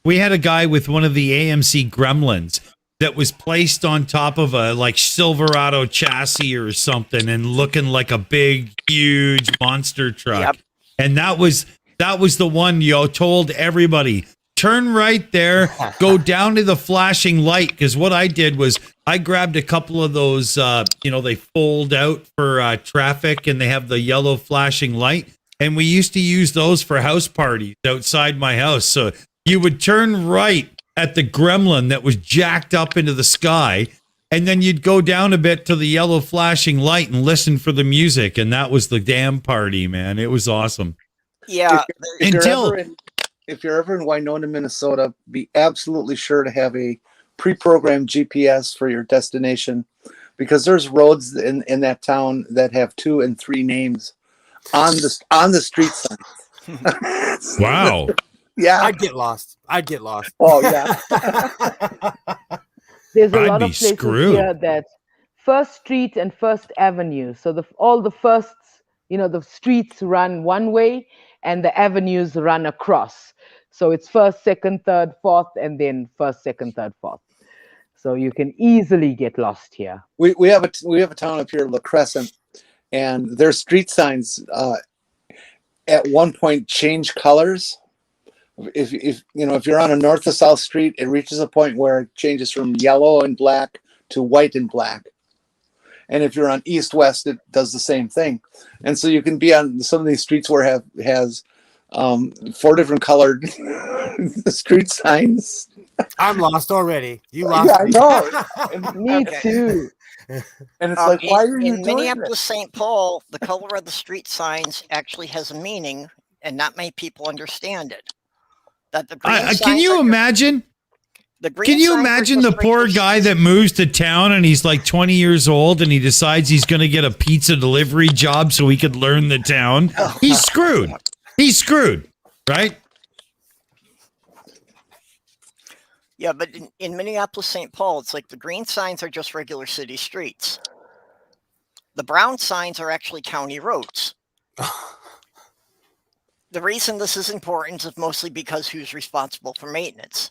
we had a guy with one of the AMC Gremlins that was placed on top of a like Silverado chassis or something and looking like a big, huge monster truck. Yep. And that was the one told everybody, turn right there, go down to the flashing light. Because what I did was I grabbed a couple of those, they fold out for traffic and they have the yellow flashing light. And we used to use those for house parties outside my house. So you would turn right at the gremlin that was jacked up into the sky. And then you'd go down a bit to the yellow flashing light and listen for the music. And that was the damn party, man. It was awesome. Yeah. If you're ever in Winona, Minnesota, be absolutely sure to have a pre-programmed GPS for your destination, because there's roads in that town that have 2 and 3 names on the street signs. Wow. Yeah. I'd get lost. Oh yeah. There's a I'd lot be of places screwed. here that First Street and First Avenue. So all the firsts, the streets run one way and the avenues run across. So it's first, second, third, fourth, and then first, second, third, fourth. So you can easily get lost here. We have a town up here, La Crescent, and their street signs at one point change colors. If you're on a north to south street, it reaches a point where it changes from yellow and black to white and black. And if you're on east west, it does the same thing. And so you can be on some of these streets where has 4 different colored street signs. I'm lost already. You lost Yeah, I me. know. Me too. And it's like, why are you in doing Minneapolis, this? St. Paul, the color of the street signs actually has a meaning, and not many people understand it. That the green Can signs you are- imagine? the green Can you signs are imagine just the poor regular guy street that moves to town and he's like 20 years old and he decides he's going to get a pizza delivery job so he could learn the town? He's screwed. He's screwed, right? Yeah, but in Minneapolis, St. Paul, it's like the green signs are just regular city streets. The brown signs are actually county roads. The reason this is important is mostly because who's responsible for maintenance.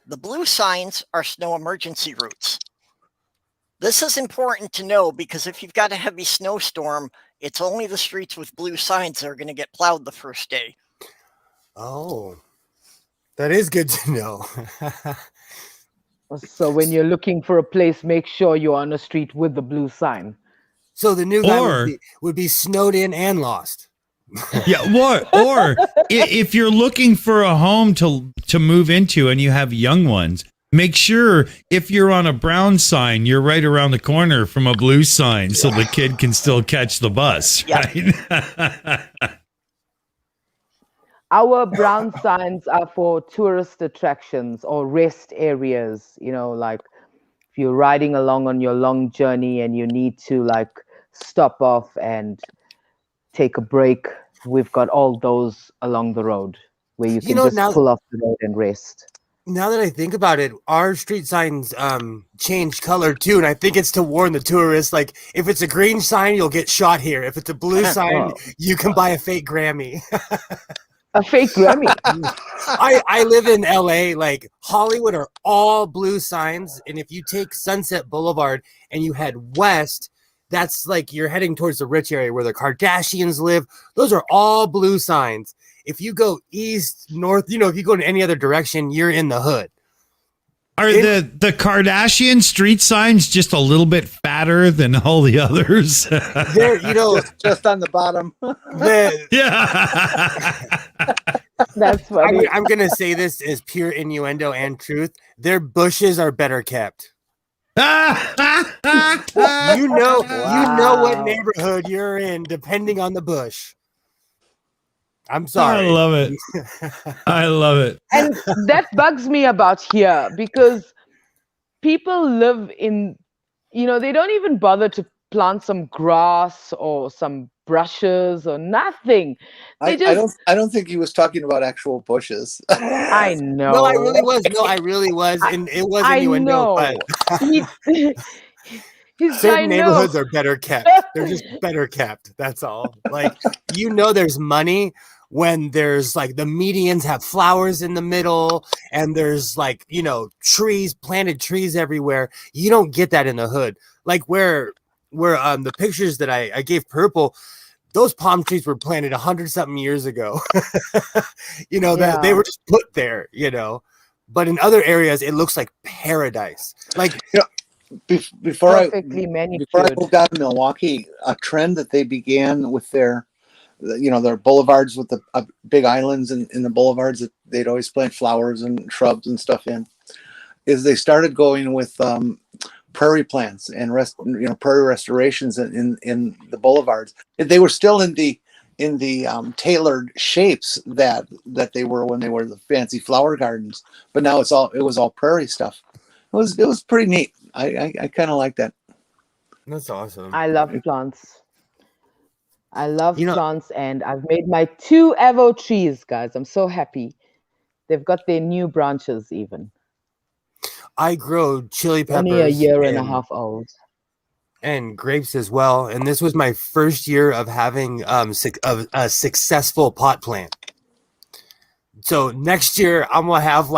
The blue signs are snow emergency routes. This is important to know because if you've got a heavy snowstorm, it's only the streets with blue signs that are going to get plowed the first day. Oh, that is good to know. So when you're looking for a place, make sure you're on a street with the blue sign. So the new guy Or- would be snowed in and lost. Yeah, or if you're looking for a home to move into and you have young ones, make sure if you're on a brown sign, you're right around the corner from a blue sign so the kid can still catch the bus, Yeah. right? Our brown signs are for tourist attractions or rest areas, like if you're riding along on your long journey and you need to like stop off and take a break. We've got all those along the road where you can just pull off the road and rest. Now that I think about it, our street signs change color too, and I think it's to warn the tourists. Like, if it's a green sign, you'll get shot here. If it's a blue sign, you can buy a fake Grammy. A fake Grammy. I live in LA. Like, Hollywood are all blue signs, and if you take Sunset Boulevard and you head west, that's like you're heading towards the rich area where the Kardashians live. Those are all blue signs. If you go east, north, if you go in any other direction, you're in the hood. Are the Kardashian street signs just a little bit fatter than all the others? They're, just on the bottom. Yeah. That's funny. I'm going to say this as pure innuendo and truth. Their bushes are better kept. You know what neighborhood you're in, depending on the bush. I'm sorry. I love it. I love it. And that bugs me about here because people live in, they don't even bother to plant some grass or some brushes or nothing. I don't think he was talking about actual bushes. I know. No, I really was. And it was innuendo. But certain neighborhoods are better kept. They're just better kept. That's all. Like, there's money when there's like the medians have flowers in the middle and there's like, you know, trees, planted trees everywhere. You don't get that in the hood. Like where the pictures that I gave Purple, those palm trees were planted 100-something years ago. You know, that they were just put there, you know. But in other areas, it looks like paradise. Like, you know, before I moved out of Milwaukee, a trend that they began with their, you know, their boulevards with the big islands in the boulevards that they'd always plant flowers and shrubs and stuff in, is they started going with prairie plants and prairie restorations in the boulevards. They were still in the tailored shapes that they were when they were the fancy flower gardens, but now it was all prairie stuff. It was pretty neat. I kind of like that. That's awesome. I love plants. I love plants, and I've made my 2 Evo trees, guys. I'm so happy. They've got their new branches even. I grow chili peppers. Only a year and a half old. And grapes as well. And this was my first year of having a successful pot plant. So next year I'm gonna have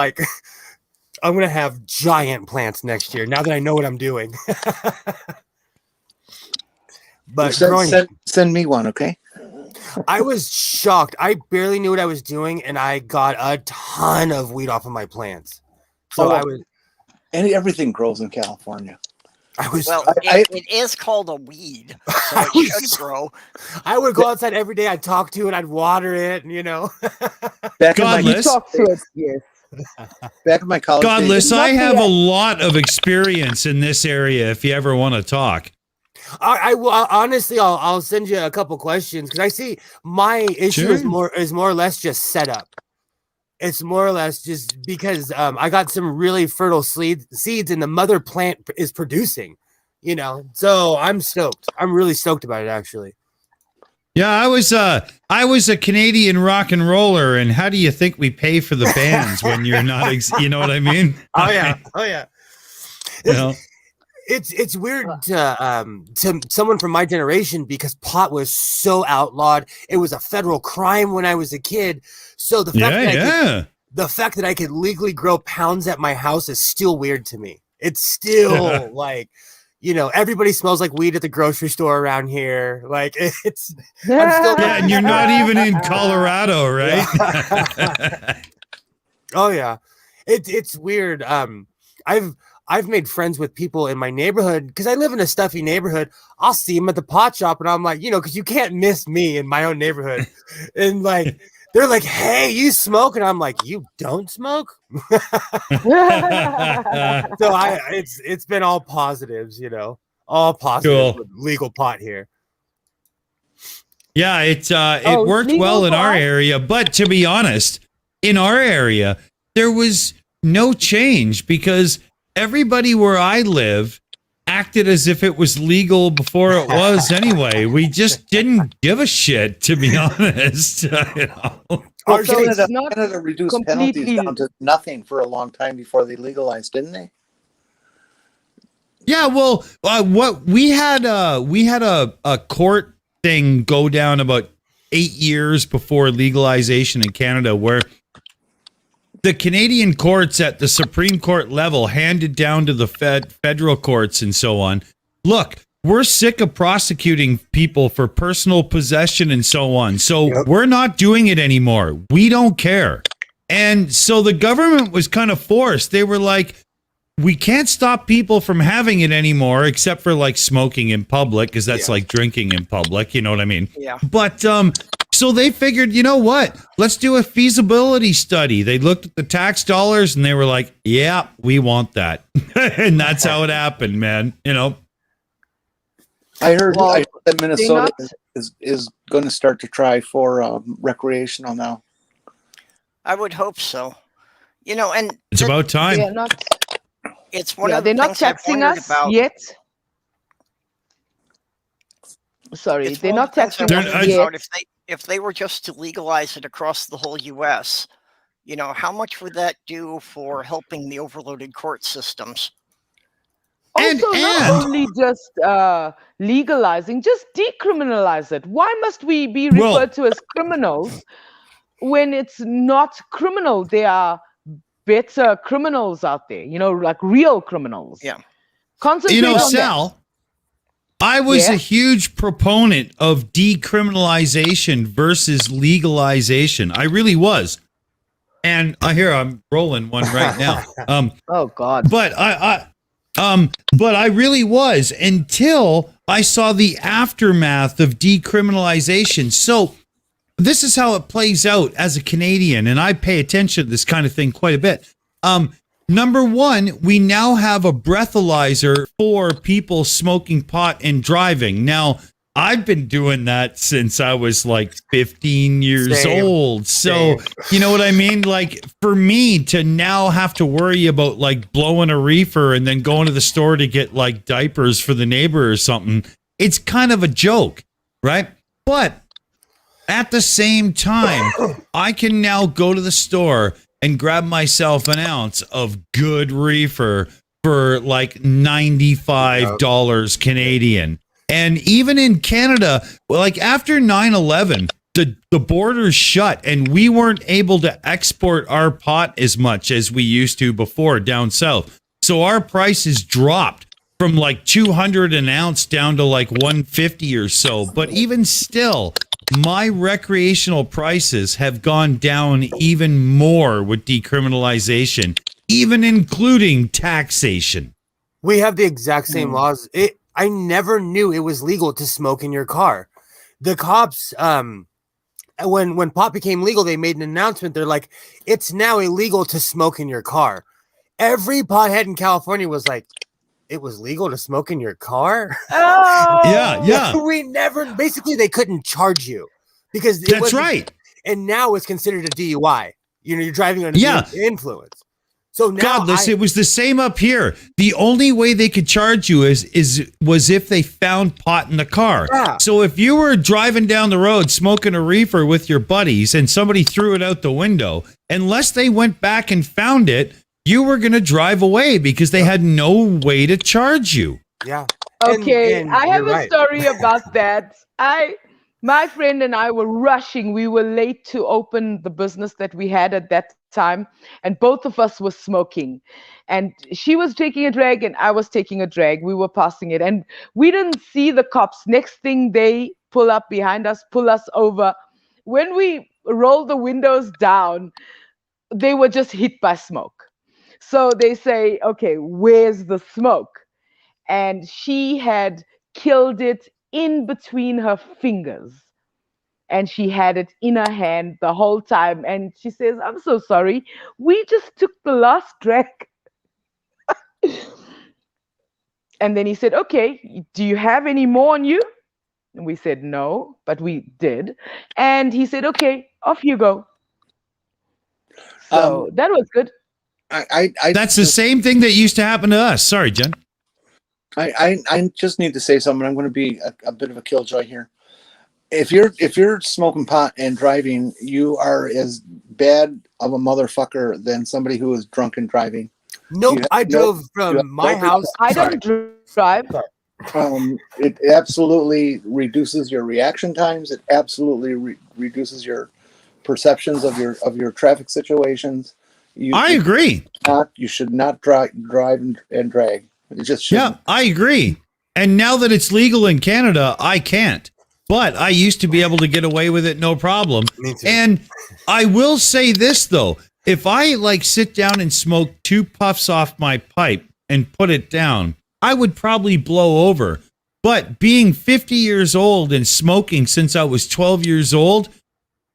I'm gonna have giant plants next year. Now that I know what I'm doing. But send me one, okay? I was shocked. I barely knew what I was doing, and I got a ton of weed off of my plants. So everything grows in California. It is called a weed, so it should grow. I would go outside every day. I'd talk to it. I'd water it. You know. Godless. Talk to it, yes. Back in my college Godless, I have a lot of experience in this area. If you ever want to talk. I will honestly. I'll send you a couple questions because I see my issue is more or less just setup. It's more or less just because I got some really fertile seeds and the mother plant is producing, you know. So I'm stoked. I'm really stoked about it, actually. Yeah, I was a Canadian rock and roller, and how do you think we pay for the bands when you're not? You know what I mean? Oh yeah. You know? It's weird to someone from my generation because pot was so outlawed. It was a federal crime when I was a kid. So the fact that I could legally grow pounds at my house is still weird to me. It's still like, you know, everybody smells like weed at the grocery store around here. Like it's and you're not even in Colorado, right? Yeah. Oh yeah, it's weird. I've made friends with people in my neighborhood because I live in a stuffy neighborhood. I'll see them at the pot shop and I'm like, you know, because you can't miss me in my own neighborhood. And like, they're like, hey, you smoke? And I'm like, you don't smoke? So it's been all positives, you know, all positive with legal pot here. Yeah, it worked well in our area. But to be honest, in our area, there was no change because everybody where I live acted as if it was legal before it was anyway. We just didn't give a shit, to be honest. You know? Canada reduced penalties down to nothing for a long time before they legalized, didn't they? Yeah, well, what we had a court thing go down about 8 years before legalization in Canada, where the Canadian courts at the Supreme Court level handed down to the federal courts and so on. Look, we're sick of prosecuting people for personal possession and so on. So we're not doing it anymore. We don't care. And so the government was kind of forced. They were like, we can't stop people from having it anymore, except for like smoking in public, because that's like drinking in public. You know what I mean? Yeah. But so they figured, you know what? Let's do a feasibility study. They looked at the tax dollars and they were like, yeah, we want that. And that's how it happened, man. You know? I heard that Minnesota is going to start to try for recreational now. I would hope so. You know, and it's about time. It's one of the they're not taxing us yet. Sorry, they're not taxing us yet. If they were just to legalize it across the whole U.S., you know, how much would that do for helping the overloaded court systems? Also, not only just legalizing, just decriminalize it. Why must we be referred to as criminals when it's not criminal, there are better criminals out there, like real criminals. Yeah. Concentrate on that. Sal, I was Yeah? a huge proponent of decriminalization versus legalization. I really was. And I'm rolling one right now. Oh God. But I really was until I saw the aftermath of decriminalization. So this is how it plays out as a Canadian, and I pay attention to this kind of thing quite a bit. Number one, we now have a breathalyzer for people smoking pot and driving. Now, I've been doing that since I was like 15 years old. So, you know what I mean? Like, for me to now have to worry about like blowing a reefer and then going to the store to get like diapers for the neighbor or something, it's kind of a joke, right? But at the same time, I can now go to the store and grab myself an ounce of good reefer for like $95 Canadian. And even in Canada, like after 9/11, the borders shut and we weren't able to export our pot as much as we used to before down south. So our prices dropped from like 200 an ounce down to like 150 or so. But even still, my recreational prices have gone down even more with decriminalization, even including taxation. We have the exact same laws. I never knew it was legal to smoke in your car. The cops, when pot became legal, they made an announcement. They're like, it's now illegal to smoke in your car. Every pothead in California was like, it was legal to smoke in your car? Oh! Yeah. We never, basically, they couldn't charge you because That's right. And now it's considered a DUI. You're driving under the influence. So now Godless, it was the same up here. The only way they could charge you was if they found pot in the car. Yeah. So if you were driving down the road smoking a reefer with your buddies and somebody threw it out the window, unless they went back and found it, you were going to drive away because they had no way to charge you. Yeah. Okay, And I have you're a story about that. My friend and I were rushing. We were late to open the business that we had at that time, and both of us were smoking. And she was taking a drag and I was taking a drag. We were passing it and we didn't see the cops. Next thing, they pull up behind us, pull us over. When we rolled the windows down, they were just hit by smoke. So they say, okay, where's the smoke? And she had killed it in between her fingers. And she had it in her hand the whole time. And she says, I'm so sorry. We just took the last drag. And then he said, okay, do you have any more on you? And we said, no, but we did. And he said, okay, off you go. So that was good. That's the same thing that used to happen to us. Sorry, Jen. I just need to say something. I'm going to be a bit of a killjoy here. If you're smoking pot and driving, you are as bad of a motherfucker than somebody who is drunk and driving. Nope, I drove from my house. I don't drive. It absolutely reduces your reaction times. It absolutely reduces your perceptions of your traffic situations. I agree. You should not drive and drag. It just shouldn't. Yeah, I agree. And now that it's legal in Canada, I can't. But I used to be able to get away with it no problem. Me too. And I will say this, though. If I like sit down and smoke 2 puffs off my pipe and put it down, I would probably blow over. But being 50 years old and smoking since I was 12 years old,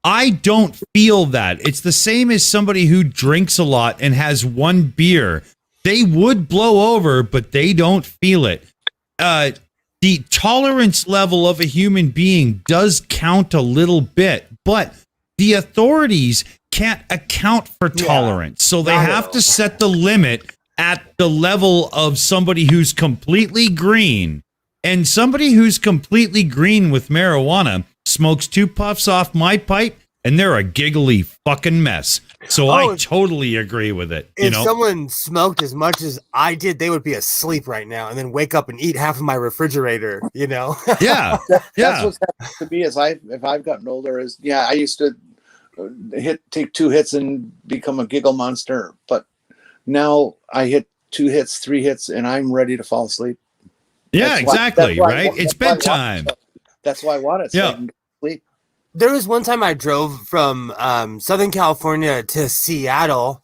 I don't feel that. It's the same as somebody who drinks a lot and has 1 beer. They would blow over, but they don't feel it. The tolerance level of a human being does count a little bit, but the authorities can't account for tolerance. So they have to set the limit at the level of somebody who's completely green. And somebody who's completely green with marijuana smokes 2 puffs off my pipe, and they're a giggly fucking mess. So I totally agree with it. If someone smoked as much as I did, they would be asleep right now and then wake up and eat half of my refrigerator, Yeah. That's what's happened to me if I've gotten older I used to take 2 hits and become a giggle monster. But now I hit 2 hits, 3 hits, and I'm ready to fall asleep. Yeah, exactly. Right. It's bedtime. That's why I want it. So Yeah. I can sleep. There was one time I drove from Southern California to Seattle,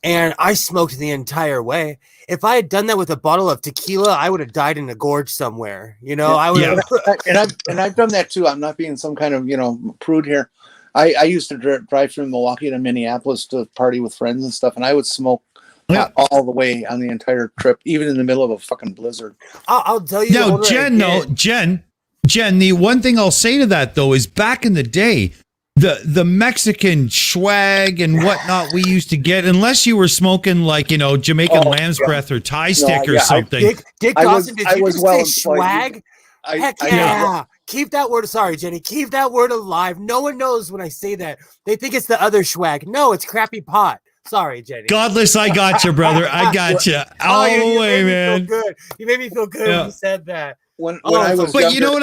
and I smoked the entire way. If I had done that with a bottle of tequila, I would have died in a gorge somewhere. You know, I would. Yeah. And I've done that too. I'm not being some kind of prude here. I used to drive from Milwaukee to Minneapolis to party with friends and stuff, and I would smoke Yeah. all the way on the entire trip, even in the middle of a fucking blizzard. I'll tell you. the No, older I get- Jen, the one thing I'll say to that though is back in the day, the Mexican swag and whatnot we used to get, unless you were smoking like, Jamaican lamb's breath or Thai stick or something. Dick I Dawson, was- did I you was just well say employed. swag? Heck I- yeah. Keep that word. Sorry, Jenny. Keep that word alive. No one knows when I say that. They think it's the other swag. No, it's crappy pot. Sorry, Jenny. Godless, I got you, brother. I got you all you the way, made me man. feel good. You made me feel good Yeah. when you said that. When Oh, I was But younger, you know what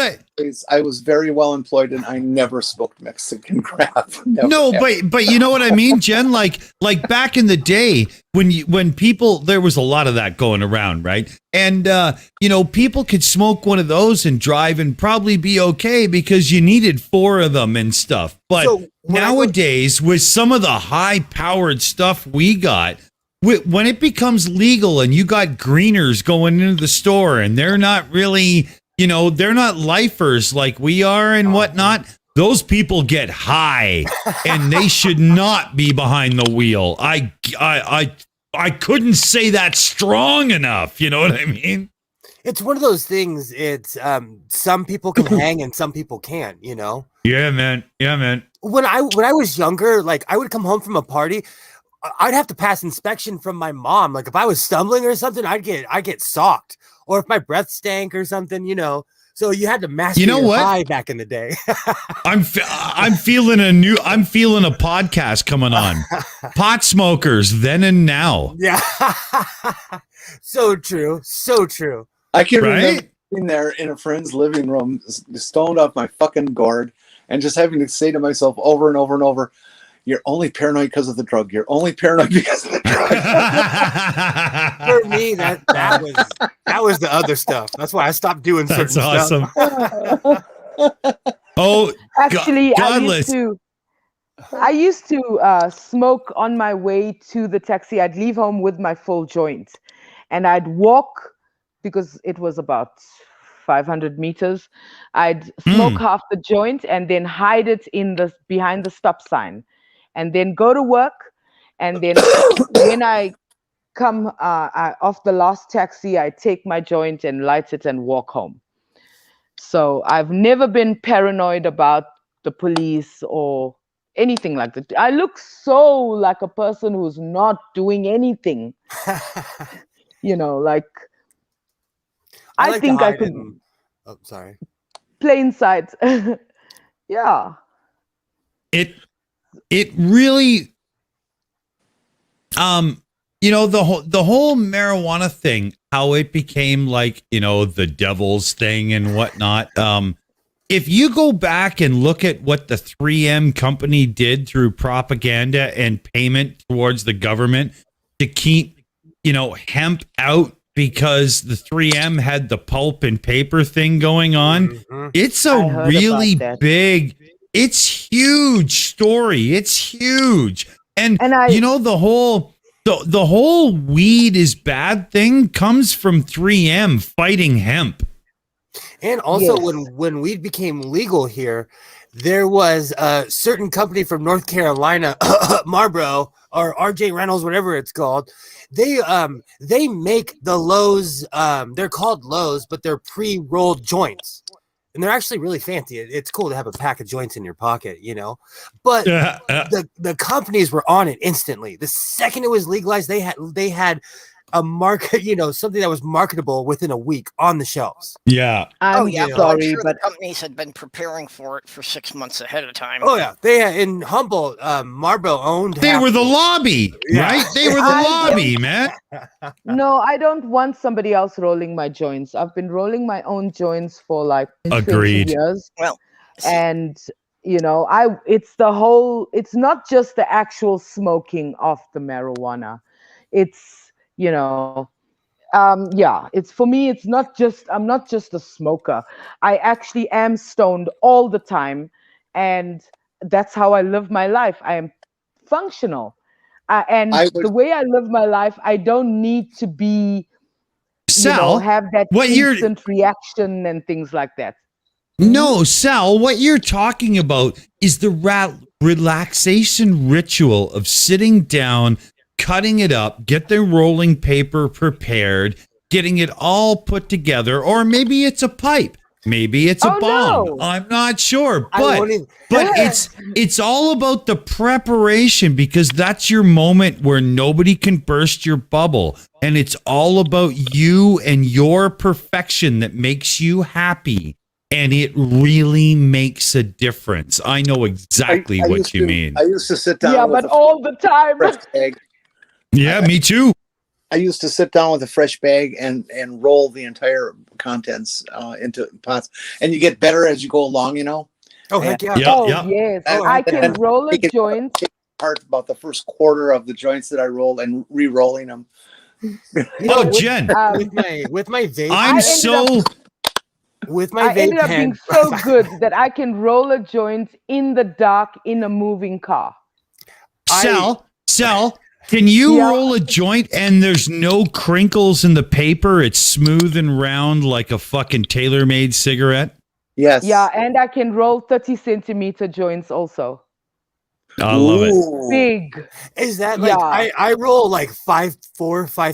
I was very well employed, and I never smoked Mexican crap. Never, No, ever. but you know what I mean, Jen? Like back in the day when people, there was a lot of that going around, right? And people could smoke one of those and drive and probably be okay because you needed 4 of them and stuff. But So, when I go- nowadays, with some of the high-powered stuff we got, when it becomes legal and you got greeners going into the store and they're not really, they're not lifers like we are and whatnot, those people get high and they should not be behind the wheel. I couldn't say that strong enough. You know what I mean? It's one of those things. It's some people can hang and some people can't, Yeah, man. Yeah, man. When I was younger, like I would come home from a party, I'd have to pass inspection from my mom. Like if I was stumbling or something, I'd get socked. Or if my breath stank or something, So you had to master your high back in the day. I'm feeling a podcast coming on. Pot smokers then and now. Yeah. So true. So true. I can Right? remember sitting there in a friend's living room, stoned off my fucking gourd, and just having to say to myself over and over and over, "You're only paranoid because of the drug. You're only paranoid because of the drug." For me, that was the other stuff. That's why I stopped doing certain That's stuff. awesome. Oh, Actually, godless. I used to smoke on my way to the taxi. I'd leave home with my full joint, and I'd walk because it was about 500 meters. I'd smoke half the joint and then hide it behind the stop sign, and then go to work. And then when I come off the last taxi, I take my joint and light it and walk home. So I've never been paranoid about the police or anything like that. I look so like a person who's not doing anything. Like I like to think I hide could in- Oh, sorry. plain sight. Yeah. It really the whole marijuana thing, how it became like, the devil's thing and whatnot. If you go back and look at what the 3M company did through propaganda and payment towards the government to keep, hemp out because the 3M had the pulp and paper thing going on, Mhm. it's I a heard really about that. big, it's huge story. It's huge. And the whole weed is bad thing comes from 3M fighting hemp. And also, Yes. when weed became legal here, there was a certain company from North Carolina, Marlboro or RJ Reynolds, whatever it's called. They make the Lowe's. They're called Lowe's, but they're pre-rolled joints, and they're actually really fancy. It's cool to have a pack of joints in your pocket, But the companies were on it instantly. The second it was legalized, they had a market, something that was marketable within a week on the shelves. Yeah. I'm But I'm sorry, sure but the companies had been preparing for it for 6 months ahead of time. Oh yeah, they had in Humboldt, Marlboro owned. They half were the of it. lobby, Yeah. right? They were the lobby, man. no, I don't want somebody else rolling my joints. I've been rolling my own joints for like Agreed. 20 years. Well, see, And It's not just the actual smoking of the marijuana. It's, it's for me, I'm not just a smoker. I actually am stoned all the time. And that's how I live my life. I am functional. And the way I live my life, I don't need to be, Sal, have that instant reaction and things like that. No, Sal, what you're talking about is the relaxation ritual of sitting down, cutting it up, get the rolling paper prepared, getting it all put together, or maybe it's a pipe. Maybe it's a bong. No. I'm not sure, but it's all about the preparation, because that's your moment where nobody can burst your bubble, and it's all about you and your perfection that makes you happy, and it really makes a difference. I know exactly what you mean. I used to sit down, but all the time. Fresh bag. Yeah, me too. I used to sit down with a fresh bag and roll the entire contents into pots, and you get better as you go along. Oh heck yeah! Yes, I can roll a joint. Part about the first quarter of the joints that I rolled and re-rolling them. Jen, with my vape, I ended up being so good that I can roll a joint in the dark in a moving car. Sal. Can you roll a joint and there's no crinkles in the paper? It's smooth and round like a fucking tailor-made cigarette? Yes. Yeah, and I can roll 30-centimeter joints also. I love it. Big. Is that like I roll like 5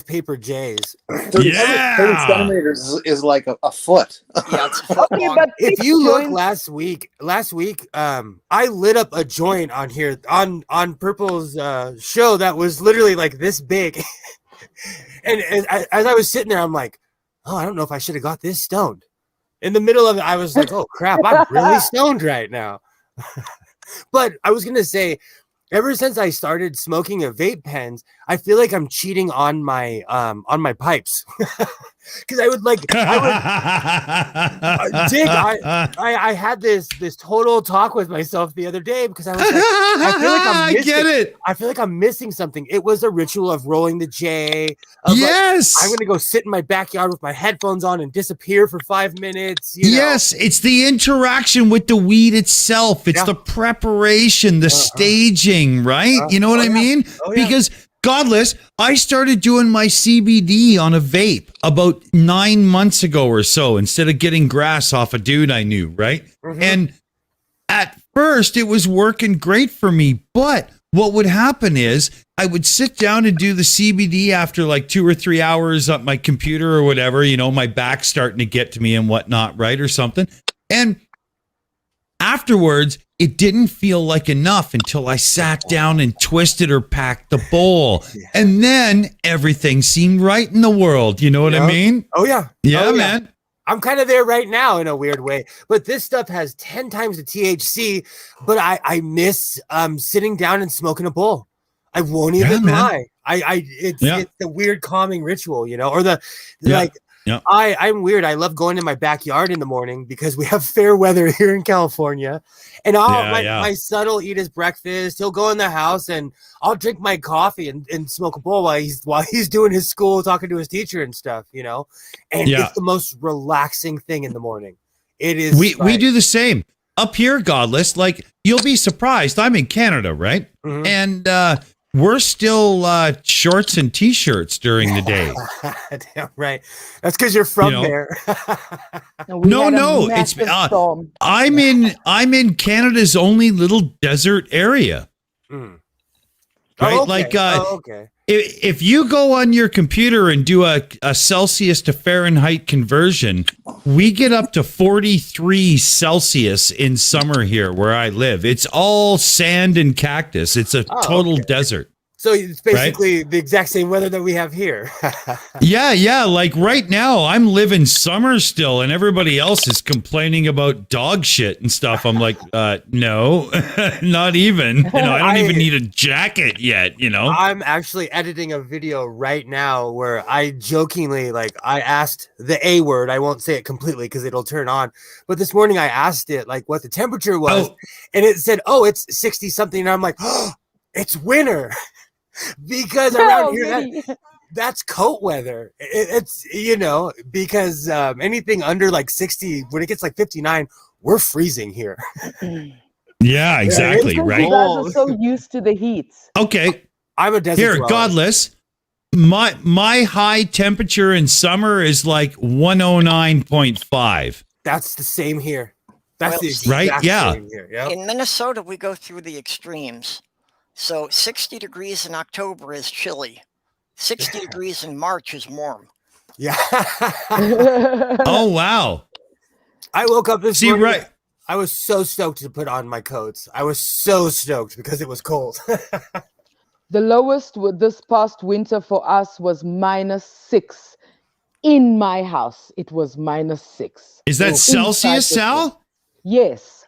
paper J's. 30 centimeters is like a foot. Yeah, okay, but if you look last week, I lit up a joint on here on Purple's show that was literally like this big. and as I was sitting there, I'm like, I don't know if I should have got this stoned. In the middle of it, I was like, oh crap, I'm really stoned right now. But I was gonna say, ever since I started smoking a vape pens, I feel like I'm cheating on my pipes. Because I had this total talk with myself the other day, because I was like, I feel like I'm missing something. It was a ritual of rolling the J. Yes, I'm gonna go sit in my backyard with my headphones on and disappear for 5 minutes. Yes, it's the interaction with the weed itself. It's the preparation, the staging, right? You know what I mean? Because Godless, I started doing my CBD on a vape about 9 months ago or so, instead of getting grass off a dude I knew, right? Mm-hmm. And at first it was working great for me, but what would happen is I would sit down and do the CBD after like 2 or 3 hours on my computer or whatever, my back's starting to get to me and whatnot, right? Or something. And afterwards, it didn't feel like enough until I sat down and twisted or packed the bowl. Yeah. And then everything seemed right in the world. You know what I mean? Oh, yeah. Yeah, man. I'm kind of there right now in a weird way. But this stuff has 10 times the THC, but I miss sitting down and smoking a bowl. I won't even lie. It's the weird calming ritual, or I'm weird. I love going to my backyard in the morning because we have fair weather here in California. And my son will eat his breakfast. He'll go in the house and I'll drink my coffee and smoke a bowl while he's doing his school, talking to his teacher and stuff, And it's the most relaxing thing in the morning. It is. We do the same up here, Godless. Like, you'll be surprised. I'm in Canada, right? Mm-hmm. And we're still shorts and t-shirts during the day. Damn right. That's because you're from there. No. It's I'm in Canada's only little desert area. Mm. Right? Oh, okay. If you go on your computer and do a Celsius to Fahrenheit conversion, we get up to 43 Celsius in summer here where I live. It's all sand and cactus. It's a total desert. So it's basically the exact same weather that we have here. Yeah. Like right now, I'm living summer still, and everybody else is complaining about dog shit and stuff. I'm like, no, not even. I don't even need a jacket yet. I'm actually editing a video right now where I jokingly, I asked the A word. I won't say it completely because it'll turn on. But this morning I asked it what the temperature was, and it said, "Oh, it's 60 something." And I'm like, "Oh, it's winter." Because around here, that's coat weather. It's because anything under 60, when it gets 59, we're freezing here. Yeah, exactly. Because right. You guys are so used to the heat. Okay. I'm a desert Here, dweller. Godless. My high temperature in summer is 109.5. That's the same here. That's the exact right. Yeah. same here. Yep. In Minnesota, we go through the extremes. So 60 degrees in October is chilly. 60 degrees in March is warm. Yeah. Oh, wow. I woke up this morning. Right. I was so stoked to put on my coats. I was so stoked because it was cold. The lowest with this past winter for us was -6. In my house, it was -6. Is that Celsius, Sal? Yes.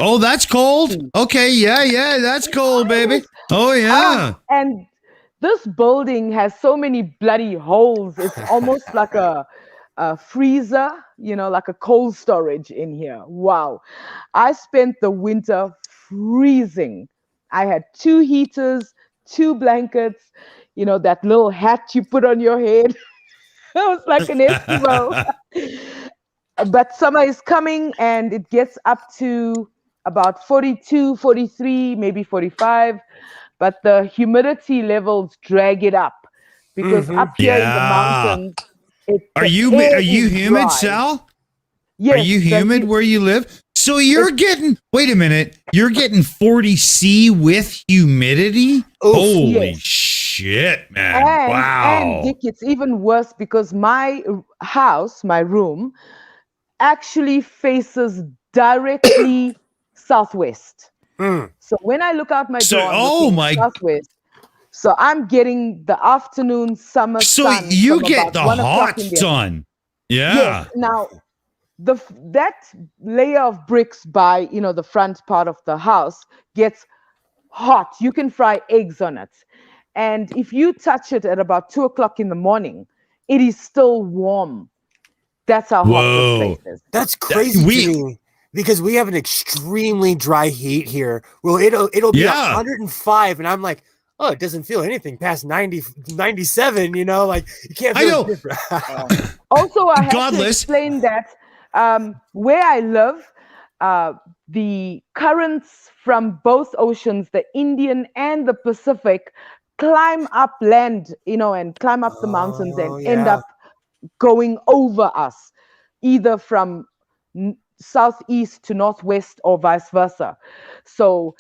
Oh, that's cold. Okay, yeah, that's cold, baby. Oh, yeah. And this building has so many bloody holes. It's almost like a freezer, like a cold storage in here. Wow. I spent the winter freezing. I had 2 heaters, 2 blankets, that little hat you put on your head. It was like an Eskimo. But summer is coming and it gets up to about 42, 43, maybe 45. But the humidity levels drag it up because up here in the mountains, Are you humid, dry. Sal? Yes. Are you humid where you live? So you're getting, wait a minute, you're getting 40 C with humidity? Holy shit, man. Wow. And Dick, it's even worse because my house, my room, actually faces directly southwest. So when I look out my door, I'm looking southwest. So I'm getting the afternoon summer sun. So you get the 1 o'clock hot in the sun. Yeah. Yes. Now, that layer of bricks by the front part of the house gets hot. You can fry eggs on it, and if you touch it at about 2 o'clock in the morning, it is still warm. That's how hot this place is. That's crazy to me because we have an extremely dry heat here. Well, it'll be 105, and I'm like, oh, it doesn't feel anything past 90, 97. You can't feel different. Also, I have to explain that where I live, the currents from both oceans, the Indian and the Pacific, climb up land, and climb up the mountains and end up going over us, either from southeast to northwest or vice versa. So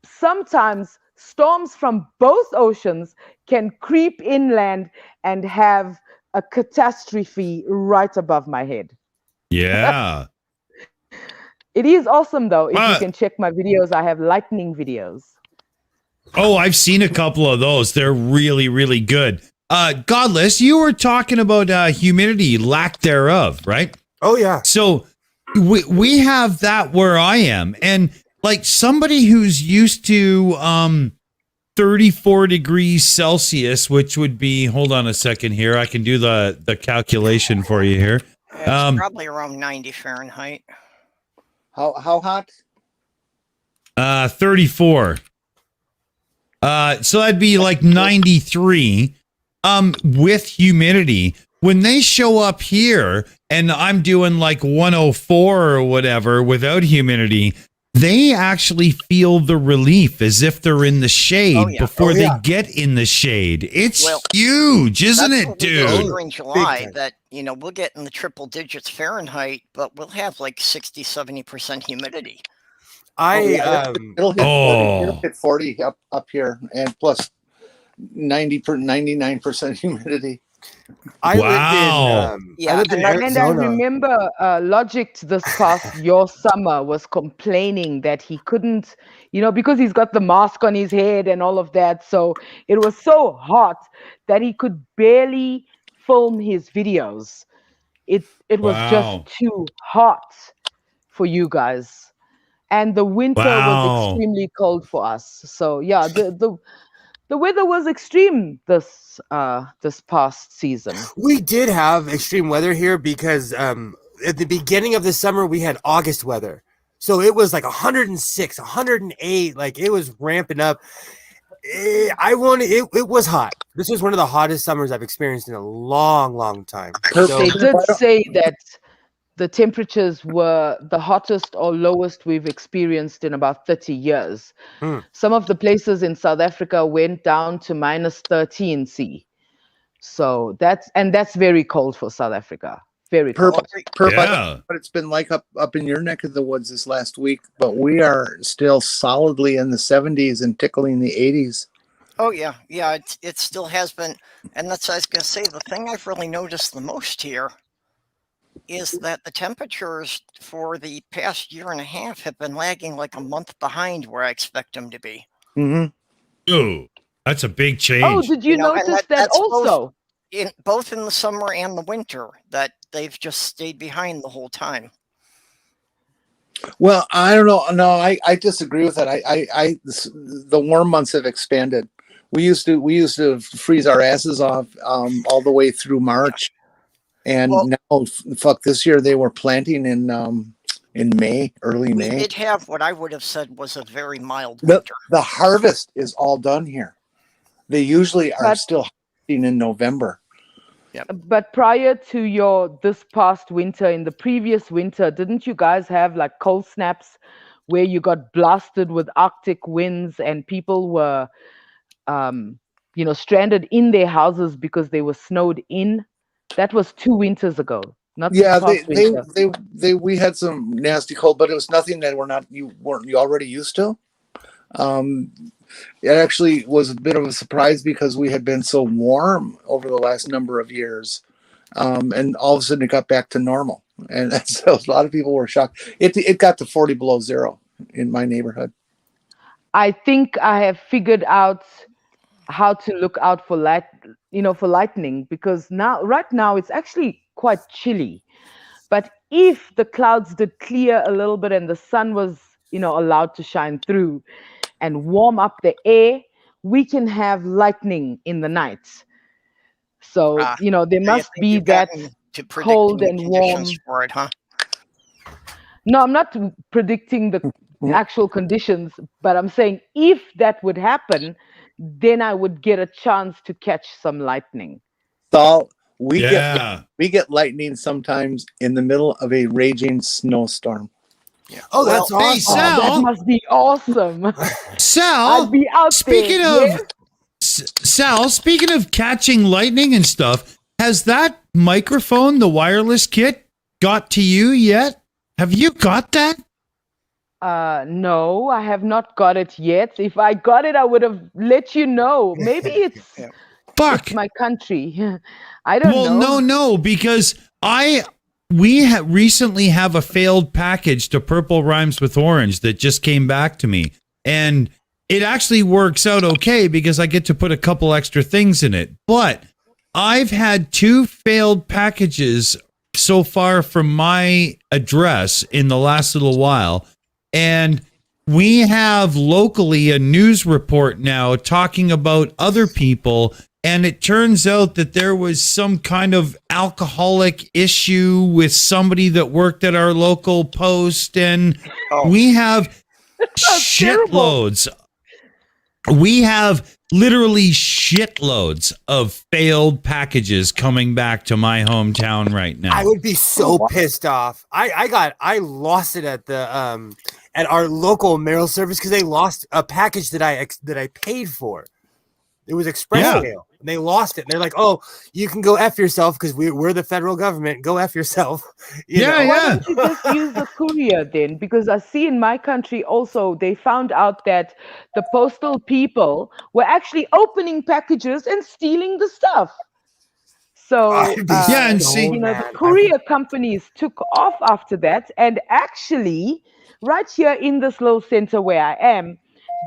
sometimes storms from both oceans can creep inland and have a catastrophe right above my head. Yeah. It is awesome, though. If you can check my videos, I have lightning videos. Oh, I've seen a couple of those. They're really, really good. Godless, you were talking about humidity, lack thereof, right? Oh, yeah. So we have that where I am. And somebody who's used to 34 degrees Celsius, which would be, hold on a second here. I can do the calculation for you here. It's probably around 90 Fahrenheit. How hot? 34. So that'd be 93 with humidity. When they show up here and I'm doing 104 or whatever without humidity, they actually feel the relief as if they're in the shade before they get in the shade. It's huge, isn't it, dude? In July, that we'll get in the triple digits Fahrenheit, but we'll have 60-70% humidity. It'll hit 40 up here, and plus 99% humidity. I Wow. Yeah, lived in and that- And I Arizona. remember Logic this past your summer was complaining that he couldn't, because he's got the mask on his head and all of that. So it was so hot that he could barely film his videos. It was just Wow. too hot for you guys. And the winter was Wow. extremely cold for us. So yeah, the weather was extreme this past season. We did have extreme weather here because at the beginning of the summer we had August weather. So it was like 106, 108, like it was ramping up. It was hot. This was one of the hottest summers I've experienced in a long, long time. So, They did say that the temperatures were the hottest or lowest we've experienced in about 30 years. Some of the places in South Africa went down to minus 13 C. So that's very cold for South Africa. Very Perp, cold. perp, I don't Yeah. know what it's been like up in your neck of the woods this last week, but we are still solidly in the 70s and tickling the 80s. oh yeah, yeah. It still has been, and that's what I was gonna say. The thing I've really noticed the most here is that the temperatures for the past year and a half have been lagging like a month behind where I expect them to be. Mm-hmm. Ooh, that's a big change. Oh, did you You know, and notice that that's both- also? Both in the summer and the winter, that they've just stayed behind the whole time. Well, I don't know. No, I disagree with that. The warm months have expanded. We used to freeze our asses off all the way through March, and Well- now, fuck, this year they were planting in May, early We May. did have what I would have said was a very mild The winter. the harvest is all done here. They usually are But- still harvesting in November. But prior to this past winter, in the previous winter, didn't you guys have like cold snaps where you got blasted with Arctic winds and people were, stranded in their houses because they were snowed in? That was 2 winters ago, not Yeah, this past winter. we had some nasty cold, but it was nothing that you weren't already used to. It actually was a bit of a surprise because we had been so warm over the last number of years, and all of a sudden it got back to normal, and so a lot of people were shocked. It got to 40 below zero in my neighborhood. I think I have figured out how to look out for lightning, because right now it's actually quite chilly. But if the clouds did clear a little bit and the sun was, allowed to shine through and warm up the air, we can have lightning in the night. So, Ah, there So you must think be you've that gotten to predicting cold the and conditions warm. for it, huh? No, I'm not predicting the actual conditions, but I'm saying if that would happen, then I would get a chance to catch some lightning. So we Yeah. get lightning sometimes in the middle of a raging snowstorm. Yeah. oh, that's Hey, awesome. Sal. Oh, that must be awesome. Sal, I'd be out speaking there. of yes? Sal, speaking of catching lightning and stuff, has that microphone, the wireless kit, got to you yet? Have you got that? No, I have not got it yet. If I got it, I would have let you know. Maybe it's Yeah. Fuck. my country. I don't Well, know. no, because we recently have a failed package to Purple Rhymes with Orange that just came back to me, and it actually works out okay because I get to put a couple extra things in it. But I've had 2 failed packages so far from my address in the last little while, and we have locally a news report now talking about other people. And it turns out that there was some kind of alcoholic issue with somebody that worked at our local post. And Oh. we have terrible. shitloads. We have literally shitloads of failed packages coming back to my hometown right now. I would be so pissed off. I lost it at the at our local mail service because they lost a package that I paid for. It was express Yeah. mail. And they lost it. And they're like, "Oh, you can go F yourself because we're the federal government. Go F yourself." You know? Why don't you just use the courier then? Because I see in my country also, they found out that the postal people were actually opening packages and stealing the stuff. So, I'd be Yeah, and so see- you know, mad. the courier companies took off after that. And actually, right here in this little center where I am,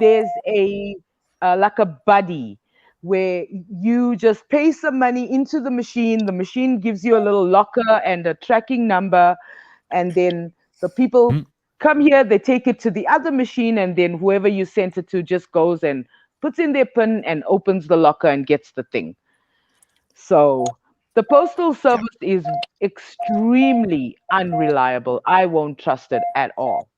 there's a like a buddy where you just pay some money into the machine. The machine gives you a little locker and a tracking number, and then the people Mm. come here, they take it to the other machine, and then whoever you sent it to just goes and puts in their PIN and opens the locker and gets the thing. So the postal service is extremely unreliable. I won't trust it at all.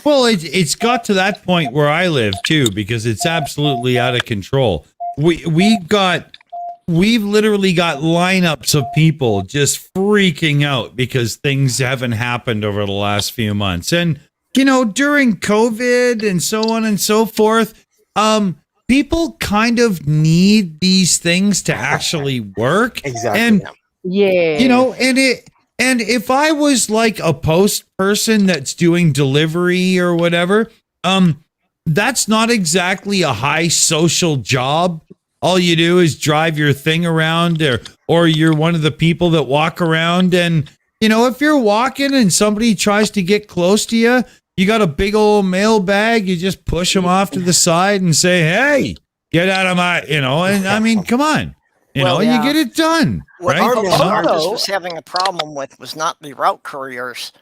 Well, it's got to that point where I live too, because it's absolutely out of control. We've literally got lineups of people just freaking out because things haven't happened over the last few months. And you know, during COVID and so on and so forth, people kind of need these things to actually work. Exactly. And Yeah. you know, and if I was like a post person that's doing delivery or whatever, that's not exactly a high social job. All you do is drive your thing around, or you're one of the people that walk around. And you know, if you're walking and somebody tries to get close to you, you got a big old mail bag, you just push them off to the side and say, "Hey, get out of my," you know. And I mean, come on. You Well, know, yeah. you get it done, What right? Post You know? Office was having a problem with was not the route couriers,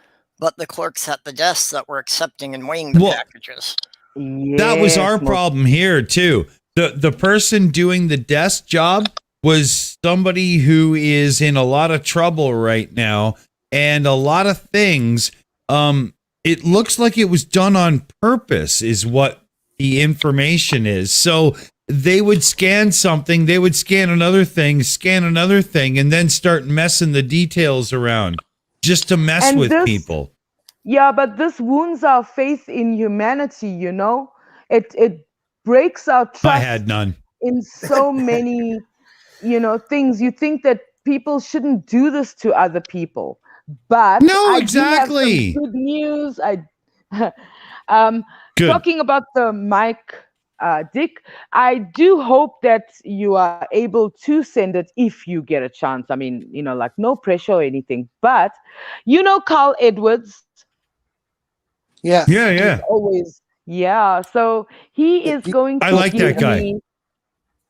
but the clerks at the desks that were accepting and weighing the Well, packages. That was our Yes, problem here too. The person doing the desk job was somebody who is in a lot of trouble right now, and a lot of things. It looks like it was done on purpose, is what the information is. So they would scan something, they would scan another thing, and then start messing the details around just to mess And with this- people. Yeah, but this wounds our faith in humanity, you know? It breaks our I trust had none. in so many, you know, things. You think that people shouldn't do this to other people. But No, I exactly. do have some good news. Good. Talking about the mic, Dick, I do hope that you are able to send it if you get a chance. I mean, you know, like no pressure or anything. But you know Carl Edwards, Yes. Yeah, yeah. always, yeah. So he is going to I like that give guy. me.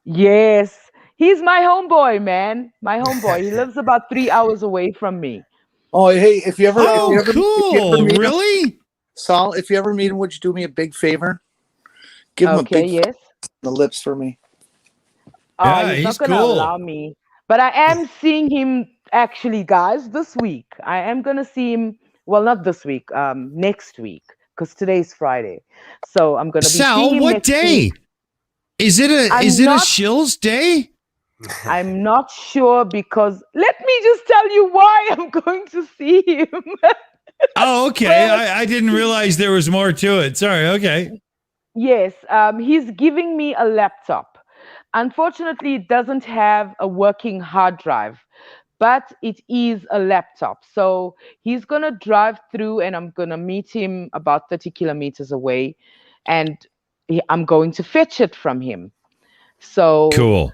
Yes, he's my homeboy, man. My homeboy. He lives about 3 hours away from me. Oh, hey, if you ever, Oh, if you ever cool. meet him, Really? Saul, if you ever meet him, would you do me a big favor? Give him a Okay, big yes. on the lips for me. Oh, Yeah, he's he's not gonna cool. allow me. But I am seeing him actually, guys, this week. I am gonna see him. Well, not this week. Next week, because today's Friday. So I'm gonna be seeing Sal, him what next day? week. Is it a I'm is it a not- shills day? I'm not sure because let me just tell you why I'm going to see him. Oh, okay. I didn't realize there was more to it. Sorry. Okay. Yes, he's giving me a laptop. Unfortunately, it doesn't have a working hard drive, but it is a laptop. So he's going to drive through and I'm going to meet him about 30 kilometers away and I'm going to fetch it from him. So, Cool.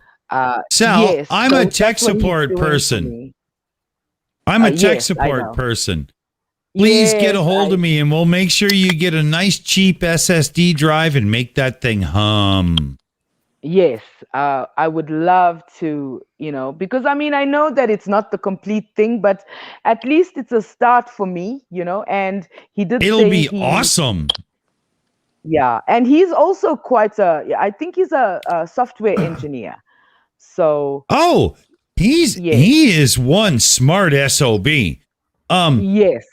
Sal, yes, I'm so a that's tech what he's support doing for person. me. I'm a tech yes, I support know. person. Please get a Yes, hold of me and we'll make sure you get a nice cheap SSD drive and make that thing hum. Yes, I would love to, you know, because I mean, I know that it's not the complete thing, but at least it's a start for me, you know. And he did It'll say be awesome. Yeah, and he's also quite I think he's a software engineer. So Oh, Yes. he is one smart SOB. yes,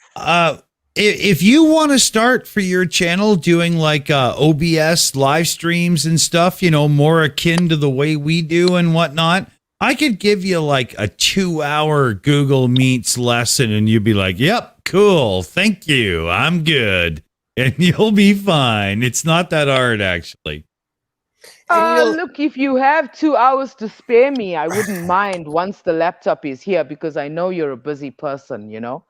If you want to start for your channel doing like OBS live streams and stuff, you know, more akin to the way we do and whatnot, I could give you like a 2-hour Google Meets lesson and you'd be like, yep, cool. Thank you. I'm good. And you'll be fine. It's not that hard, actually. look, if you have 2 hours to spare me, I wouldn't mind once the laptop is here because I know you're a busy person, you know.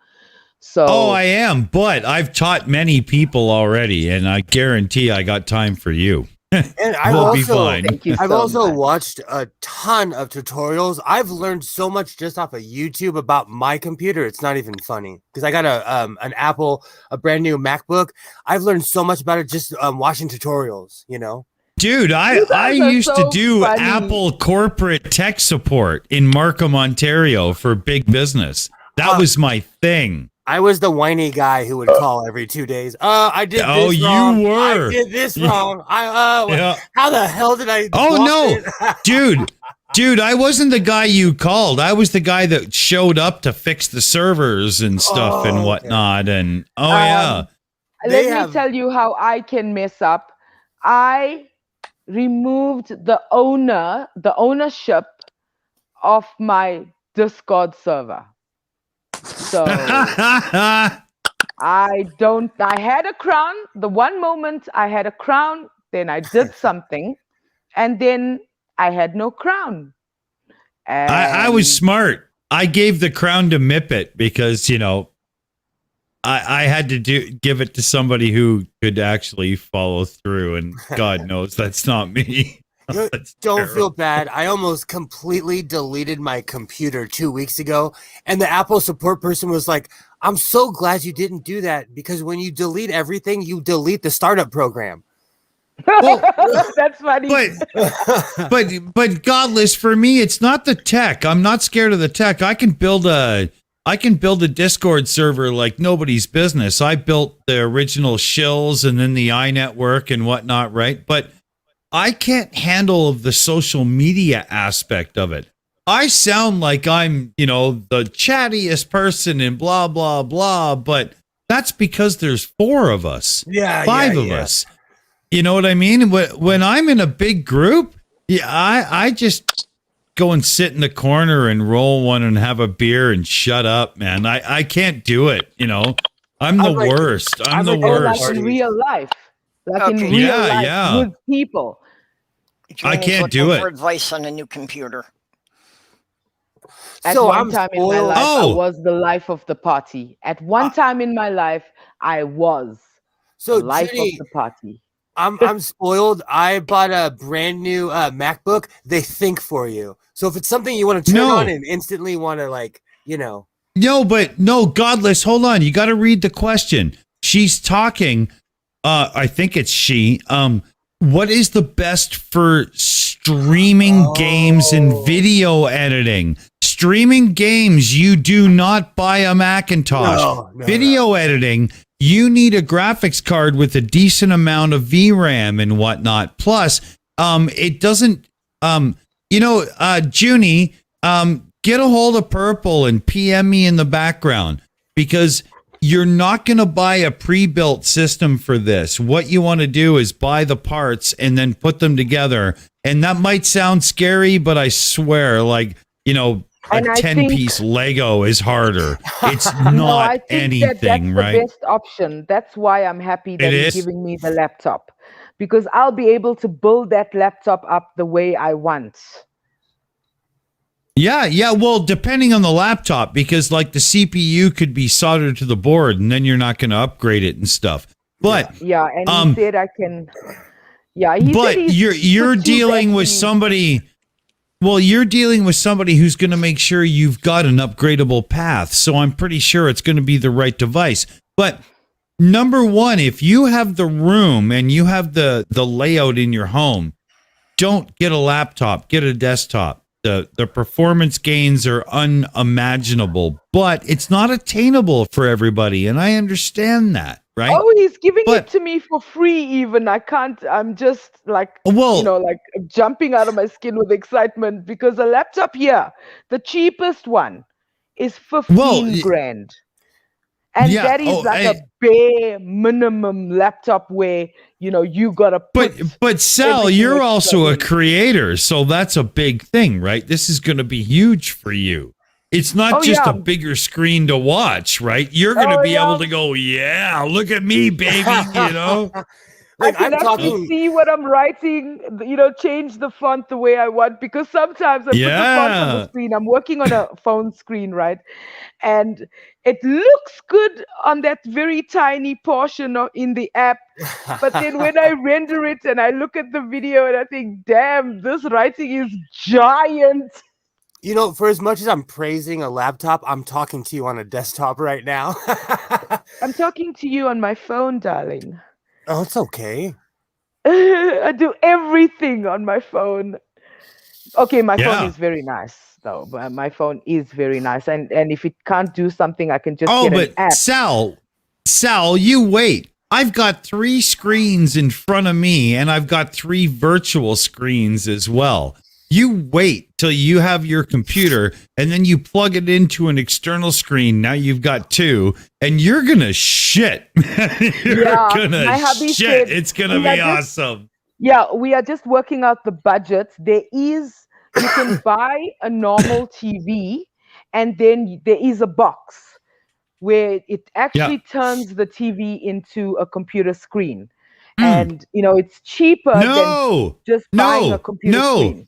So Oh, I am, but I've taught many people already, and I guarantee I got time for you. And I've We'll be also fine. Thank you I've so also much. watched a ton of tutorials. I've learned so much just off of YouTube about my computer. It's not even funny because I got an Apple, a brand new MacBook. I've learned so much about it just watching tutorials. You know. Dude, I You guys are used to so do funny. Apple corporate tech support in Markham, Ontario for big business. That was my thing. I was the whiny guy who would call every 2 days. I did Oh, this you wrong. were. I did this Yeah. wrong. Yeah. How the hell did I? Oh, walk no. in? Dude, I wasn't the guy you called. I was the guy that showed up to fix the servers and stuff and okay. whatnot. And Let They me have- tell you how I can mess up. I removed the ownership of my Discord server. So I had a crown. The one moment I had a crown, then I did something, and then I had no crown. I was smart. I gave the crown to Mippet because, you know, I had to give it to somebody who could actually follow through, and God knows that's not me. That's Don't terrible. feel bad. I almost completely deleted my computer 2 weeks ago, and the Apple support person was like, "I'm so glad you didn't do that because when you delete everything, you delete the startup program." That's funny. But godless, for me, it's not the tech. I'm not scared of the tech. I can build a Discord server like nobody's business. I built the original shills and then the iNetwork and whatnot, right? But I can't handle the social media aspect of it. I sound like I'm, you know, the chattiest person and blah, blah, blah, but that's because there's 4 of us, 5 of us. You know what I mean? When I'm in a big group, yeah, I just go and sit in the corner and roll one and have a beer and shut up, man. I can't do it, you know. I'm the worst. I'm the worst. Like in real life. Like in Okay. real Yeah, life yeah. with people. I Junie's can't do looking it. for advice on a new computer. At So one I'm time in my spoiled. life, Oh. I was the life of the party. At one time in my life, I was So the life Judy, of the party. I'm spoiled. I bought a brand new MacBook. They think for you. So if it's something you want to turn No. on and instantly want to, like, you know. No, godless. Hold on. You got to read the question. She's talking. I think it's she. What is the best for streaming games and video editing? Streaming games, you do not buy a Macintosh. No, Video editing, you need a graphics card with a decent amount of VRAM and whatnot. Plus, it doesn't, Junie, get a hold of Purple and PM me in the background because you're not going to buy a pre-built system for this. What you want to do is buy the parts and then put them together. And that might sound scary, but I swear, like, you know, a And I 10-piece Lego is harder. It's No, not I think anything, that's right? the best option. That's why I'm happy that It he's is? giving me the laptop. Because I'll be able to build that laptop up the way I want. Yeah. Well, depending on the laptop, because like the CPU could be soldered to the board and then you're not going to upgrade it and stuff. But Yeah, and he said I can. Yeah, he but said he's you're put you dealing back with in- somebody. Well, you're dealing with somebody who's going to make sure you've got an upgradable path. So I'm pretty sure it's going to be the right device. But number one, if you have the room and you have the layout in your home, don't get a laptop, get a desktop. The performance gains are unimaginable, but it's not attainable for everybody. And I understand that, right? Oh, he's giving But- it to me for free. Even I can't. I'm just like Well- like jumping out of my skin with excitement because a laptop here, the cheapest one, is 15 grand, and yeah, that is like a bare minimum laptop where you gotta put. But Sal, everything you're extra also a in. creator, so that's a big thing, right? This is going to be huge for you. It's not Oh, just yeah. a bigger screen to watch, right? You're going to Oh, be yeah. able to go, yeah, look at me, baby, you know? I Like can I'm actually talking. see what I'm writing, change the font the way I want, because sometimes I put the font on the Yeah. screen. I'm working on a phone screen, right? And it looks good on that very tiny portion in the app. But then when I render it and I look at the video and I think, damn, this writing is giant. For as much as I'm praising a laptop, I'm talking to you on a desktop right now. I'm talking to you on my phone, darling. Oh, it's okay. I do everything on my phone. Okay, my phone Yeah. is very nice though. But my phone is very nice, and if it can't do something, I can just Oh, get an but app. Sal, you wait. I've got 3 screens in front of me, and I've got 3 virtual screens as well. You wait till you have your computer, and then you plug it into an external screen. Now you've got 2, and you're gonna shit. You're Yeah, gonna my hubby shit. said It's gonna we are be just awesome. yeah, we are just working out the budget. You can buy a normal TV, and then there is a box where it Yeah. actually turns the TV into a computer screen. Mm. And it's cheaper than No, just buying a computer screen.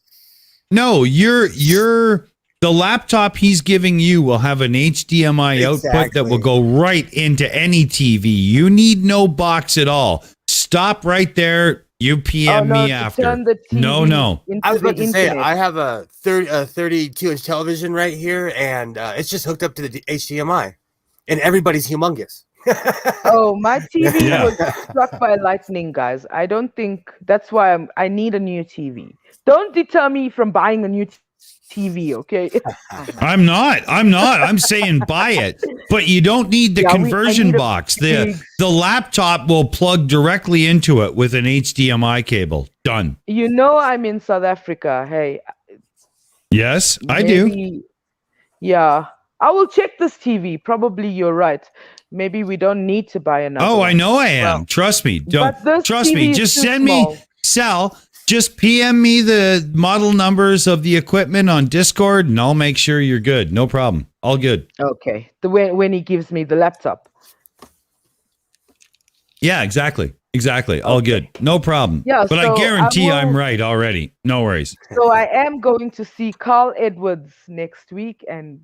No, the laptop he's giving you will have an HDMI output that will Exactly. go right into any TV. You need no box at all. Stop right there. You PM me to after. turn the TV No. into I was the about to say, internet. I have a 32-inch television right here, and it's just hooked up to the HDMI, and everybody's humongous. Oh, my TV Yeah. was struck by lightning, guys. I don't think that's why I need a new TV. Don't deter me from buying a new TV, okay? I'm not. I'm saying buy it, but you don't need the Yeah, I conversion need a box. big- The laptop will plug directly into it with an HDMI cable. Done. I'm in South Africa. Hey, Yes, I do. maybe, yeah. I will check this TV. Probably you're right. Maybe we don't need to buy another Oh, one. I know I am. Well, Trust me. but this Trust TV me. is Just too send small. me, Sal. Just PM me the model numbers of the equipment on Discord, and I'll make sure you're good. No problem. All good. Okay. When he gives me the laptop. Yeah, exactly. All good. No problem. Yeah, but I so guarantee I will- I'm right already. No worries. So I am going to see Carl Edwards next week and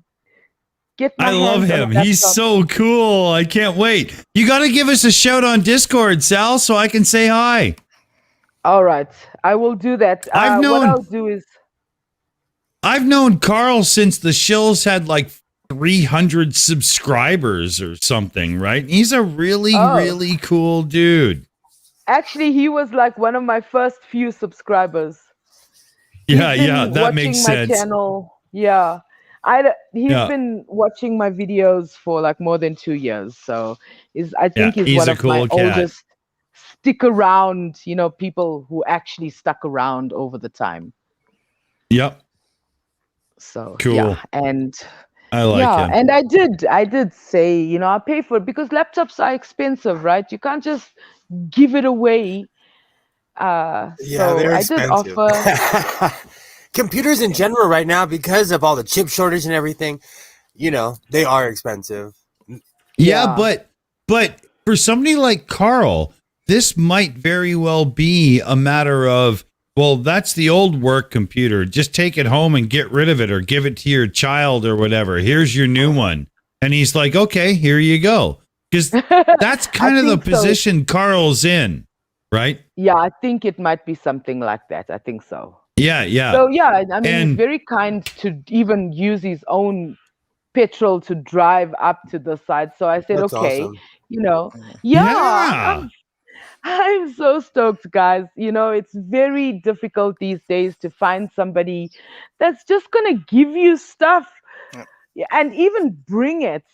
get my I love hands on him. a He's laptop. so cool. I can't wait. You got to give us a shout on Discord, Sal, so I can say hi. All right, I will do that. I've What known- I'll do is I've known Carl since the shills had like 300 subscribers or something, right? He's a really, Oh. really cool dude. actually he was like one of my first few subscribers. He's Yeah, been that watching makes my sense. channel. Yeah, he's Yeah. been watching my videos for like more than 2 years. So I think Yeah, he's he's one a of my cool cat. oldest stick around. People who actually stuck around over the time. Yep, So Cool. yeah, and I like yeah, him. and I did say, I pay for it because laptops are expensive, right? You can't just give it away. Yeah, So they're I did expensive. offer. Computers in general right now, because of all the chip shortage and everything, they are expensive. Yeah, Yeah. but for somebody like Carl, this might very well be a matter of, well, that's the old work computer. Just take it home and get rid of it or give it to your child or whatever. Here's your new one. And he's like, okay, here you go. Because that's kind of the think so. position Carl's in, right? Yeah, I think it might be something like that. I think so. Yeah. So yeah, I mean, And- he's very kind to even use his own petrol to drive up to the side. So I said, That's okay, awesome. Yeah. I'm so stoked, guys. It's very difficult these days to find somebody that's just gonna give you stuff. Yeah. Yeah, and even bring it,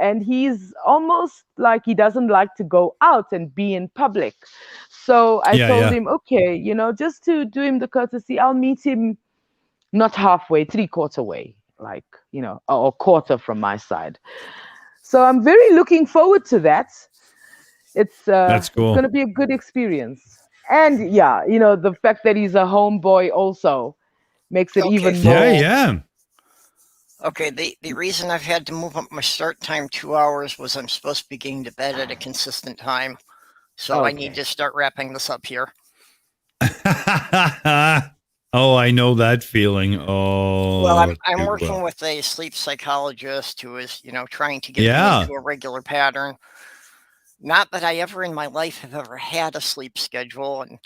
and he's almost like he doesn't like to go out and be in public. So I Yeah, told yeah. him, okay, just to do him the courtesy, I'll meet him not halfway, 3/4 way, like, or quarter from my side. So I'm very looking forward to that. It's That's cool. going to be a good experience. And yeah, the fact that he's a homeboy also makes it Okay, even so- more. Yeah. Okay, the reason I've had to move up my start time 2 hours was I'm supposed to be getting to bed at a consistent time. So I need Okay. to start wrapping this up here. Oh, I know that feeling. Oh, Well, I'm too working well. with a sleep psychologist who is, trying to get me Yeah. into a regular pattern. Not that I ever in my life have ever had a sleep schedule, and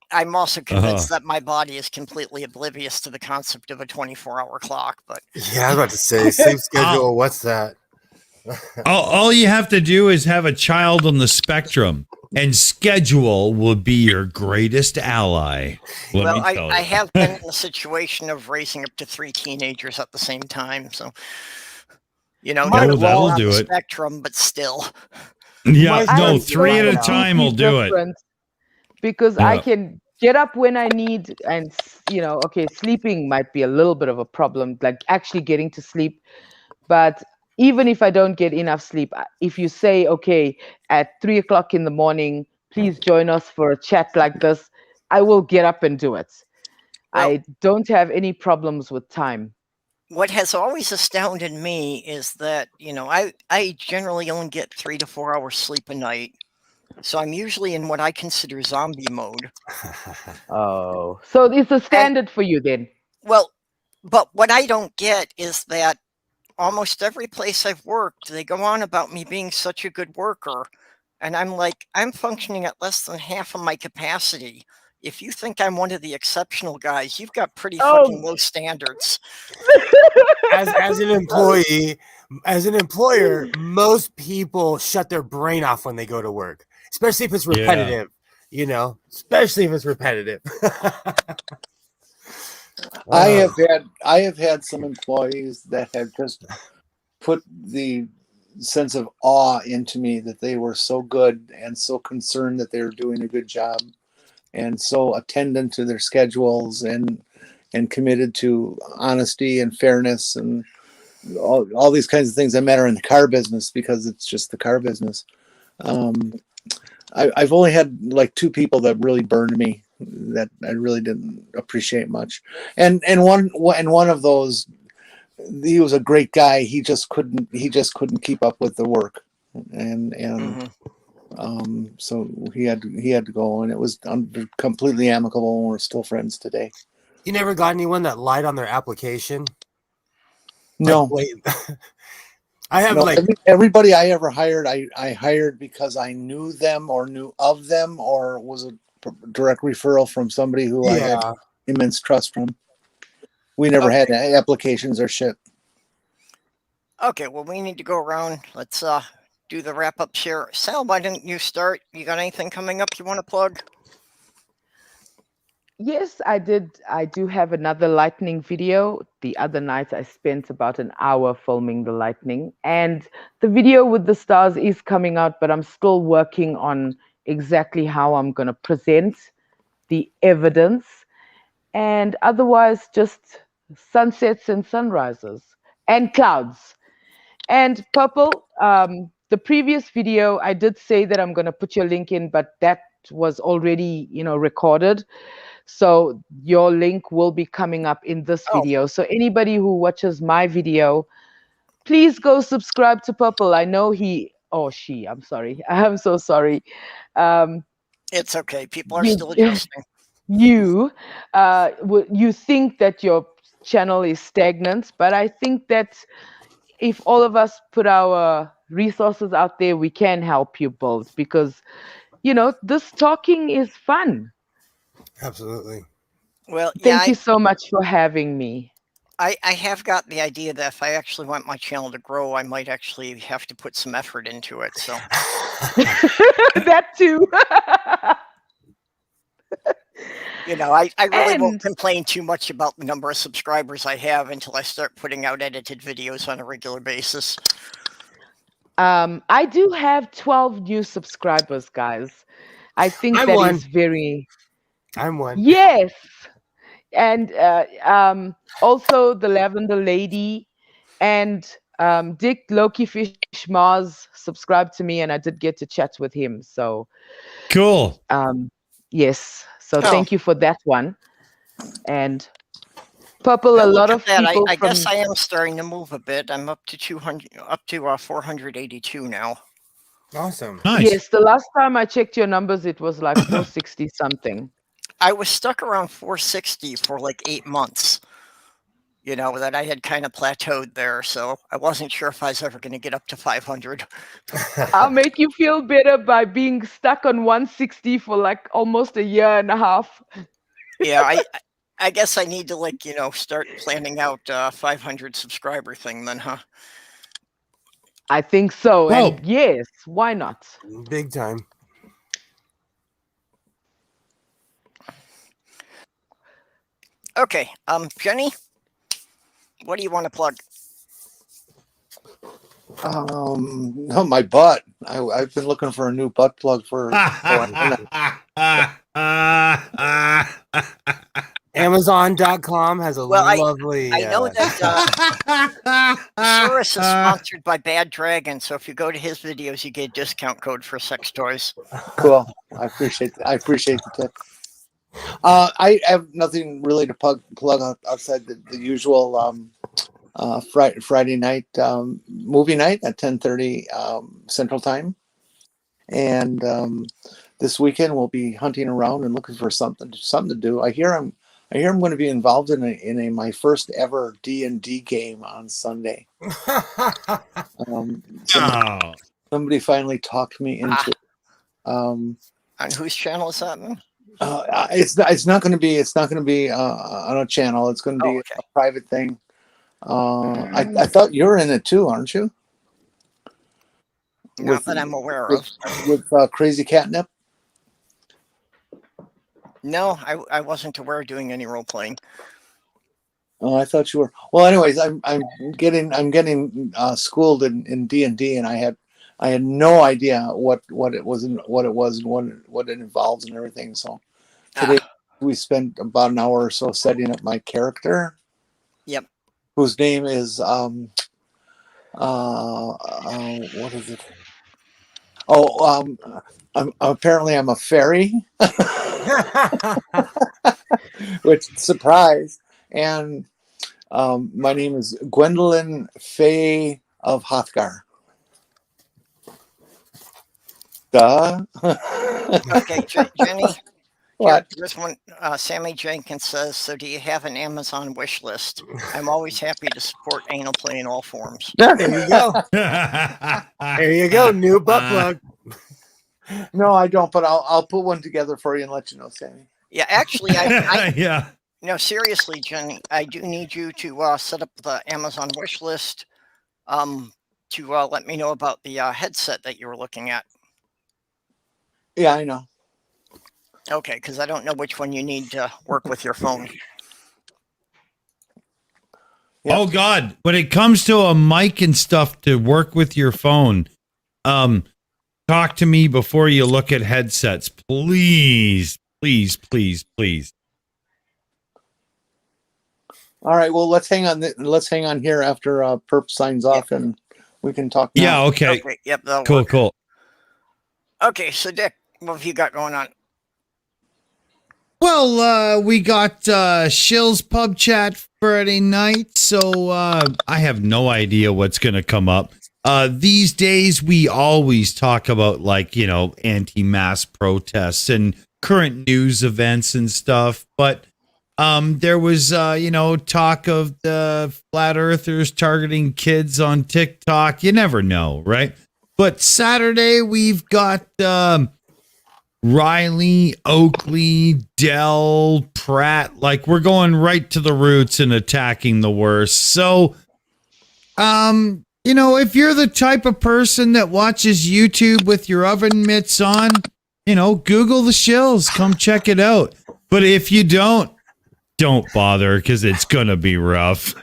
I'm also convinced that my body is completely oblivious to the concept of a 24-hour clock. But Yeah, I was about to say sleep schedule. What's that? All you have to do is have a child on the spectrum, and schedule will be your greatest ally. Let me tell you. I have been in a situation of raising up to 3 teenagers at the same time, so that'll do it. spectrum, but still. Yeah, My no, son's 3 at a right now. time will do it. Different, because I can get up when I need, and okay, sleeping might be a little bit of a problem, like actually getting to sleep. But even if I don't get enough sleep, if you say, okay, at 3 o'clock in the morning, please join us for a chat like this, I will get up and do it. Well, I don't have any problems with time. what has always astounded me is that, I generally only get 3 to 4 hours sleep a night. So I'm usually in what I consider zombie mode. Oh, so it's a standard for you then? Well, but what I don't get is that almost every place I've worked, they go on about me being such a good worker. And I'm like, I'm functioning at less than half of my capacity. If you think I'm one of the exceptional guys, you've got pretty fucking low standards. As an employee, as an employer, most people shut their brain off when they go to work, especially if it's repetitive. Especially if it's repetitive. I have had some employees that have just put the sense of awe into me that they were so good and so concerned that they were doing a good job and so attendant to their schedules and committed to honesty and fairness and all these kinds of things that matter in the car business, because it's just the car business. I've only had like 2 people that really burned me that I really didn't appreciate much, and one of those, he was a great guy. He just couldn't keep up with the work, and so he had to go, and it was completely amicable, and we're still friends today. You never got anyone that lied on their application? No. Wait. I have everybody I ever hired, I hired because I knew them or knew of them or was a direct referral from somebody who I had immense trust from. We never had applications or shit. Okay, well, we need to go around. Let's do the wrap up here. Sal, why didn't you start? You got anything coming up you want to plug? Yes, I did. I do have another lightning video. The other night I spent about an hour filming the lightning, and the video with the stars is coming out, but I'm still working on exactly how I'm going to present the evidence. And otherwise, just sunsets and sunrises and clouds. And Purple, the previous video, I did say that I'm going to put your link in, but that was already, recorded. So your link will be coming up in this video. So anybody who watches my video, please go subscribe to Purple. I know he or she, I'm sorry. I'm so sorry. It's okay. People are still adjusting. You think that your channel is stagnant, but I think that if all of us put our resources out there, we can help you build, because, this talking is fun. Absolutely. Well, thank you so much for having me. I have got the idea that if I actually want my channel to grow, I might actually have to put some effort into it. So that too. I really won't complain too much about the number of subscribers I have until I start putting out edited videos on a regular basis. I do have 12 new subscribers, guys. I think that is very... I'm one. Yes. And also the Lavender Lady and Dick Loki Fish Mars subscribed to me, and I did get to chat with him. So cool. Yes. So thank you for that one. And Purple, a lot of people. I guess I am starting to move a bit. I'm up to 482 now. Awesome. Nice. Yes, the last time I checked your numbers, it was like 460 something. I was stuck around 460 for like 8 months. You know, that I had kind of plateaued there, so I wasn't sure if I was ever going to get up to 500. I'll make you feel better by being stuck on 160 for like almost a year and a half. Yeah, I guess I need to, like, you know, start planning out 500 subscriber thing then, huh? I think so. Well- And yes, why not? Big time. Okay, Jenny, what do you want to plug? No, my butt. I've been looking for a new butt plug for. Amazon.com has a Well, lovely. I know that Saurus is sponsored by Bad Dragon, so if you go to his videos, you get a discount code for sex toys. Cool. I appreciate the tip. I have nothing really to plug outside the usual Friday night movie night at 10:30 Central Time, and this weekend we'll be hunting around and looking for something to do. I hear I'm going to be involved in my first ever D&D game on Sunday. Somebody finally talked me into. On whose channel is that? Then? It's not going to be on a channel. It's going to be a private thing. I thought you're in it too, aren't you? Not that I'm aware of. With Crazy Catnip. No, I wasn't aware of doing any role playing. Oh, I thought you were. Well, anyways, I'm getting schooled in D&D, and I had no idea what it was and what it involves and everything. So today we spent about an hour or so setting up my character. Yep. Whose name is what is it? Apparently I'm a fairy, which surprise. And my name is Gwendolyn Faye of Hothgar. Duh. Okay, Jenny. What? This one, Sammy Jenkins says, so do you have an Amazon wish list? I'm always happy to support anal play in all forms. There you go. There you go. New butt plug. No, I don't, but I'll put one together for you and let you know, Sammy. Yeah, actually, Yeah. No, seriously, Jenny, I do need you to set up the Amazon wish list to let me know about the headset that you were looking at. Yeah, I know. Okay, because I don't know which one you need to work with your phone. Yep. Oh God! When it comes to a mic and stuff to work with your phone, talk to me before you look at headsets, please, please, please, please. All right. Well, let's hang on. Let's hang on here after Perp signs off, and we can talk now. Yeah. Okay. Yep. Cool. Work. Cool. Okay. So, Dick, what have you got going on? Well, we got Shill's Pub Chat Friday night, so I have no idea what's going to come up. These days, we always talk about, like, you know, anti-mass protests and current news events and stuff, but there was, you know, talk of the flat earthers targeting kids on TikTok. You never know, right? But Saturday, we've got Riley, Oakley, Dell, Pratt. Like, we're going right to the roots and attacking the worst. So, you know, if you're the type of person that watches YouTube with your oven mitts on, you know, Google the Shills. Come check it out. But if you don't bother, because it's going to be rough.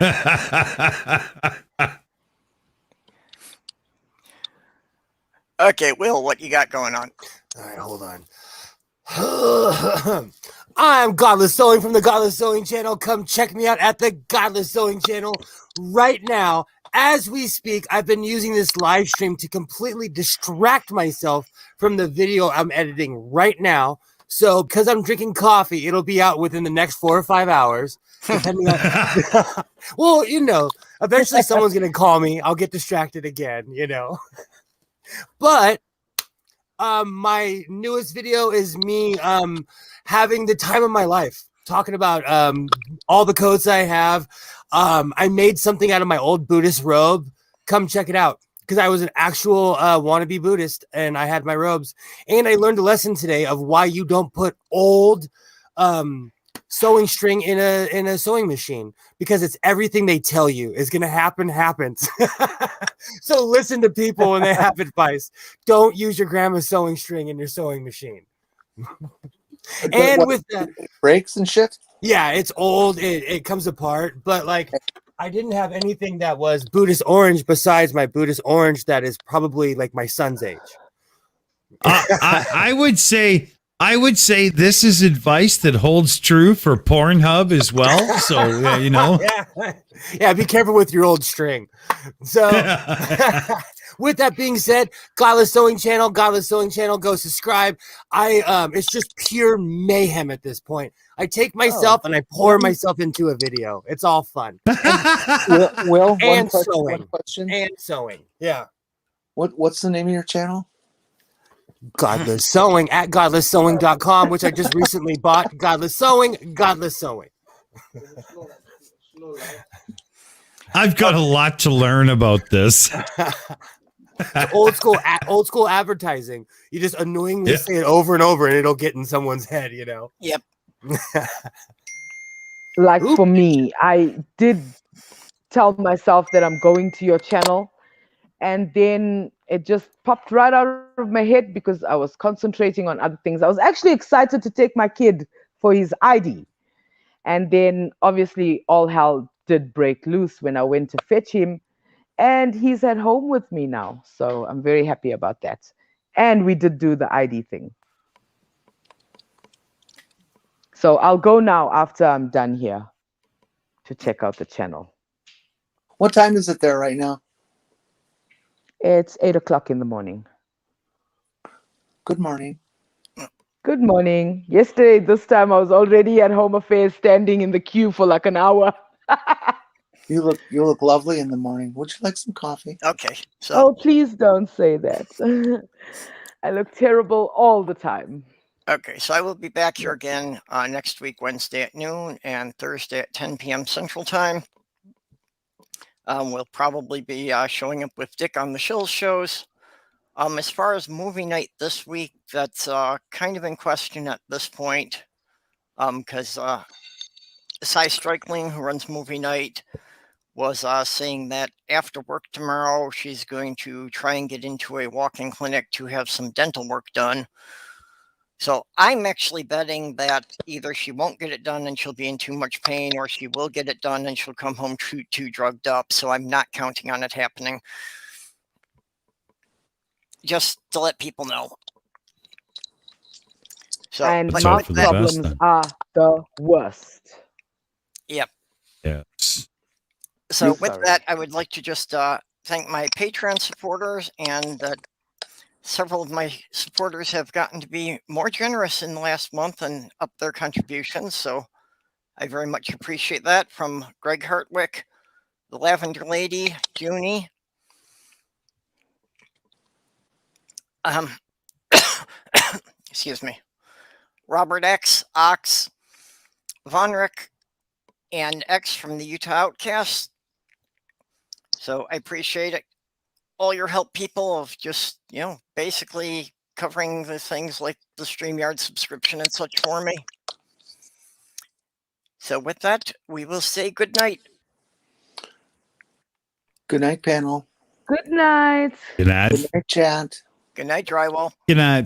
Okay, Will, what you got going on? All right, hold on. I'm Godless Sewing from the Godless Sewing channel. Come check me out at the Godless Sewing channel right now. As we speak, I've been using this live stream to completely distract myself from the video I'm editing right now. So, because I'm drinking coffee, it'll be out within the next 4 or 5 hours. Depending on, well, you know, eventually someone's going to call me. I'll get distracted again, you know. But My newest video is me having the time of my life, talking about all the coats I have. I made something out of my old Buddhist robe. Come check it out, because I was an actual wannabe Buddhist and I had my robes. And I learned a lesson today of why you don't put old sewing string in a sewing machine, because it's everything they tell you is going to happens. So listen to people when they have advice. Don't use your grandma's sewing string in your sewing machine. And What, with that, it breaks and shit. yeah, it's old. It comes apart. But like, I didn't have anything that was Buddhist orange besides my Buddhist orange that is probably like my son's age. I would say this is advice that holds true for Pornhub as well. So you know, yeah. Be careful with your old string. So, with that being said, Godless Sewing Channel, go subscribe. It's just pure mayhem at this point. I take myself and I pour myself into a video. It's all fun. Will, And one sewing. question. And sewing. Yeah. What's the name of your channel? Godless Sewing at godlesssewing.com, which I just recently bought. Godless Sewing. I've got a lot to learn about this. old school advertising. You just annoyingly say it over and over, and it'll get in someone's head. You know. Yep. Like for me, I did tell myself that I'm going to your channel, and then it just popped right out of my head because I was concentrating on other things. I was actually excited to take my kid for his ID. And then obviously all hell did break loose when I went to fetch him, and he's at home with me now. So I'm very happy about that. And we did do the ID thing. So I'll go now after I'm done here to check out the channel. What time is it there right now? It's 8 o'clock in the morning. Good morning. Good morning. Yesterday, this time I was already at Home Affairs standing in the queue for like an hour. You look lovely in the morning. Would you like some coffee? Okay. So Oh, please don't say that. I look terrible all the time. okay, so I will be back here again next week, Wednesday at noon and Thursday at 10 p.m. Central Time. We'll probably be showing up with Dick on the Shill shows. As far as movie night this week, that's kind of in question at this point, because Cy Strikeling, who runs movie night, was saying that after work tomorrow, she's going to try and get into a walk-in clinic to have some dental work done. So I'm actually betting that either she won't get it done and she'll be in too much pain, or she will get it done and she'll come home too drugged up. So I'm not counting on it happening. Just to let people know. So, And but my for the problems best, then. are the worst. Yep. Yes. So You're with sorry. that, I would like to just thank my Patreon supporters, and several of my supporters have gotten to be more generous in the last month and up their contributions. So I very much appreciate that. From Greg Hartwick, the Lavender Lady, Junie, excuse me, Robert X, Ox, Vonrick, and X from the Utah Outcasts. So I appreciate it. All your help, people, of just, basically covering the things like the StreamYard subscription and such for me. So with that, we will say good night. Good night, panel. Good night. Good night. Good night, chat. Good night, Drywall. Good night.